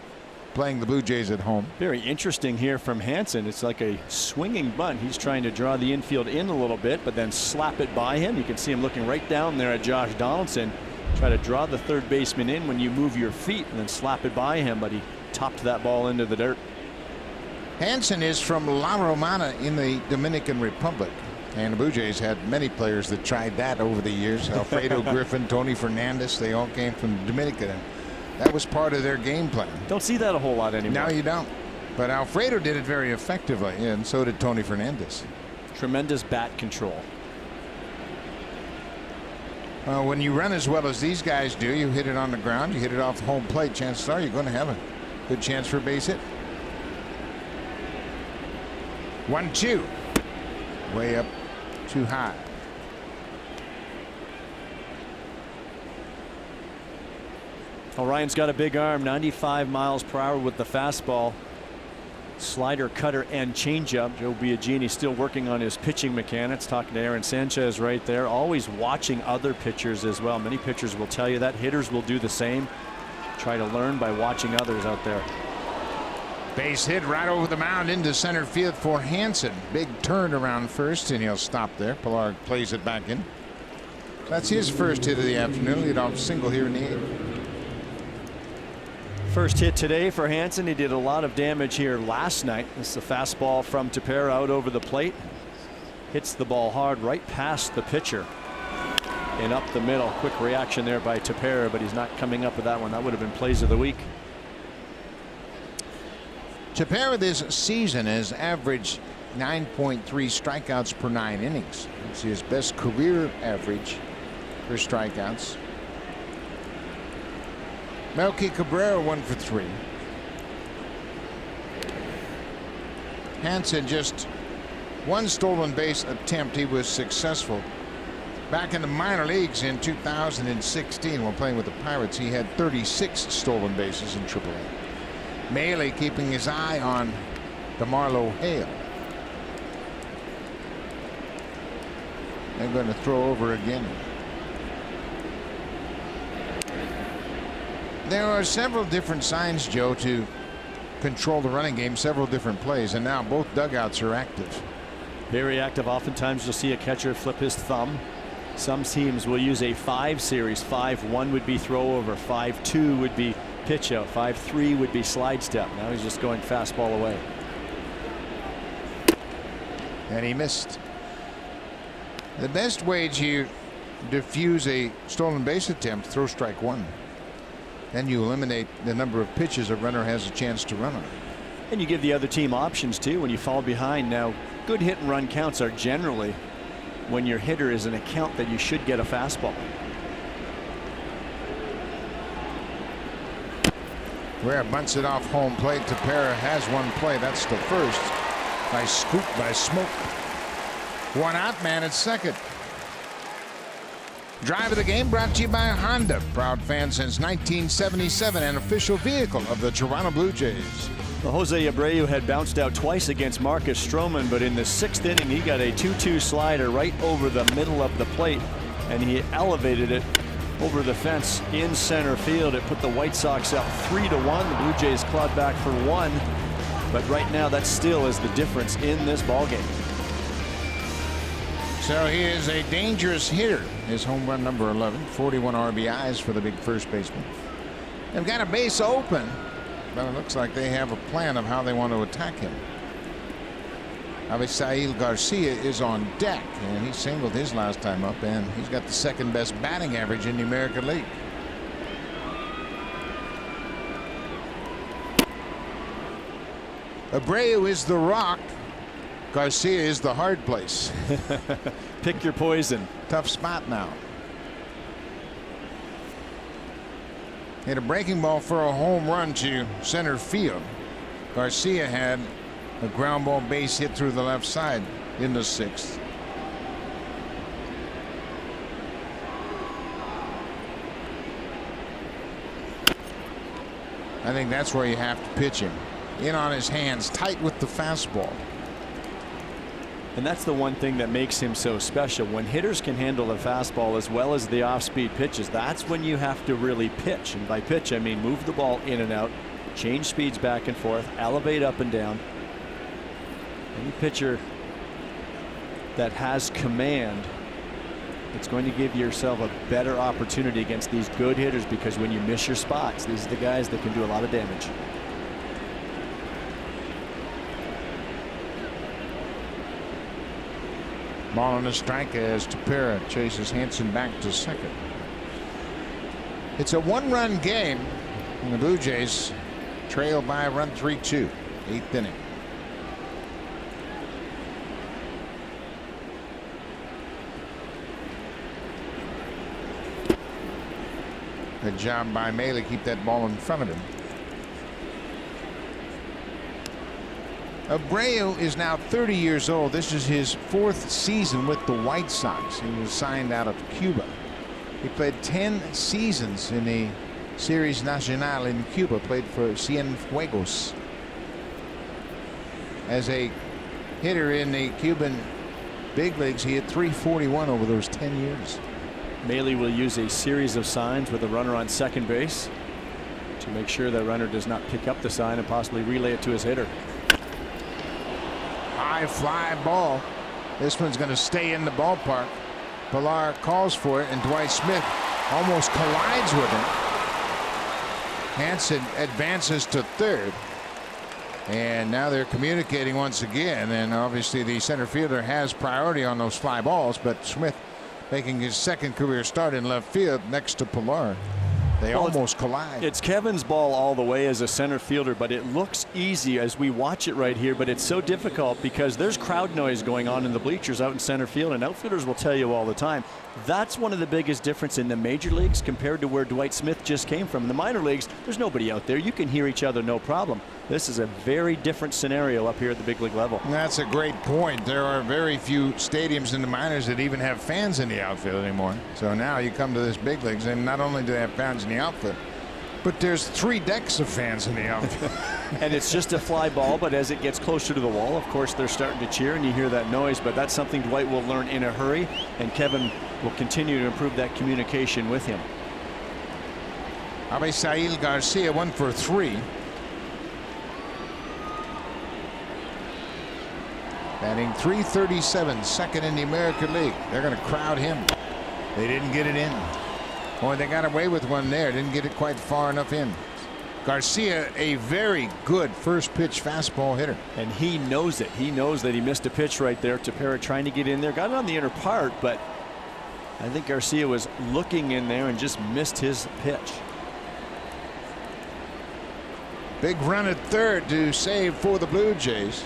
playing the Blue Jays at home. Very interesting here from Hansen. It's like a swinging bunt. He's trying to draw the infield in a little bit, but then slap it by him. You can see him looking right down there at Josh Donaldson. Try to draw the third baseman in when you move your feet and then slap it by him, but he topped that ball into the dirt. Hansen is from La Romana in the Dominican Republic. And the Blue Jays had many players that tried that over the years. Alfredo Griffin, Tony Fernandez, they all came from Dominican. And that was part of their game plan. Don't see that a whole lot anymore. No, you don't. But Alfredo did it very effectively, and so did Tony Fernandez. Tremendous bat control. When you run as well as these guys do, you hit it on the ground, you hit it off home plate, chances are you're going to have a good chance for a base hit. 1-2. Way up too high. Well, Ryan's got a big arm, 95 miles per hour with the fastball. Slider, cutter, and changeup. Joe Biagini still working on his pitching mechanics. Talking to Aaron Sanchez right there. Always watching other pitchers as well. Many pitchers will tell you that. Hitters will do the same. Try to learn by watching others out there. Base hit right over the mound into center field for Hansen. Big turn around first, and he'll stop there. Pilar plays it back in. That's his first hit of the afternoon. Leadoff single here in the 8th. First hit today for Hansen. He did a lot of damage here last night. This is a fastball from Tepera out over the plate. Hits the ball hard right past the pitcher and up the middle. Quick reaction there by Tepera, but he's not coming up with that one. That would have been plays of the week. Tepera this season has averaged 9.3 strikeouts per 9 innings. It's his best career average for strikeouts. Melky Cabrera 1 for 3. Hansen just one stolen base attempt. He was successful. Back in the minor leagues in 2016 while playing with the Pirates, he had 36 stolen bases in AAA. Maile keeping his eye on DeMarlo Hale. They're going to throw over again. There are several different signs, Joe, to control the running game, several different plays, and now both dugouts are active. Very active. Oftentimes you'll see a catcher flip his thumb. Some teams will use a 5 series. 5-1 would be throw over. 5-2 would be pitch out. 5-3 would be slide step. Now he's just going fastball away. And he missed. The best way to diffuse a stolen base attempt, throw strike 1. Then you eliminate the number of pitches a runner has a chance to run on. And you give the other team options too when you fall behind. Now, good hit and run counts are generally when your hitter is an account that you should get a fastball. Where bunts it off home plate. Tepera has one play. That's the first. Nice scoop by Smoke. One out, man at second. Drive of the game brought to you by Honda. Proud fan since 1977 and official vehicle of the Toronto Blue Jays. Well, Jose Abreu had bounced out twice against Marcus Stroman, but in the 6th inning he got a 2-2 slider right over the middle of the plate, and he elevated it over the fence in center field. It put the White Sox up 3-1. The Blue Jays clawed back for 1, but right now that still is the difference in this ballgame. So he is a dangerous hitter. His home run number 11, 41 RBIs for the big first baseman. They've got a base open, but it looks like they have a plan of how they want to attack him. Avisail Garcia is on deck, and he singled his last time up, and he's got the second best batting average in the American League. Abreu is the rock. Garcia is the hard place. Pick your poison. Tough spot now. Hit a breaking ball for a home run to center field. Garcia had a ground ball base hit through the left side in the 6th. I think that's where you have to pitch him. In on his hands, tight with the fastball. And that's the one thing that makes him so special. When hitters can handle the fastball as well as the off-speed pitches, that's when you have to really pitch. And by pitch, I mean move the ball in and out, change speeds back and forth, elevate up and down. Any pitcher that has command, it's going to give yourself a better opportunity against these good hitters, because when you miss your spots, these are the guys that can do a lot of damage. Ball on the strike as Tepera chases Hansen back to second. It's a 1-run game, and the Blue Jays trail by a run 3-2, 8th inning. Good job by Maile to keep that ball in front of him. Abreu is now 30 years old. This is his 4th season with the White Sox. He was signed out of Cuba. He played 10 seasons in the Series Nacional in Cuba, played for Cienfuegos. As a hitter in the Cuban big leagues, he had .341 over those 10 years. Maile will use a series of signs with a runner on second base to make sure that runner does not pick up the sign and possibly relay it to his hitter. High fly ball. This one's going to stay in the ballpark. Pilar calls for it, and Dwight Smith almost collides with him. Hansen advances to third. And now they're communicating once again, and obviously the center fielder has priority on those fly balls, but Smith making his 2nd career start in left field next to Pilar. They almost collide. It's Kevin's ball all the way as a center fielder, but it looks easy as we watch it right here, but it's so difficult because there's crowd noise going on in the bleachers out in center field, and outfielders will tell you all the time. That's one of the biggest difference in the major leagues compared to where Dwight Smith just came from. In the minor leagues, there's nobody out there. You can hear each other no problem. This is a very different scenario up here at the big league level. That's a great point. There are very few stadiums in the minors that even have fans in the outfield anymore. So now you come to this big leagues, and not only do they have fans in the outfield, but there's 3 decks of fans in the outfield. And it's just a fly ball, but as it gets closer to the wall, of course, they're starting to cheer and you hear that noise, but that's something Dwight will learn in a hurry, and Kevin will continue to improve that communication with him. Abisail Garcia 1 for 3. Batting .337, 2nd in the American League. They're going to crowd him. They didn't get it in. Boy, they got away with one there. Didn't get it quite far enough in. Garcia, a very good first pitch fastball hitter. And he knows it. He knows that he missed a pitch right there. Tepera trying to get in there. Got it on the inner part, but I think Garcia was looking in there and just missed his pitch. Big run at third to save for the Blue Jays.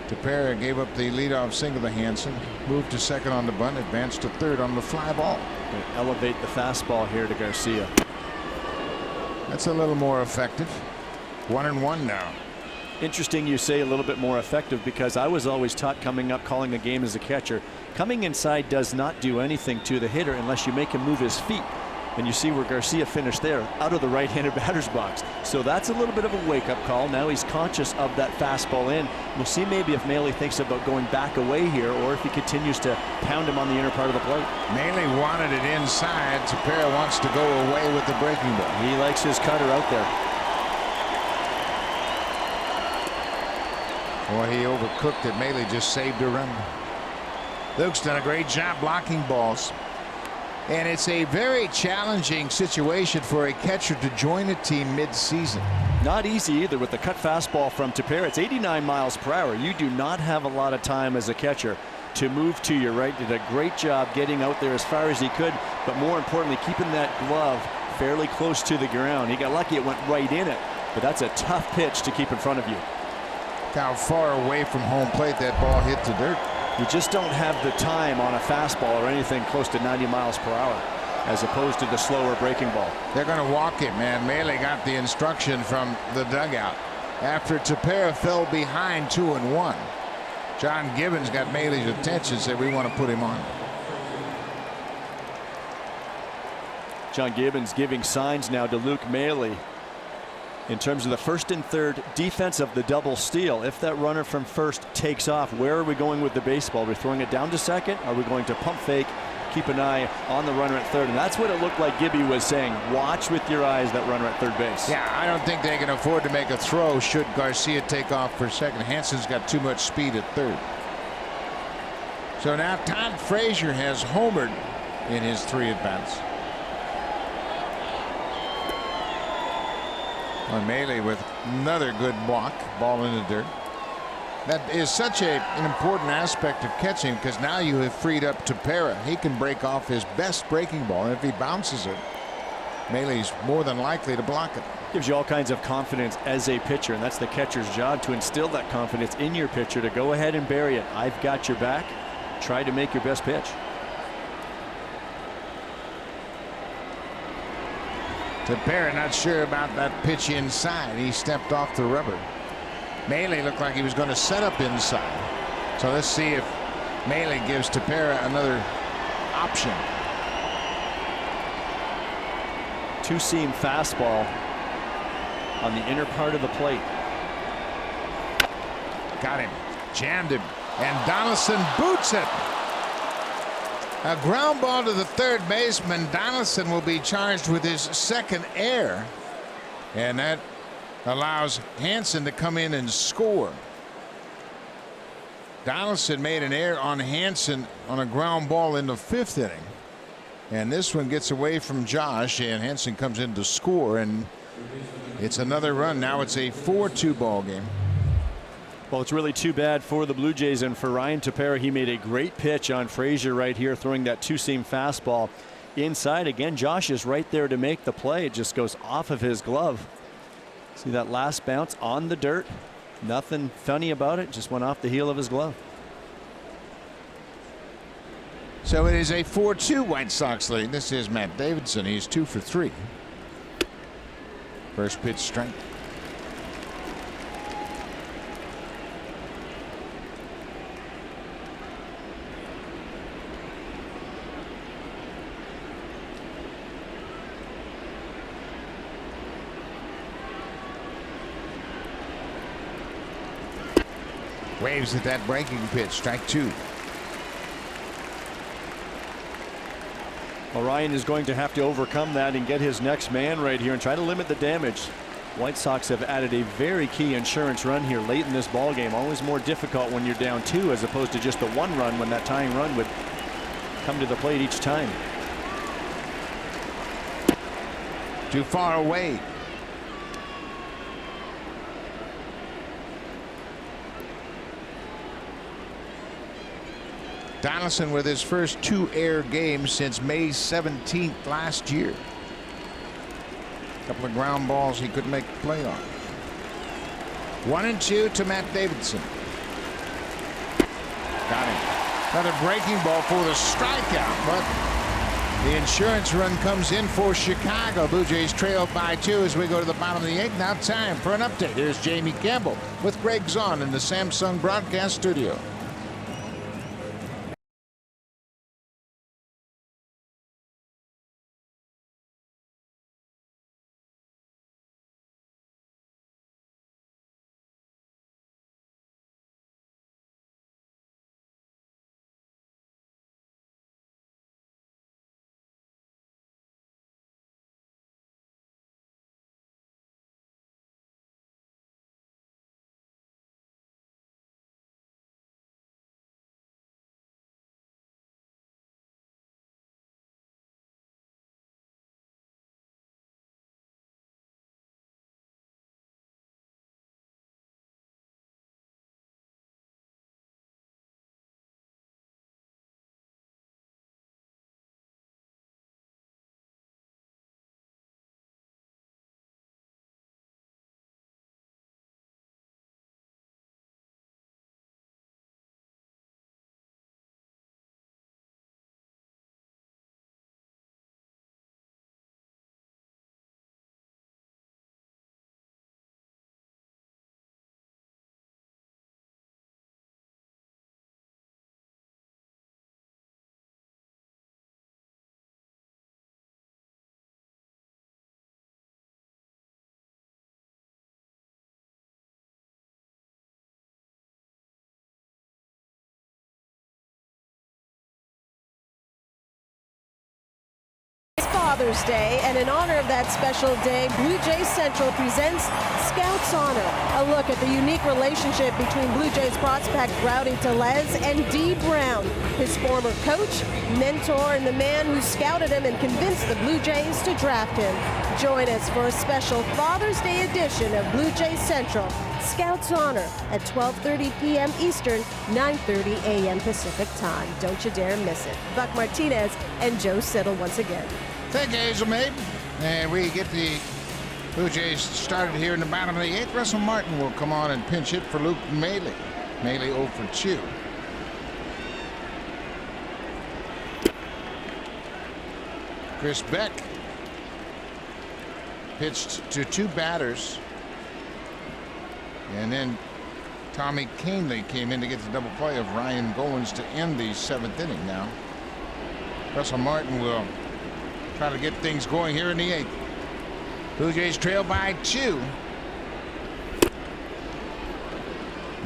Tepera gave up the leadoff single to Hansen. Moved to second on the bunt. Advanced to third on the fly ball. Elevate the fastball here to Garcia. That's a little more effective. 1-1 now. Interesting you say a little bit more effective, because I was always taught coming up calling a game as a catcher, coming inside does not do anything to the hitter unless you make him move his feet. And you see where Garcia finished there, out of the right-handed batter's box. So that's a little bit of a wake-up call. Now he's conscious of that fastball in. We'll see maybe if Maile thinks about going back away here, or if he continues to pound him on the inner part of the plate. Maile wanted it inside. Tepera wants to go away with the breaking ball. He likes his cutter out there. Boy, he overcooked it. Maile just saved a run. Luke's done a great job blocking balls. And it's a very challenging situation for a catcher to join a team mid-season. Not easy either with the cut fastball from Tepera. It's 89 miles per hour. You do not have a lot of time as a catcher to move to your right. Did a great job getting out there as far as he could, but more importantly, keeping that glove fairly close to the ground. He got lucky it went right in it, but that's a tough pitch to keep in front of you. How far away from home plate that ball hit the dirt. You just don't have the time on a fastball or anything close to 90 miles per hour, as opposed to the slower breaking ball. They're going to walk it, man. Maile got the instruction from the dugout after Tepera fell behind 2-1. John Gibbons got Maile's attention, said we want to put him on. John Gibbons giving signs now to Luke Maile in terms of the first and third defense of the double steal. If that runner from first takes off, where are we going with the baseball? Are we throwing it down to second? Are we going to pump fake? Keep an eye on the runner at third. And that's what it looked like Gibby was saying. Watch with your eyes that runner at third base. Yeah, I don't think they can afford to make a throw should Garcia take off for second. Hansen's got too much speed at third. So now Todd Frazier has homered in his 3 at-bats. On Maile with another good walk, ball in the dirt. That is such an important aspect of catching, because now you have freed up Tepera. He can break off his best breaking ball, and if he bounces it, Maile's more than likely to block it. Gives you all kinds of confidence as a pitcher, and that's the catcher's job, to instill that confidence in your pitcher to go ahead and bury it. I've got your back. Try to make your best pitch. Tepera not sure about that pitch inside. He stepped off the rubber. Maile looked like he was going to set up inside. So let's see if Maile gives Tepera another option. Two-seam fastball on the inner part of the plate. Got him, jammed him, and Donaldson boots it. A ground ball to the third baseman. Donaldson will be charged with his second error, and that allows Hansen to come in and score. Donaldson made an error on Hansen on a ground ball in the 5th inning, and this one gets away from Josh, and Hansen comes in to score, and it's another run. Now it's a 4-2 ball game. Well, it's really too bad for the Blue Jays and for Ryan Tepera. He made a great pitch on Frazier right here, throwing that two-seam fastball inside. Again, Josh is right there to make the play. It just goes off of his glove. See that last bounce on the dirt? Nothing funny about it. Just went off the heel of his glove. So it is a 4-2 White Sox lead. This is Matt Davidson. He's 2 for 3. First pitch strike. Waves at that breaking pitch. Strike 2. Well, Ryan is going to have to overcome that and get his next man right here and try to limit the damage. White Sox have added a very key insurance run here late in this ball game. Always more difficult when you're down 2 as opposed to just the 1 run when that tying run would come to the plate each time. Too far away. Donaldson with his first 2-error game since May 17th last year. A couple of ground balls he couldn't make the play on. 1-2 to Matt Davidson. Got him. Another breaking ball for the strikeout, but the insurance run comes in for Chicago. Blue Jays trail by 2 as we go to the bottom of the 8th. Now time for an update. Here's Jamie Campbell with Greg Zahn in the Samsung broadcast studio. Father's Day, and in honor of that special day, Blue Jays Central presents Scouts Honor, a look at the unique relationship between Blue Jays prospect Rowdy Tellez and Dee Brown, his former coach, mentor, and the man who scouted him and convinced the Blue Jays to draft him. Join us for a special Father's Day edition of Blue Jays Central, Scouts Honor, at 12:30 p.m. Eastern, 9:30 a.m. Pacific time. Don't you dare miss it. Buck Martinez and Joe Siddle once again. Thank you, Hazel Maid. And we get the Blue Jays started here in the bottom of the 8th. Russell Martin will come on and pinch hit for Luke Maile. Maile 0 for 2. Chris Beck pitched to 2 batters and then Tommy Kahnle came in to get the double play of Ryan Goins to end the 7th inning. Now Russell Martin will try to get things going here in the 8th. Blue Jays trail by 2.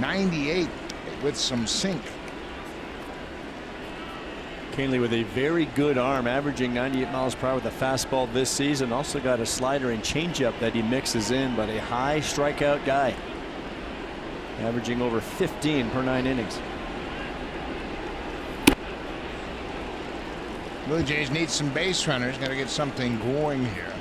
98 with some sink. Kahnle with a very good arm, averaging 98 miles per hour with a fastball this season. Also got a slider and changeup that he mixes in, but a high strikeout guy, averaging over 15 per 9 innings. Blue Jays need some base runners. Got to get something going here.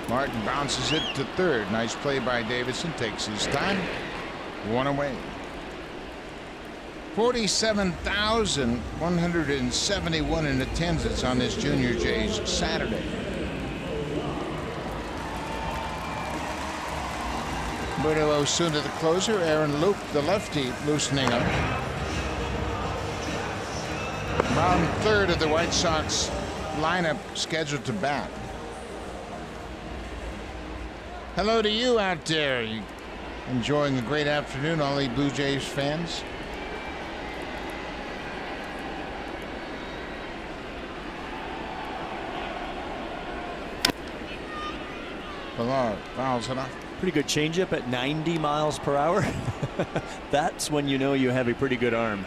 Martin bounces it to third. Nice play by Davidson. Takes his time. 1 away. 47,171 in attendance on this Junior Jays Saturday. Bruno Osuna, the closer. Aaron Loup, the lefty, loosening up. Bottom third of the White Sox lineup scheduled to bat. Hello to you out there. You enjoying a great afternoon, all the Blue Jays fans. Pilar fouls it off. Pretty good changeup at 90 miles per hour. That's when you know you have a pretty good arm.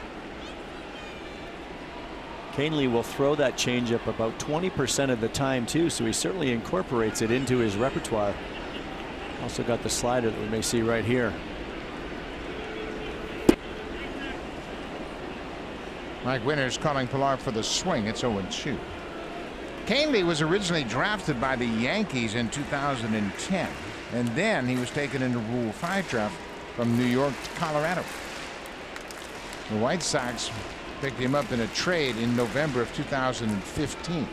Kahnle will throw that changeup about 20% of the time too, so he certainly incorporates it into his repertoire. Also got the slider that we may see right here. Mike Winters calling Pilar for the swing. It's 0-2. Kahnle was originally drafted by the Yankees in 2010, and then he was taken into Rule 5 draft from New York to Colorado. The White Sox picked him up in a trade in November of 2015.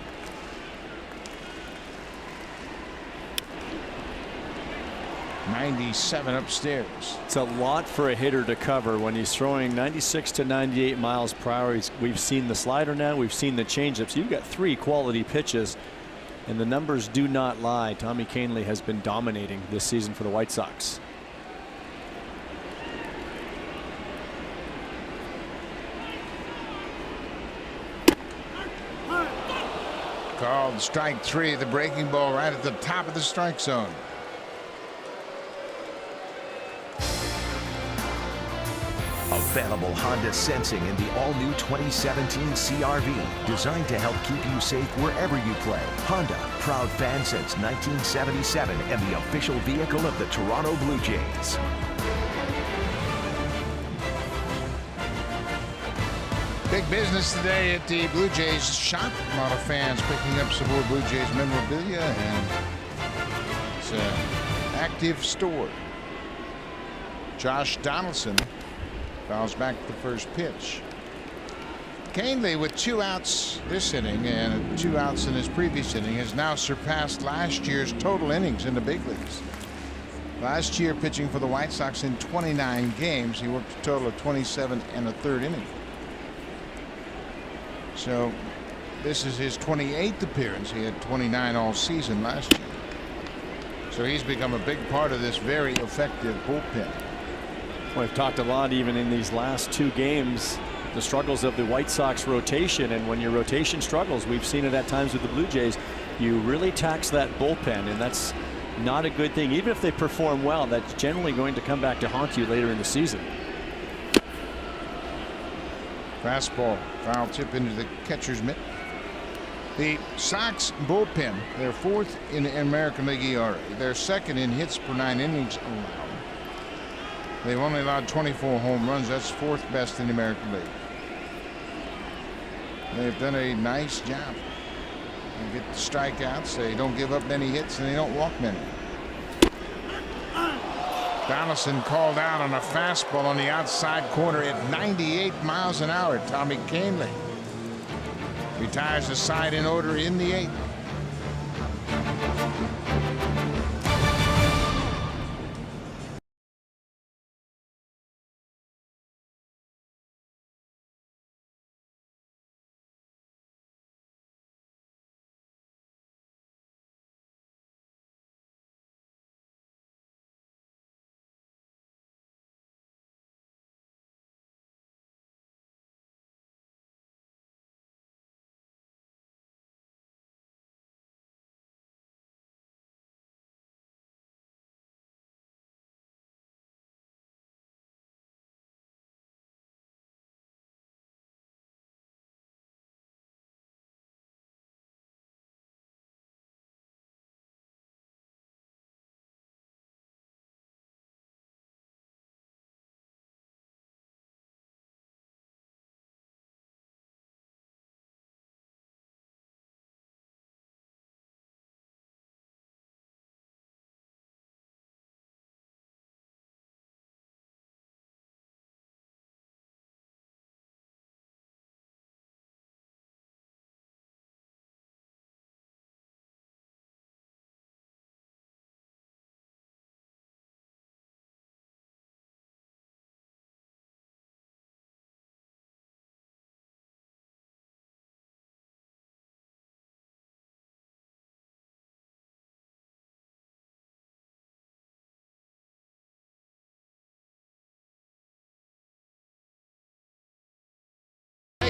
.97 upstairs. It's a lot for a hitter to cover when he's throwing 96 to 98 miles per hour. We've seen the slider now. We've seen the changeup. So you've got 3 quality pitches, and the numbers do not lie. Tommy Kahnle has been dominating this season for the White Sox. Called strike 3. The breaking ball right at the top of the strike zone. Available Honda Sensing in the all-new 2017 CR-V, designed to help keep you safe wherever you play. Honda, proud fan since 1977 and the official vehicle of the Toronto Blue Jays. Big business today at the Blue Jays shop. A lot of fans picking up some more Blue Jays memorabilia, and it's an active store. Josh Donaldson fouls back the first pitch. Kahnle, with 2 outs this inning and 2 outs in his previous inning, has now surpassed last year's total innings in the big leagues. Last year, pitching for the White Sox in 29 games, he worked a total of 27 1/3 innings. So this is his 28th appearance. He had 29 all season last year. So he's become a big part of this very effective bullpen. We've talked a lot even in these last 2 games, the struggles of the White Sox rotation, and when your rotation struggles, we've seen it at times with the Blue Jays, you really tax that bullpen, and that's not a good thing. Even if they perform well, that's generally going to come back to haunt you later in the season. Fastball, foul tip into the catcher's mitt. The Sox bullpen, they're 4th in the American League ERA. They're 2nd in hits per 9 innings allowed. They've only allowed 24 home runs. That's 4th best in the American League. They've done a nice job. They get the strikeouts. They don't give up many hits, and they don't walk many. Donaldson called out on a fastball on the outside corner at 98 miles an hour. Tommy Kahnle retires the side in order in the 8th.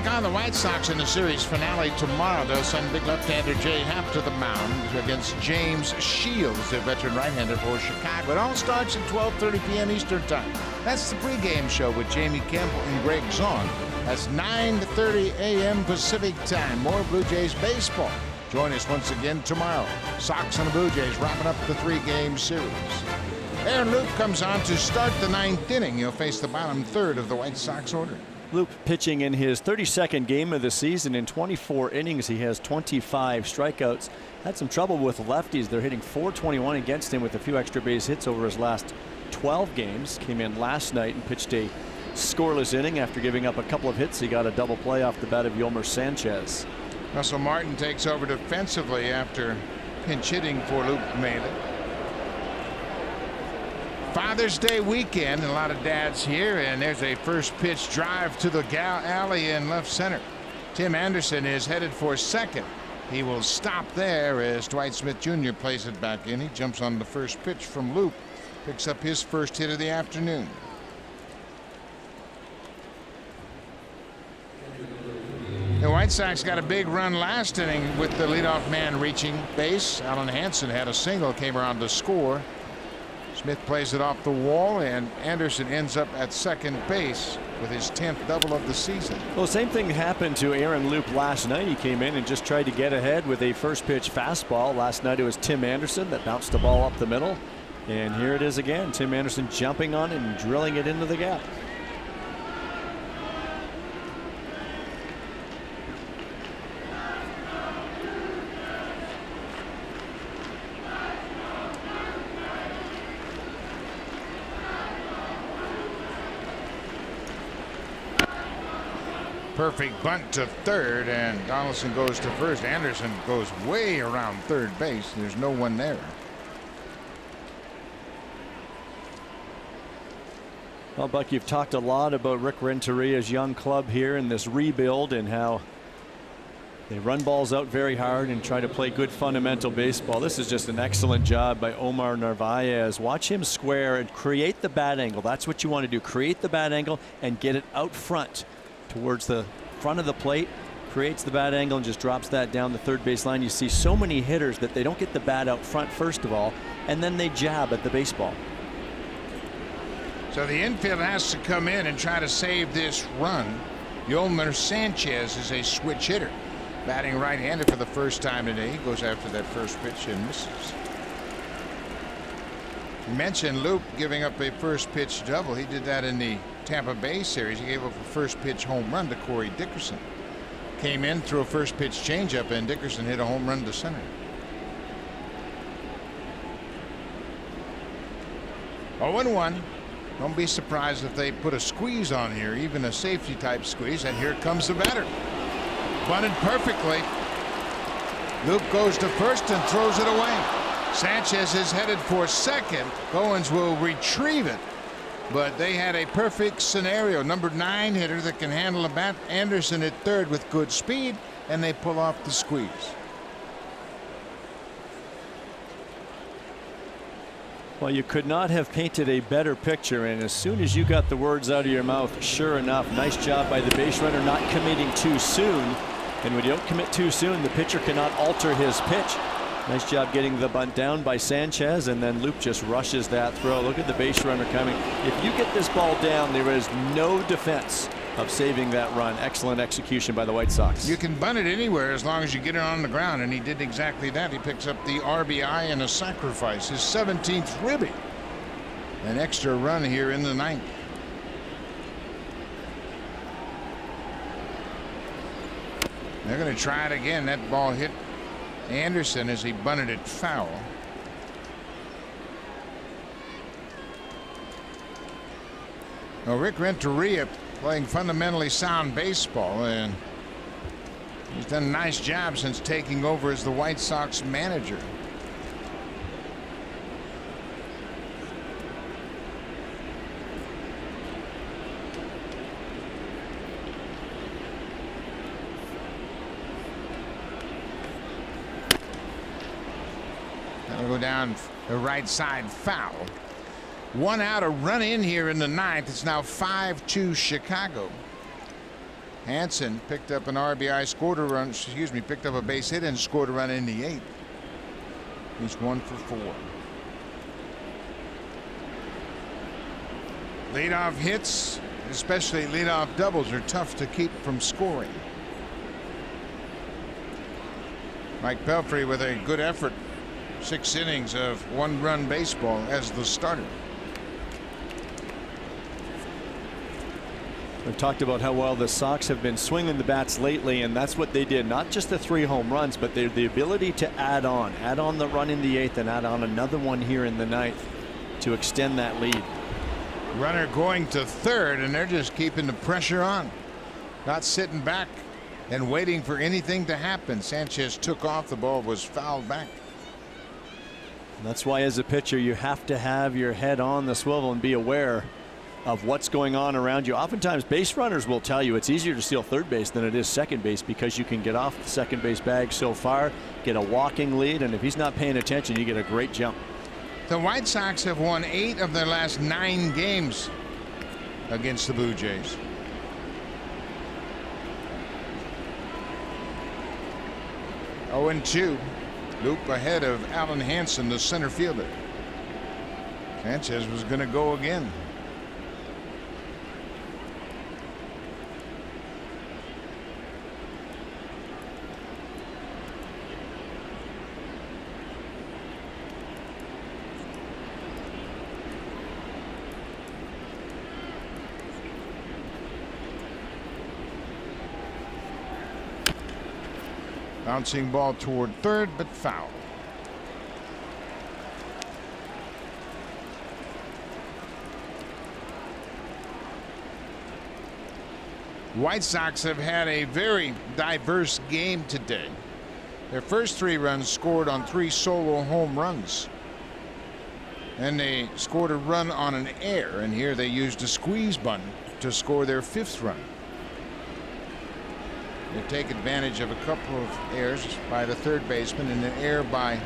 take on the White Sox in the series finale tomorrow. They'll send big left-hander Jay Happ to the mound against James Shields, the veteran right-hander for Chicago. It all starts at 12:30 p.m. Eastern Time. That's the pregame show with Jamie Campbell and Greg Zahn. That's 9:30 a.m. Pacific Time. More Blue Jays baseball. Join us once again tomorrow. Sox and the Blue Jays wrapping up the 3-game series. Aaron Loup comes on to start the 9th inning. He'll face the bottom third of the White Sox order. Loup pitching in his 32nd game of the season. In 24 innings, he has 25 strikeouts. Had some trouble with lefties. They're hitting .421 against him with a few extra base hits over his last 12 games. Came in last night and pitched a scoreless inning after giving up a couple of hits. He got a double play off the bat of Yolmer Sanchez. Russell Martin takes over defensively after pinch hitting for Luke Maile. Father's Day weekend, a lot of dads here, and there's a first pitch drive to the alley in left center. Tim Anderson is headed for second. He will stop there as Dwight Smith Jr. plays it back in. He jumps on the first pitch from Loup, picks up his first hit of the afternoon. The White Sox got a big run last inning with the leadoff man reaching base. Alan Hansen had a single, came around to score. Smith plays it off the wall, and Anderson ends up at second base with his 10th double of the season. Well, same thing happened to Aaron Loup last night. He came in and just tried to get ahead with a first pitch fastball. Last night it was Tim Anderson that bounced the ball up the middle. And here it is again. Tim Anderson jumping on it and drilling it into the gap. Perfect bunt to third, and Donaldson goes to first. Anderson goes way around third base. There's no one there. Well, Buck, you've talked a lot about Rick Renteria's young club here in this rebuild and how they run balls out very hard and try to play good fundamental baseball. This is just an excellent job by Omar Narvaez. Watch him square and create the bat angle. That's what you want to do. Create the bat angle and get it out front towards the front of the plate. Creates the bat angle and just drops that down the third base line. You see so many hitters that they don't get the bat out front first of all, and then they jab at the baseball. So the infield has to come in and try to save this run. Yolmer Sanchez is a switch hitter, batting right-handed for the first time today. He goes after that first pitch and misses. You mentioned Loup giving up a first pitch double. He did that in the Tampa Bay series. He gave up a first pitch home run to Corey Dickerson. Came in, threw a first pitch changeup, and Dickerson hit a home run to center. 0-1. Don't be surprised if they put a squeeze on here, even a safety type squeeze. And here comes the batter. Bunted perfectly. Loup goes to first and throws it away. Sanchez is headed for second. Goins will retrieve it. But they had a perfect scenario. Number 9 hitter that can handle a bat. Anderson at third with good speed, and they pull off the squeeze. Well, you could not have painted a better picture, and as soon as you got the words out of your mouth, sure enough, nice job by the base runner not committing too soon. And when you don't commit too soon, the pitcher cannot alter his pitch. Nice job getting the bunt down by Sanchez, and then Loup just rushes that throw. Look at the base runner coming. If you get this ball down, there is no defense of saving that run. Excellent execution by the White Sox. You can bunt it anywhere as long as you get it on the ground, and he did exactly that. He picks up the RBI and a sacrifice, his 17th ribby. An extra run here in the 9th. They're going to try it again. That ball hit Anderson as he bunted it foul. Well, Rick Renteria playing fundamentally sound baseball, and he's done a nice job since taking over as the White Sox manager. That'll go down the right side foul. 1 out, a run in here in the 9th. It's now 5-2 Chicago. Hansen picked up an RBI, scored a run, picked up a base hit and scored a run in the 8th. He's 1 for 4. Leadoff hits, especially leadoff doubles, are tough to keep from scoring. Mike Pelfrey with a good effort. 6 innings of 1-run baseball as the starter. We've talked about how well the Sox have been swinging the bats lately, and that's what they did. Not just the 3 home runs, but the ability to add on the run in the 8th and add on another one here in the 9th to extend that lead. Runner going to third, and they're just keeping the pressure on. Not sitting back and waiting for anything to happen. Sanchez took off. The ball was fouled back. And that's why as a pitcher you have to have your head on the swivel and be aware of what's going on around you. Oftentimes base runners will tell you it's easier to steal third base than it is second base because you can get off the second base bag so far, get a walking lead, and if he's not paying attention you get a great jump. The White Sox have won 8 of their last 9 games against the Blue Jays. Oh, and 2. Loop ahead of Alan Hansen, the center fielder. Sanchez was going to go again. Bouncing ball toward third, but foul. White Sox have had a very diverse game today. Their first 3 runs scored on 3 solo home runs. And they scored a run on an error, and here they used a squeeze bunt to score their 5th run. They take advantage of a couple of errors by the third baseman and an error by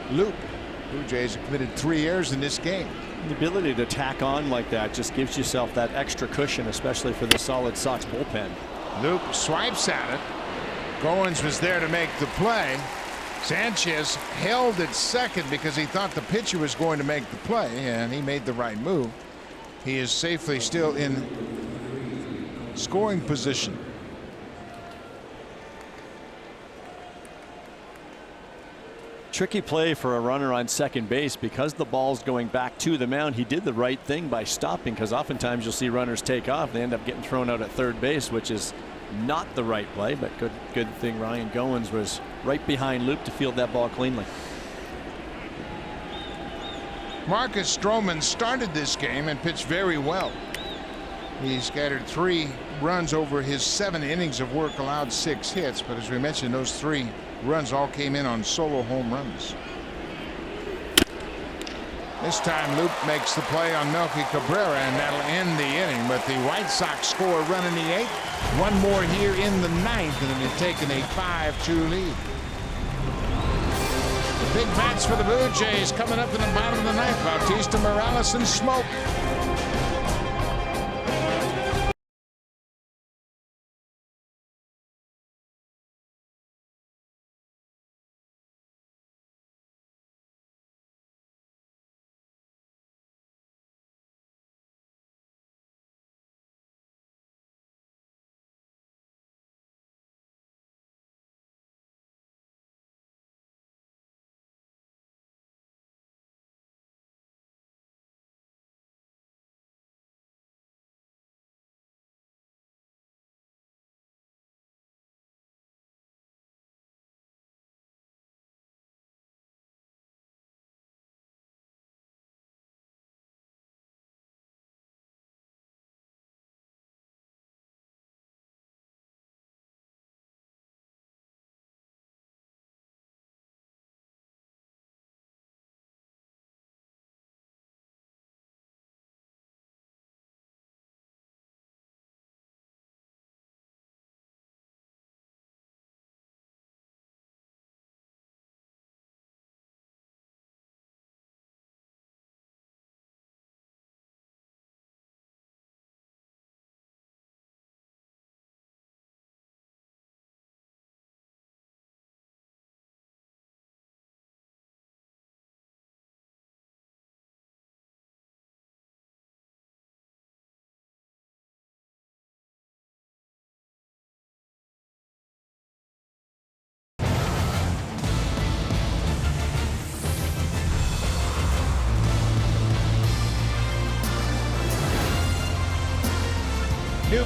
Loop. Blue Jays have committed 3 errors in this game. The ability to tack on like that just gives yourself that extra cushion, especially for the solid Sox bullpen. Loop swipes at it. Goins was there to make the play. Sanchez held at second because he thought the pitcher was going to make the play, and he made the right move. He is safely still in scoring position. Tricky play for a runner on second base because the ball's going back to the mound. He did the right thing by stopping, because oftentimes you'll see runners take off. They end up getting thrown out at third base, which is not the right play, but good thing Ryan Goins was right behind Loop to field that ball cleanly. Marcus Stroman started this game and pitched very well. He scattered 3 runs over his 7 innings of work, allowed 6 hits, but as we mentioned, those 3 runs all came in on solo home runs. This time Loop makes the play on Melky Cabrera, and that'll end the inning, but the White Sox score a run in the 8th, 1 more here in the 9th, and they've taken a 5-2 lead. The big bats for the Blue Jays coming up in the bottom of the 9th. Bautista, Morales, and Smoke.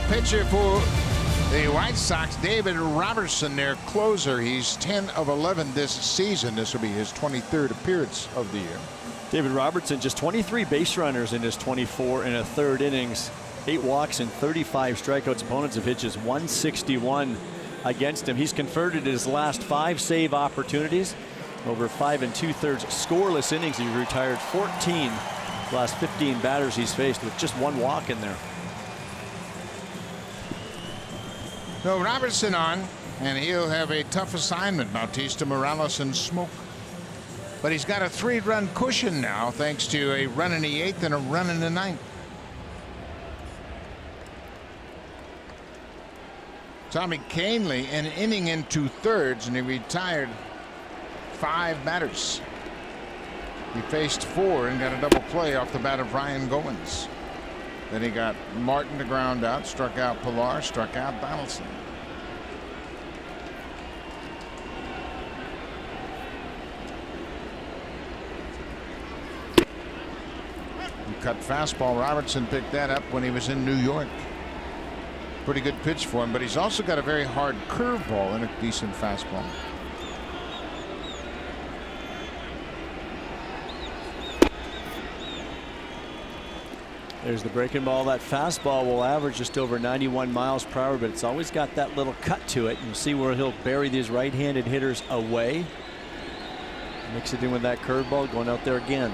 pitcher for the White Sox, David Robertson, their closer. He's 10 of 11 this season. This will be his 23rd appearance of the year. David Robertson, just 23 base runners in his 24 and a third innings. 8 walks and 35 strikeouts. Opponents have hit just 161 against him. He's converted his last 5 save opportunities. Over 5 2/3 scoreless innings. He retired 14 the last 15 batters he's faced with just 1 walk in there. So Robertson on, and he'll have a tough assignment. Bautista, Morales, and Smoke. But he's got a 3-run cushion now, thanks to a run in the 8th and a run in the 9th. Tommy Kahnle, an inning and 2/3, and he retired 5 batters. He faced 4 and got a double play off the bat of Ryan Goins. Then he got Martin to ground out, struck out Pilar, struck out Donaldson. Cut fastball. Robertson picked that up when he was in New York. Pretty good pitch for him, but he's also got a very hard curveball and a decent fastball. There's the breaking ball. That fastball will average just over 91 miles per hour, but it's always got that little cut to it. You'll see where he'll bury these right-handed hitters away. Mix it in with that curveball, going out there again.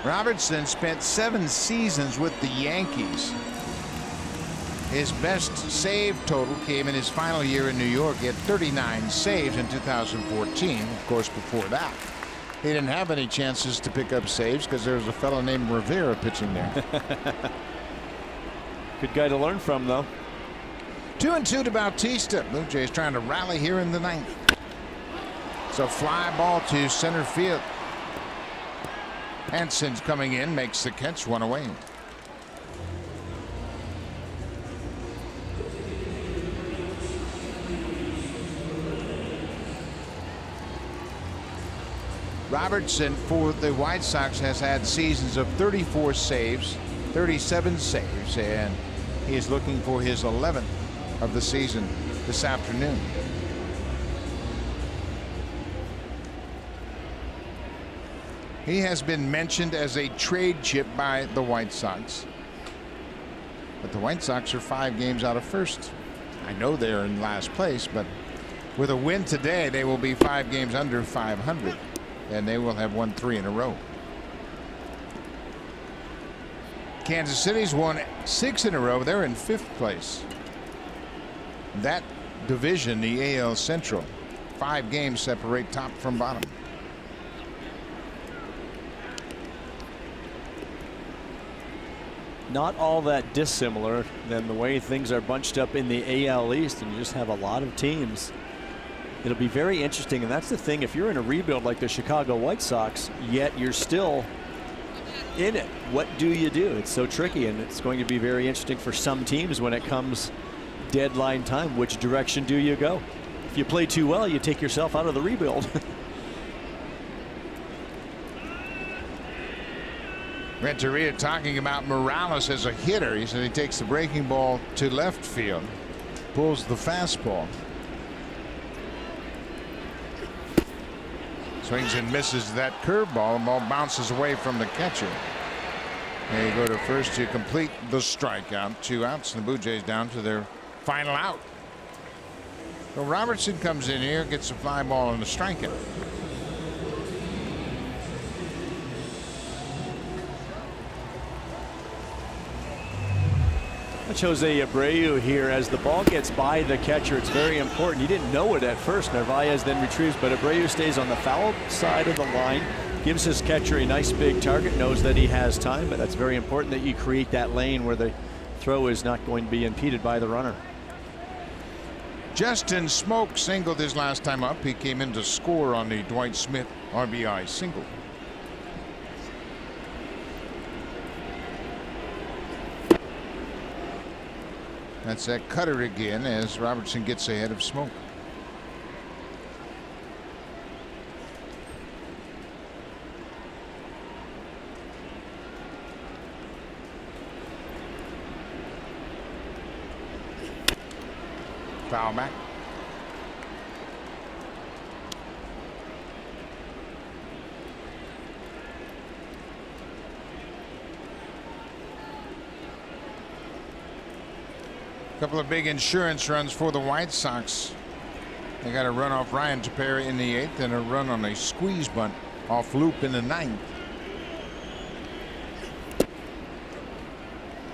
Robertson spent 7 seasons with the Yankees. His best save total came in his final year in New York. He had 39 saves in 2014. Of course, before that, he didn't have any chances to pick up saves because there was a fellow named Rivera pitching there. Good guy to learn from, though. 2-2 to Bautista. Blue Jays trying to rally here in the 9th. It's a fly ball to center field. Hanson's coming in, makes the catch, 1 away. Robertson for the White Sox has had seasons of 34 saves, 37 saves, and he is looking for his 11th of the season this afternoon. He has been mentioned as a trade chip by the White Sox. But the White Sox are 5 games out of first. I know they're in last place, but with a win today, they will be 5 games under 500. And they will have won 3 in a row. Kansas City's won 6 in a row. They're in 5th place. That division, the AL Central, 5 games separate top from bottom. Not all that dissimilar than the way things are bunched up in the AL East, and you just have a lot of teams. It'll be very interesting, and that's the thing. If you're in a rebuild like the Chicago White Sox, yet you're still in it, what do you do? It's so tricky, and it's going to be very interesting for some teams when it comes deadline time. Which direction do you go? If you play too well, you take yourself out of the rebuild. Renteria talking about Morales as a hitter. He said he takes the breaking ball to left field, pulls the fastball. Swings and misses that curveball. The ball bounces away from the catcher. They go to first to complete the strikeout. 2 outs, and the Blue Jays down to their final out. So Robertson comes in here, gets a fly ball and a strikeout. That's Jose Abreu here. As the ball gets by the catcher, it's very important. He didn't know it at first. Narvaez then retrieves, but Abreu stays on the foul side of the line, gives his catcher a nice big target, knows that he has time, but that's very important that you create that lane where the throw is not going to be impeded by the runner. Justin Smoke singled his last time up. He came in to score on the Dwight Smith RBI single. That's that cutter again as Robertson gets ahead of Smoke. Foul back. Couple of big insurance runs for the White Sox. They got a run off Ryan Tepera in the 8th and a run on a squeeze bunt off Loop in the 9th.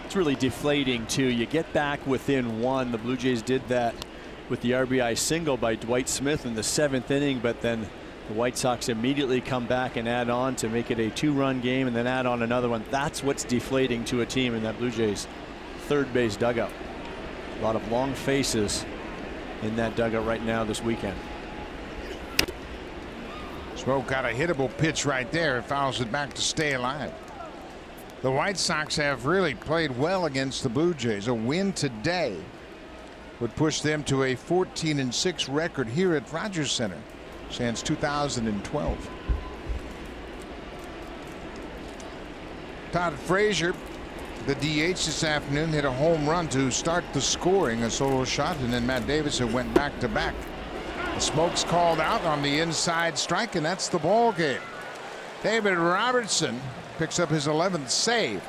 It's really deflating too. You get back within 1. The Blue Jays did that with the RBI single by Dwight Smith in the 7th inning, but then the White Sox immediately come back and add on to make it a 2-run game and then add on another one. That's what's deflating to a team in that Blue Jays third base dugout. A lot of long faces in that dugout right now this weekend. Smoke got a hittable pitch right there. It fouls it back to stay alive. The White Sox have really played well against the Blue Jays. A win today would push them to a 14-6 record here at Rogers Center since 2012. Todd Frazier, the DH this afternoon, hit a home run to start the scoring, a solo shot, and then Matt Davidson went back to back. The Smoke's called out on the inside strike, and that's the ball game. David Robertson picks up his 11th save.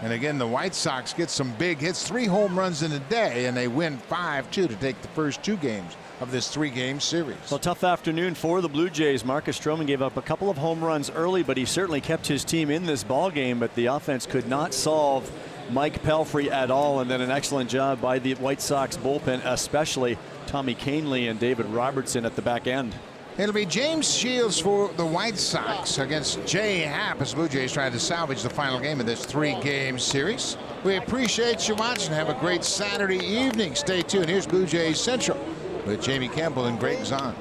And again, the White Sox get some big hits, 3 home runs in a day, and they win 5-2 to take the first 2 games of this 3-game series. Well, tough afternoon for the Blue Jays. Marcus Stroman gave up a couple of home runs early, but he certainly kept his team in this ball game. But the offense could not solve Mike Pelfrey at all, and then an excellent job by the White Sox bullpen, especially Tommy Kahnle and David Robertson at the back end. It'll be James Shields for the White Sox against Jay Happ as Blue Jays try to salvage the final game of this 3-game series. We appreciate you watching. Have a great Saturday evening. Stay tuned. Here's Blue Jays Central with Jamie Campbell and Greg Zahn.